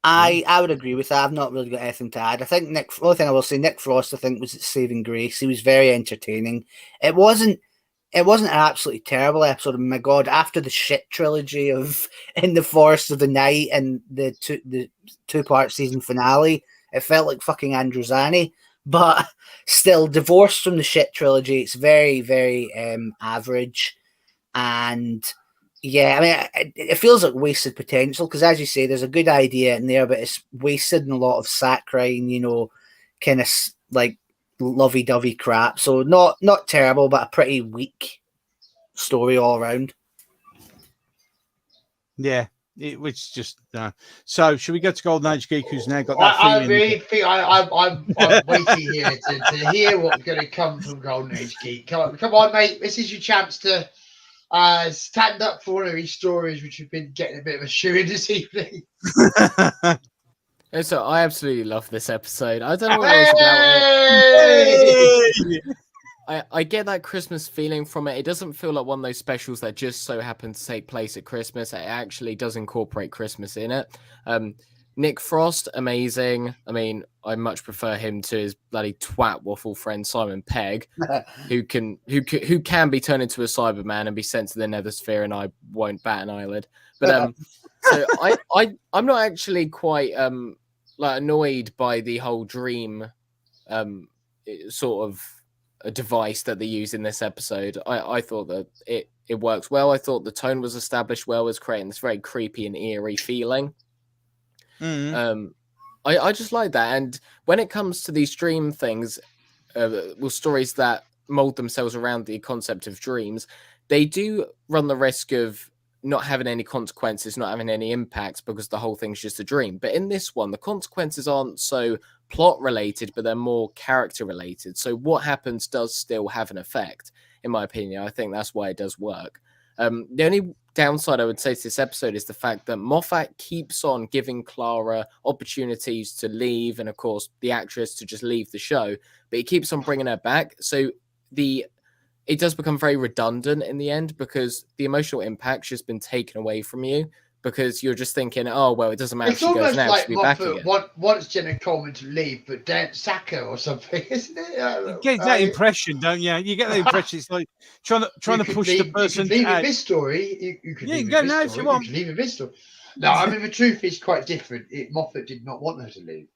I would agree with that. I've not really got anything to add. I think the only thing I will say, Nick Frost, I think, was saving grace. He was very entertaining. It wasn't an absolutely terrible episode. My God, after the shit trilogy of In the Forest of the Night and the two-part season finale, it felt like fucking Androzani. But still, divorced from the shit trilogy, it's very, very average. And yeah, I mean, it feels like wasted potential because, as you say, there's a good idea in there, but it's wasted in a lot of saccharine, kind of like lovey-dovey crap. So not terrible, but a pretty weak story all around. Yeah, which just So, should we go to Golden Age Geek, who's now got that I feeling? really think I'm waiting here to hear what's going to come from Golden Age Geek. Come on, mate. This is your chance to stand up for one of these stories which have been getting a bit of a shoe in this evening. So I absolutely love this episode. I don't know what it is about it. I get that Christmas feeling from it. It doesn't feel like one of those specials that just so happen to take place at Christmas. It actually does incorporate Christmas in it. Nick Frost, amazing. I mean, I much prefer him to his bloody twat waffle friend Simon Pegg, who can be turned into a Cyberman and be sent to the Nethersphere, and I won't bat an eyelid. But so I'm not actually quite like annoyed by the whole dream sort of a device that they use in this episode. I thought that it works well. I thought the tone was established well, was creating this very creepy and eerie feeling. I just like that. And when it comes to these dream things, stories that mold themselves around the concept of dreams, they do run the risk of not having any consequences, not having any impacts, because the whole thing's just a dream. But in this one, the consequences aren't so plot related, but they're more character related. So what happens does still have an effect, in my opinion. I think that's why it does work. The only downside I would say to this episode is the fact that Moffat keeps on giving Clara opportunities to leave, and of course the actress to just leave the show, but he keeps on bringing her back. So it does become very redundant in the end, because the emotional impact's just been taken away from you, because you're just thinking, oh, well, it doesn't matter if It's she goes almost now, like she'll be back Moffat again. wants Jenna Coleman to leave, but don't sack her or something, isn't it? You get that impression, don't you? You get that impression. It's like trying to push the person You could leave out. in this story. You could Yeah, leave you in go now this if you story. want. You could leave in this story. No, I mean, the truth is quite different. Moffat did not want her to leave.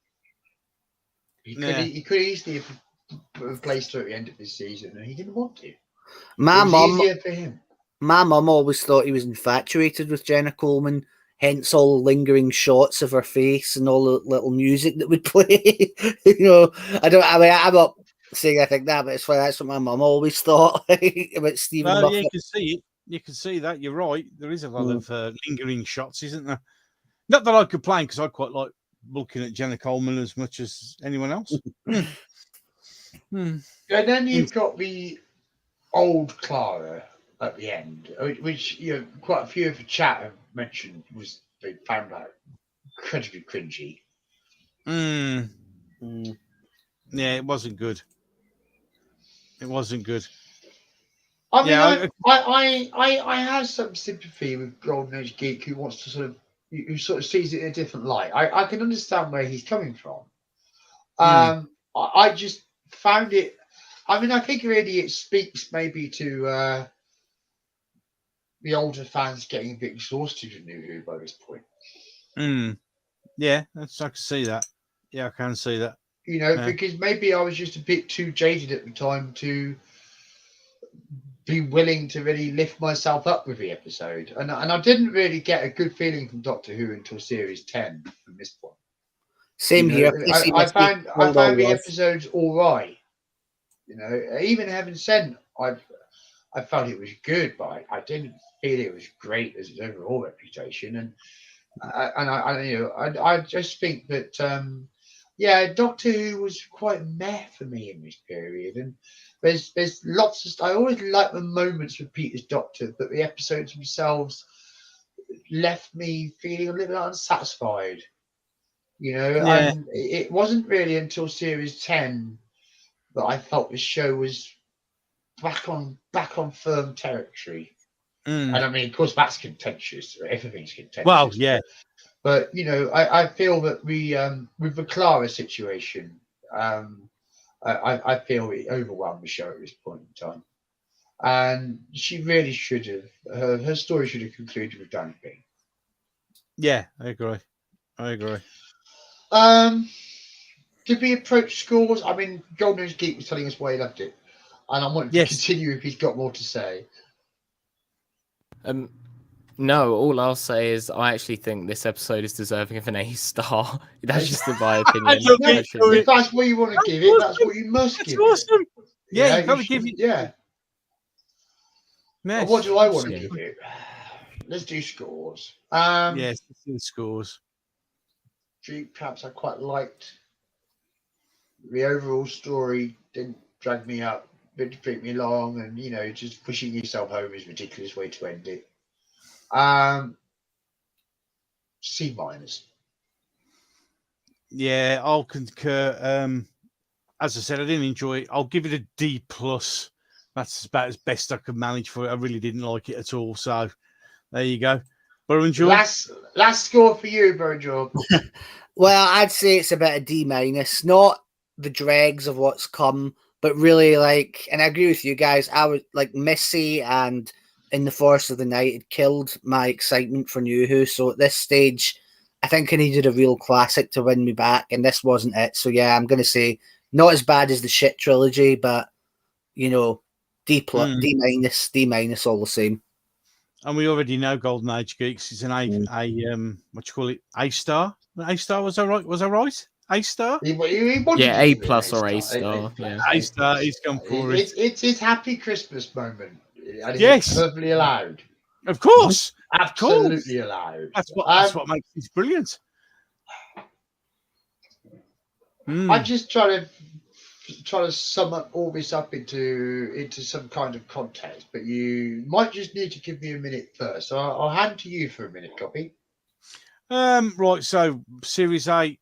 He could easily have placed her at the end of this season, and he didn't want to. My It was mum, easier for him. my mum always thought he was infatuated with Jenna Coleman, hence all the lingering shots of her face and all the little music that would play. I'm not saying I think that, but that's what my mum always thought about Stephen Well, Moffat. yeah, you can see it. You can see that. You're right. There is a lot of lingering shots, isn't there? Not that I complain, because I quite like looking at Jenna Coleman as much as anyone else. And then you've got the old Clara at the end, which quite a few of the chat have mentioned they found out incredibly cringy. Yeah, it wasn't good. It wasn't good. I mean, I have some sympathy with Golden Age Geek, who wants to who sort of sees it in a different light. I can understand where he's coming from. I just found it. I mean, I think really it speaks maybe to the older fans getting a bit exhausted of New Who by this point. Yeah, I can see that. Yeah, I can see that. Because maybe I was just a bit too jaded at the time to be willing to really lift myself up with the episode, and I didn't really get a good feeling from Doctor Who until series 10 from this point. Same here. I found the episodes all right. Even Heaven Sent, I felt it was good, but I didn't feel it was great as its overall reputation. And I just think that Doctor Who was quite meh for me in this period. And there's lots of. I always like the moments with Peter's Doctor, but the episodes themselves left me feeling a little unsatisfied. And it wasn't really until series 10 that I felt the show was back on firm territory. And I mean, of course, that's contentious. Everything's contentious. Well, yeah. But I feel that we with the Clara situation, I feel it overwhelmed the show at this point in time, and she really should have. Her story should have concluded with Danny King. Yeah, I agree. Did we approach scores? I mean, Golden Age Geek was telling us why he loved it, and I want to continue if he's got more to say. No, all I'll say is I actually think this episode is deserving of an A star. That's just in my opinion. If that's what you want to give it, that's what you must give awesome. it. Yeah, you got to give it. Yeah. Nice. What do I want to give it? Let's do scores. Yes, let's do the scores. Perhaps I quite liked the overall story. Didn't drag me up, didn't take me long, and just pushing yourself home is a ridiculous way to end it. C-. Yeah, I'll concur. As I said, I didn't enjoy it. I'll give it a D+. That's about as best I could manage for it. I really didn't like it at all. So there you go. Burren George. Last score for you, Burren George. Well, I'd say it's about a D-. Not the dregs of what's come, but really and I agree with you guys. I would like Missy and In the Forest of the Night had killed my excitement for New Who. So at this stage, I think I needed a real classic to win me back, and this wasn't it. So yeah, I'm going to say Not as bad as the shit trilogy, but you know, D plus, Mm. D minus, all the same. And we already know Golden Age Geeks is an what you call it, A star. A star, was I right? Was I right? A star. He wanted Yeah, to A give it plus or A star, star. Yeah. A star. He's gone for it. It's his happy Christmas moment, and Yes. it's perfectly allowed. Of course. Absolutely allowed. That's what makes this brilliant. I'm just trying to sum up all this up into some kind of context, but you might just need to give me a minute first. So I'll hand to you for a minute, Copy. Right. So Series 8.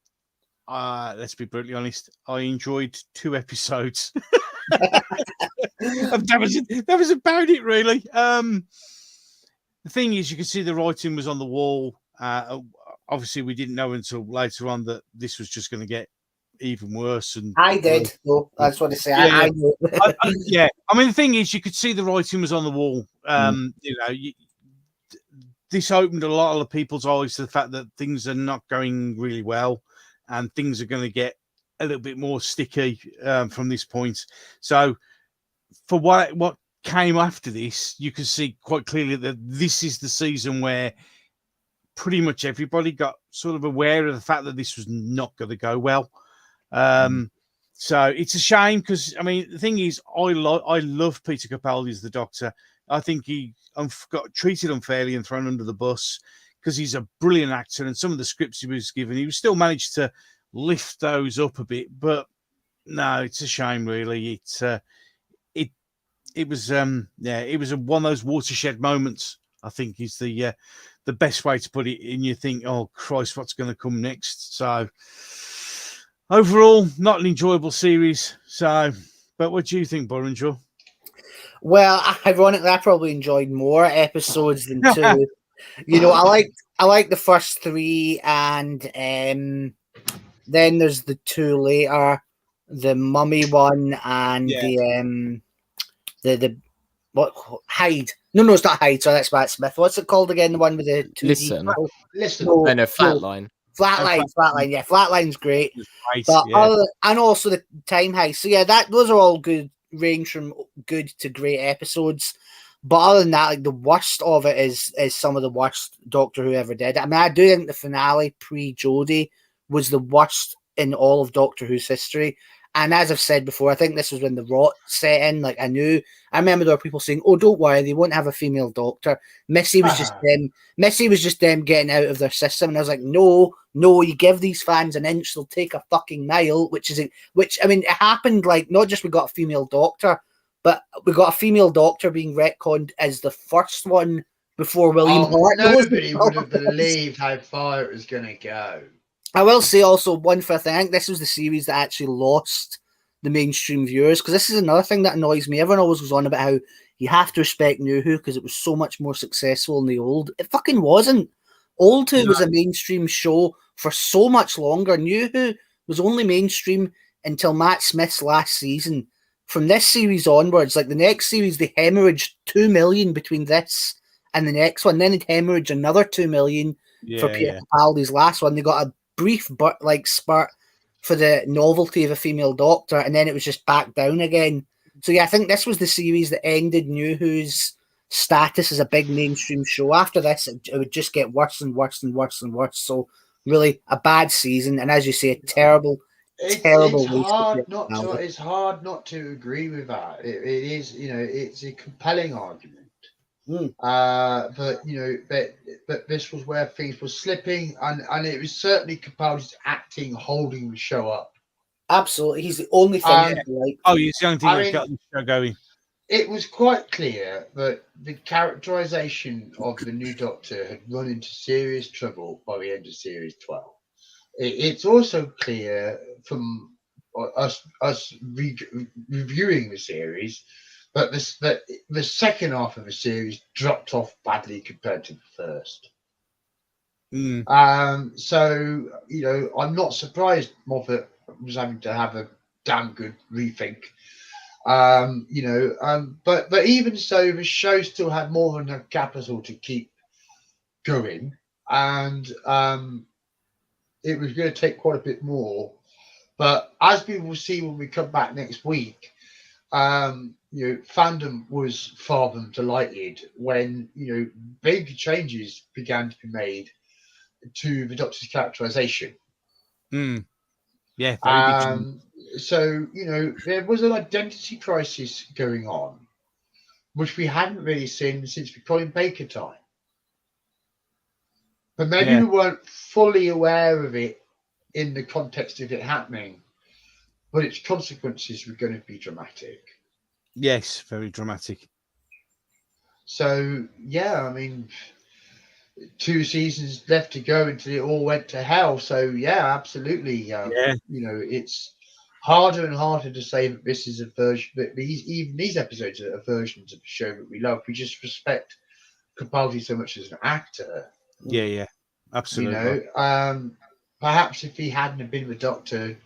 Let's be brutally honest. I enjoyed 2 episodes. that was about it, really. The thing is, you can see the writing was on the wall. Obviously, we didn't know until later on that this was just going to get even worse. And I did, though. That's what I say. Yeah, I knew. yeah. I mean, the thing is, you could see the writing was on the wall. You know, this opened a lot of people's eyes to the fact that things are not going really well, and things are going to get a little bit more sticky from this point. So, for what came after this, you can see quite clearly that this is the season where pretty much everybody got sort of aware of the fact that this was not going to go well. So it's a shame because, I mean, the thing is, I love Peter Capaldi as the Doctor. I think he got treated unfairly and thrown under the bus because he's a brilliant actor, and some of the scripts he was given, he still managed to lift those up a bit. But no, it's a shame, really. It was it was one of those watershed moments, I think, is the best way to put it. And you think, oh Christ, what's going to come next? So overall, not an enjoyable series. So, but what do you think, Boranger? Well, ironically, I probably enjoyed more episodes than 2. You know, I like the first 3, and then there's the 2 later, the Mummy one, and the what Hyde? No, it's not Hyde. Sorry, that's Matt Smith. What's it called again? The one with the 2D. Listen. No, Flatline. Flatline. Yeah, Flatline's great. Right, But yeah. and also the Time Heist. So yeah, those are all good, range from good to great episodes. But other than that, like, the worst of it is some of the worst Doctor Who ever did. I mean, I do think the finale pre-Jodie was the worst in all of Doctor Who's history. And as I've said before, I think this was when the rot set in. Like, I remember there were people saying, "Oh, don't worry, they won't have a female Doctor." Missy was just them. Missy was just them getting out of their system. And I was like, no, you give these fans an inch, they'll take a fucking mile. Which I mean, it happened. Like, not just we got a female Doctor, but we got a female Doctor being retconned as the first one before William Hart. Nobody would have believed how far it was going to go. I will say also one for thing. I think this was the series that actually lost the mainstream viewers, because this is another thing that annoys me. Everyone always goes on about how you have to respect New Who because it was so much more successful in the old. It fucking wasn't. Old Who was a mainstream show for so much longer. New Who was only mainstream until Matt Smith's last season. From this series onwards, like the next series, they hemorrhaged 2 million between this and the next one. Then they'd hemorrhage another 2 million for Peter Capaldi's last one. They got a brief spurt for the novelty of a female Doctor, and then it was just back down again. So yeah, I think this was the series that ended New Who's status as a big mainstream show. After this, it would just get worse and worse and worse and worse. So really, a bad season, and as you say, a terrible. It's hard not to agree with that. It is, you know, it's a compelling argument. But you know, but this was where things were slipping, and it was certainly Capaldi's acting holding the show up. Absolutely, he's the only thing. He's the only thing that got the show going. It was quite clear that the characterization of the new Doctor had run into serious trouble by the end of Series 12. It's also clear from us reviewing the series that the second half of the series dropped off badly compared to the first. So, you know, I'm not surprised Moffat was having to have a damn good rethink. You know, but even so, the show still had more than enough capital to keep going, and it was going to take quite a bit more But as we will see when we come back next week, fandom was far from delighted when big changes began to be made to the Doctor's characterization. Yeah, very big change. So there was an identity crisis going on, which we hadn't really seen since the Colin Baker time. But maybe we weren't fully aware of it in the context of it happening, but its consequences were going to be dramatic. Yes, very dramatic. So, yeah, I mean, 2 seasons left to go until it all went to hell. So, yeah, absolutely. It's harder and harder to say that this is a version, that even these episodes are versions of the show that we love. We just respect Capaldi so much as an actor. Yeah, absolutely. Perhaps if he hadn't have been the Doctor,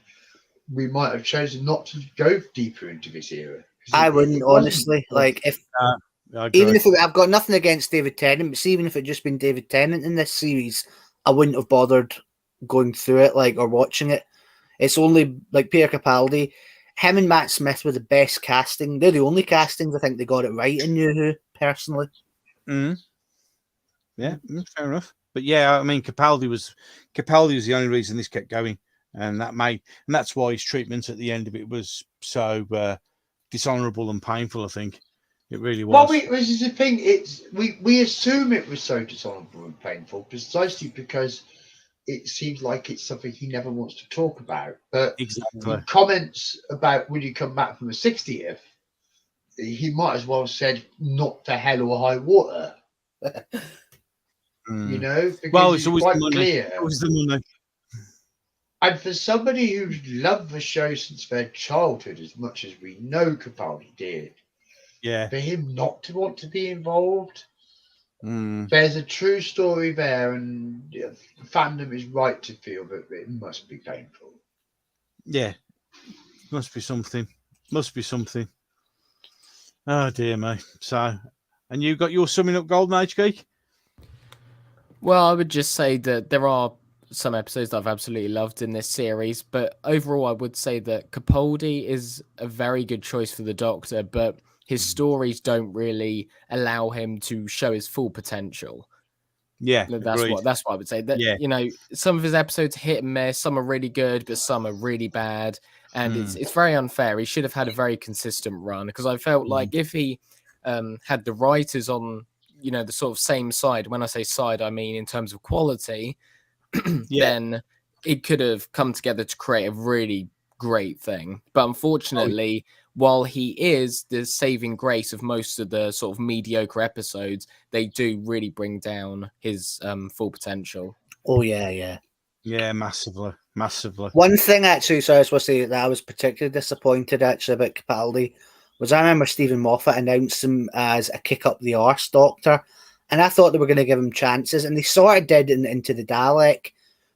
we might have chosen not to go deeper into this era. I wouldn't, honestly. Like, if even if I've got nothing against David Tennant, but even if it just been David Tennant in this series, I wouldn't have bothered going through it, or watching it. It's only like Peter Capaldi, him and Matt Smith were the best casting. They're the only castings I think they got it right in New Who, personally. Yeah, fair enough. But yeah, I mean, Capaldi was the only reason this kept going, and that's why his treatment at the end of it was so dishonourable and painful. I think it really was. Well, this is the thing. We assume it was so dishonourable and painful precisely because it seems like it's something he never wants to talk about. But exactly, the comments about when you come back from the 60th, he might as well have said not to hell or high water. Because it's always quite the money. Clear. It was the money. And for somebody who's loved the show since their childhood as much as we know Capaldi did, for him not to want to be involved, there's a true story there, and fandom is right to feel that it must be painful. Yeah, must be something. Oh dear me. So, and you got your summing up, Golden Age Geek? Well, I would just say that there are some episodes that I've absolutely loved in this series, but overall I would say that Capaldi is a very good choice for the Doctor, but his stories don't really allow him to show his full potential. Yeah, that's what I would say. That some of his episodes hit and miss, some are really good, but some are really bad, and it's very unfair. He should have had a very consistent run, because I felt like if he had the writers on the sort of same side, when I say side, I mean in terms of quality, then it could have come together to create a really great thing. But unfortunately, while he is the saving grace of most of the sort of mediocre episodes, they do really bring down his full potential. Oh, yeah. Yeah, massively. One thing, actually, so I was supposed to say that I was particularly disappointed, actually, about Capaldi was I remember Stephen Moffat announced him as a kick-up-the-arse Doctor, and I thought they were going to give him chances, and they sort of did into the Dalek,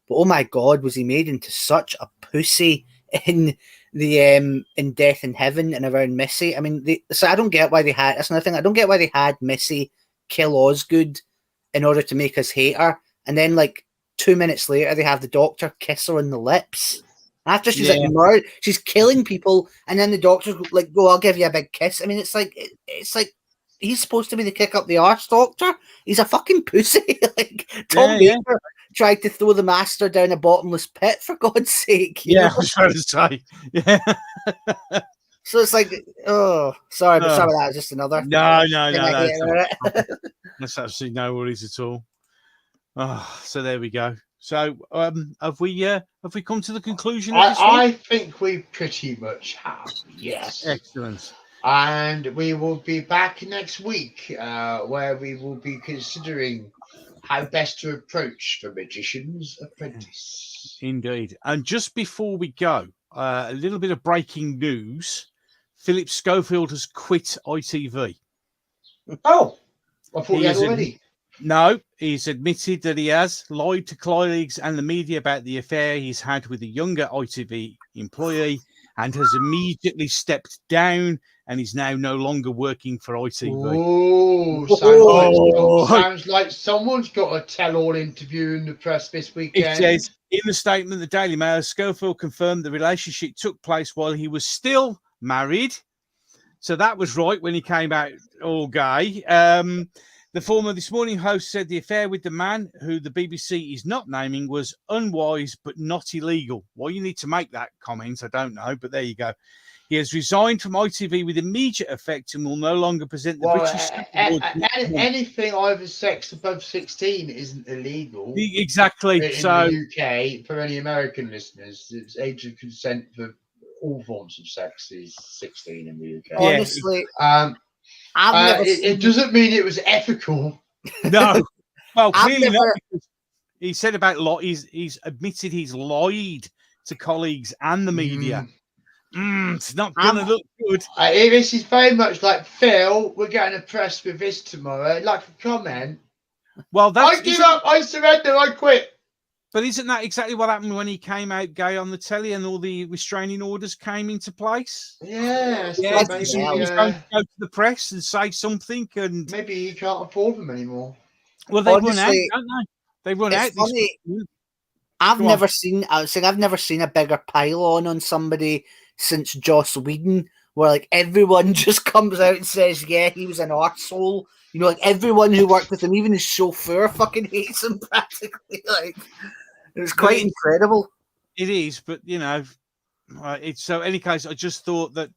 but oh my God, was he made into such a pussy in the in Death in Heaven and around Missy. I mean, so I don't get why they had, that's another thing, I don't get why they had Missy kill Osgood in order to make us hate her, and then like 2 minutes later they have the Doctor kiss her on the lips. After she's like murdered, she's killing people, and then the Doctor's like, "Go, I'll give you a big kiss." I mean, it's like he's supposed to be the kick up the arse Doctor. He's a fucking pussy. Like Tom Baker tried to throw the Master down a bottomless pit, for God's sake. You know? I was trying to say, yeah. So it's like, sorry, but some of that was just another. No. That's absolutely no worries at all. Oh, so there we go. So, have we come to the conclusion? I think we pretty much have. Yes. Excellent. And we will be back next week, where we will be considering how best to approach the Magician's Apprentice. Indeed. And just before we go, a little bit of breaking news: Philip Schofield has quit ITV. Oh, I thought he had already. No, he's admitted that he has lied to colleagues and the media about the affair he's had with a younger ITV employee and has immediately stepped down and is now no longer working for ITV. Oh, Oh. sounds like someone's got a tell-all interview in the press this It weekend. says in the statement, the Daily Mail, Schofield confirmed the relationship took place while he was still married. So that was right when he came out all gay. The former This Morning host said the affair with the man, who the BBC is not naming, was unwise but not illegal. Why you need to make that comment, I don't know, but there you go. He has resigned from ITV with immediate effect and will no longer present the British anything over sex above 16 isn't illegal. Exactly. In So the UK, for any American listeners, it's age of consent for all forms of sex is 16 in the UK. Honestly, I've never it doesn't mean it was ethical. No. Well, clearly never... not, because he said about he's admitted he's lied to colleagues and the media. It's not going to look good. This is very much like, Phil, we're getting a press with this tomorrow. I'd like a comment. Well, I give up. I surrender. I quit. But isn't that exactly what happened when he came out gay on the telly and all the restraining orders came into place? Yeah. Maybe he was going to go to the press and say something, and maybe he can't afford them anymore. Well, they run out, don't they? They run out. I've never seen a bigger pile on somebody since Joss Whedon, where like everyone just comes out and says, yeah, he was an arsehole. You know, like everyone who worked with him, even his chauffeur fucking hates him practically. Like, it was quite incredible. It is, but you know, it's so. Any case, I just thought that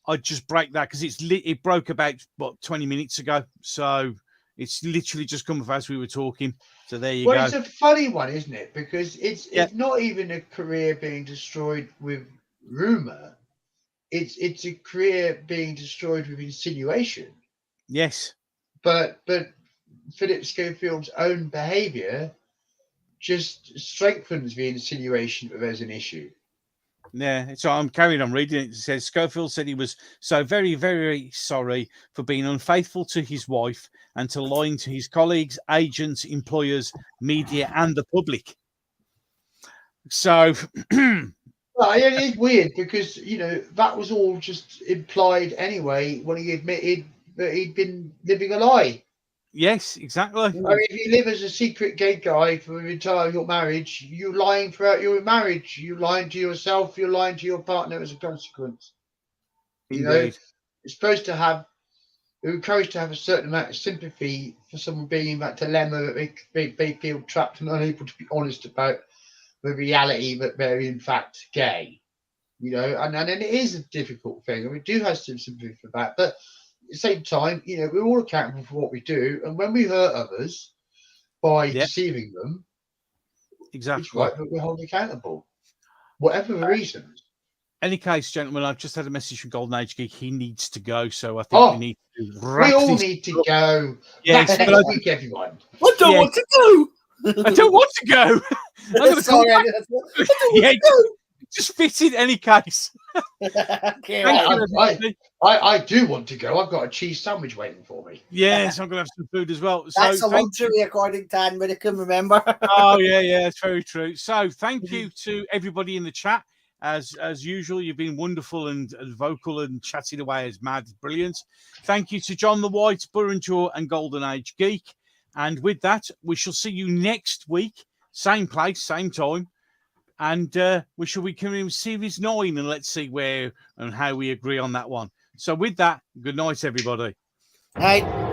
I'd just break that because it broke about 20 minutes ago, so it's literally just come as we were talking. So there you go. Well, it's a funny one, isn't it? Because it's not even a career being destroyed with rumor. It's a career being destroyed with insinuation. Yes. But Philip Schofield's own behaviour just strengthens the insinuation that there's an issue. Yeah, so I'm carrying on reading it. It says Schofield said he was so very, very sorry for being unfaithful to his wife and to lying to his colleagues, agents, employers, media, and the public. So, well, it is weird because, you know, that was all just implied anyway when he admitted that he'd been living a lie. Yes, exactly. I mean, if you live as a secret gay guy for the entire your marriage, you're lying throughout your marriage. You're lying to yourself. You're lying to your partner as a consequence. Indeed. You know, you're supposed to have, you're encouraged to have a certain amount of sympathy for someone being in that dilemma that they feel trapped and unable to be honest about the reality that they're in fact gay. You know, and it is a difficult thing, and we do have some sympathy for that, but at the same time, you know, we're all accountable for what we do, and when we hurt others by deceiving them, exactly, it's right that we're held accountable, whatever the reasons. Any case, gentlemen, I've just had a message from Golden Age Geek. He needs to go, so I think we need to wrap we all this need to go. Yes, next week, everyone. I don't want to go. I don't want to go. I'm Sorry, just fitted any case. Okay, I do want to go. I've got a cheese sandwich waiting for me. Yes, I'm going to have some food as well. That's so a luxury, according to Anne Whittaker, remember? Oh, yeah, it's very true. So thank you to everybody in the chat. As usual, you've been wonderful and vocal and chatting away as mad. Brilliant. Thank you to John the White, Burrenjaw, and Golden Age Geek. And with that, we shall see you next week. Same place, same time. And we shall be coming with Series 9, and let's see where and how we agree on that one. So with that, good night, everybody. Night.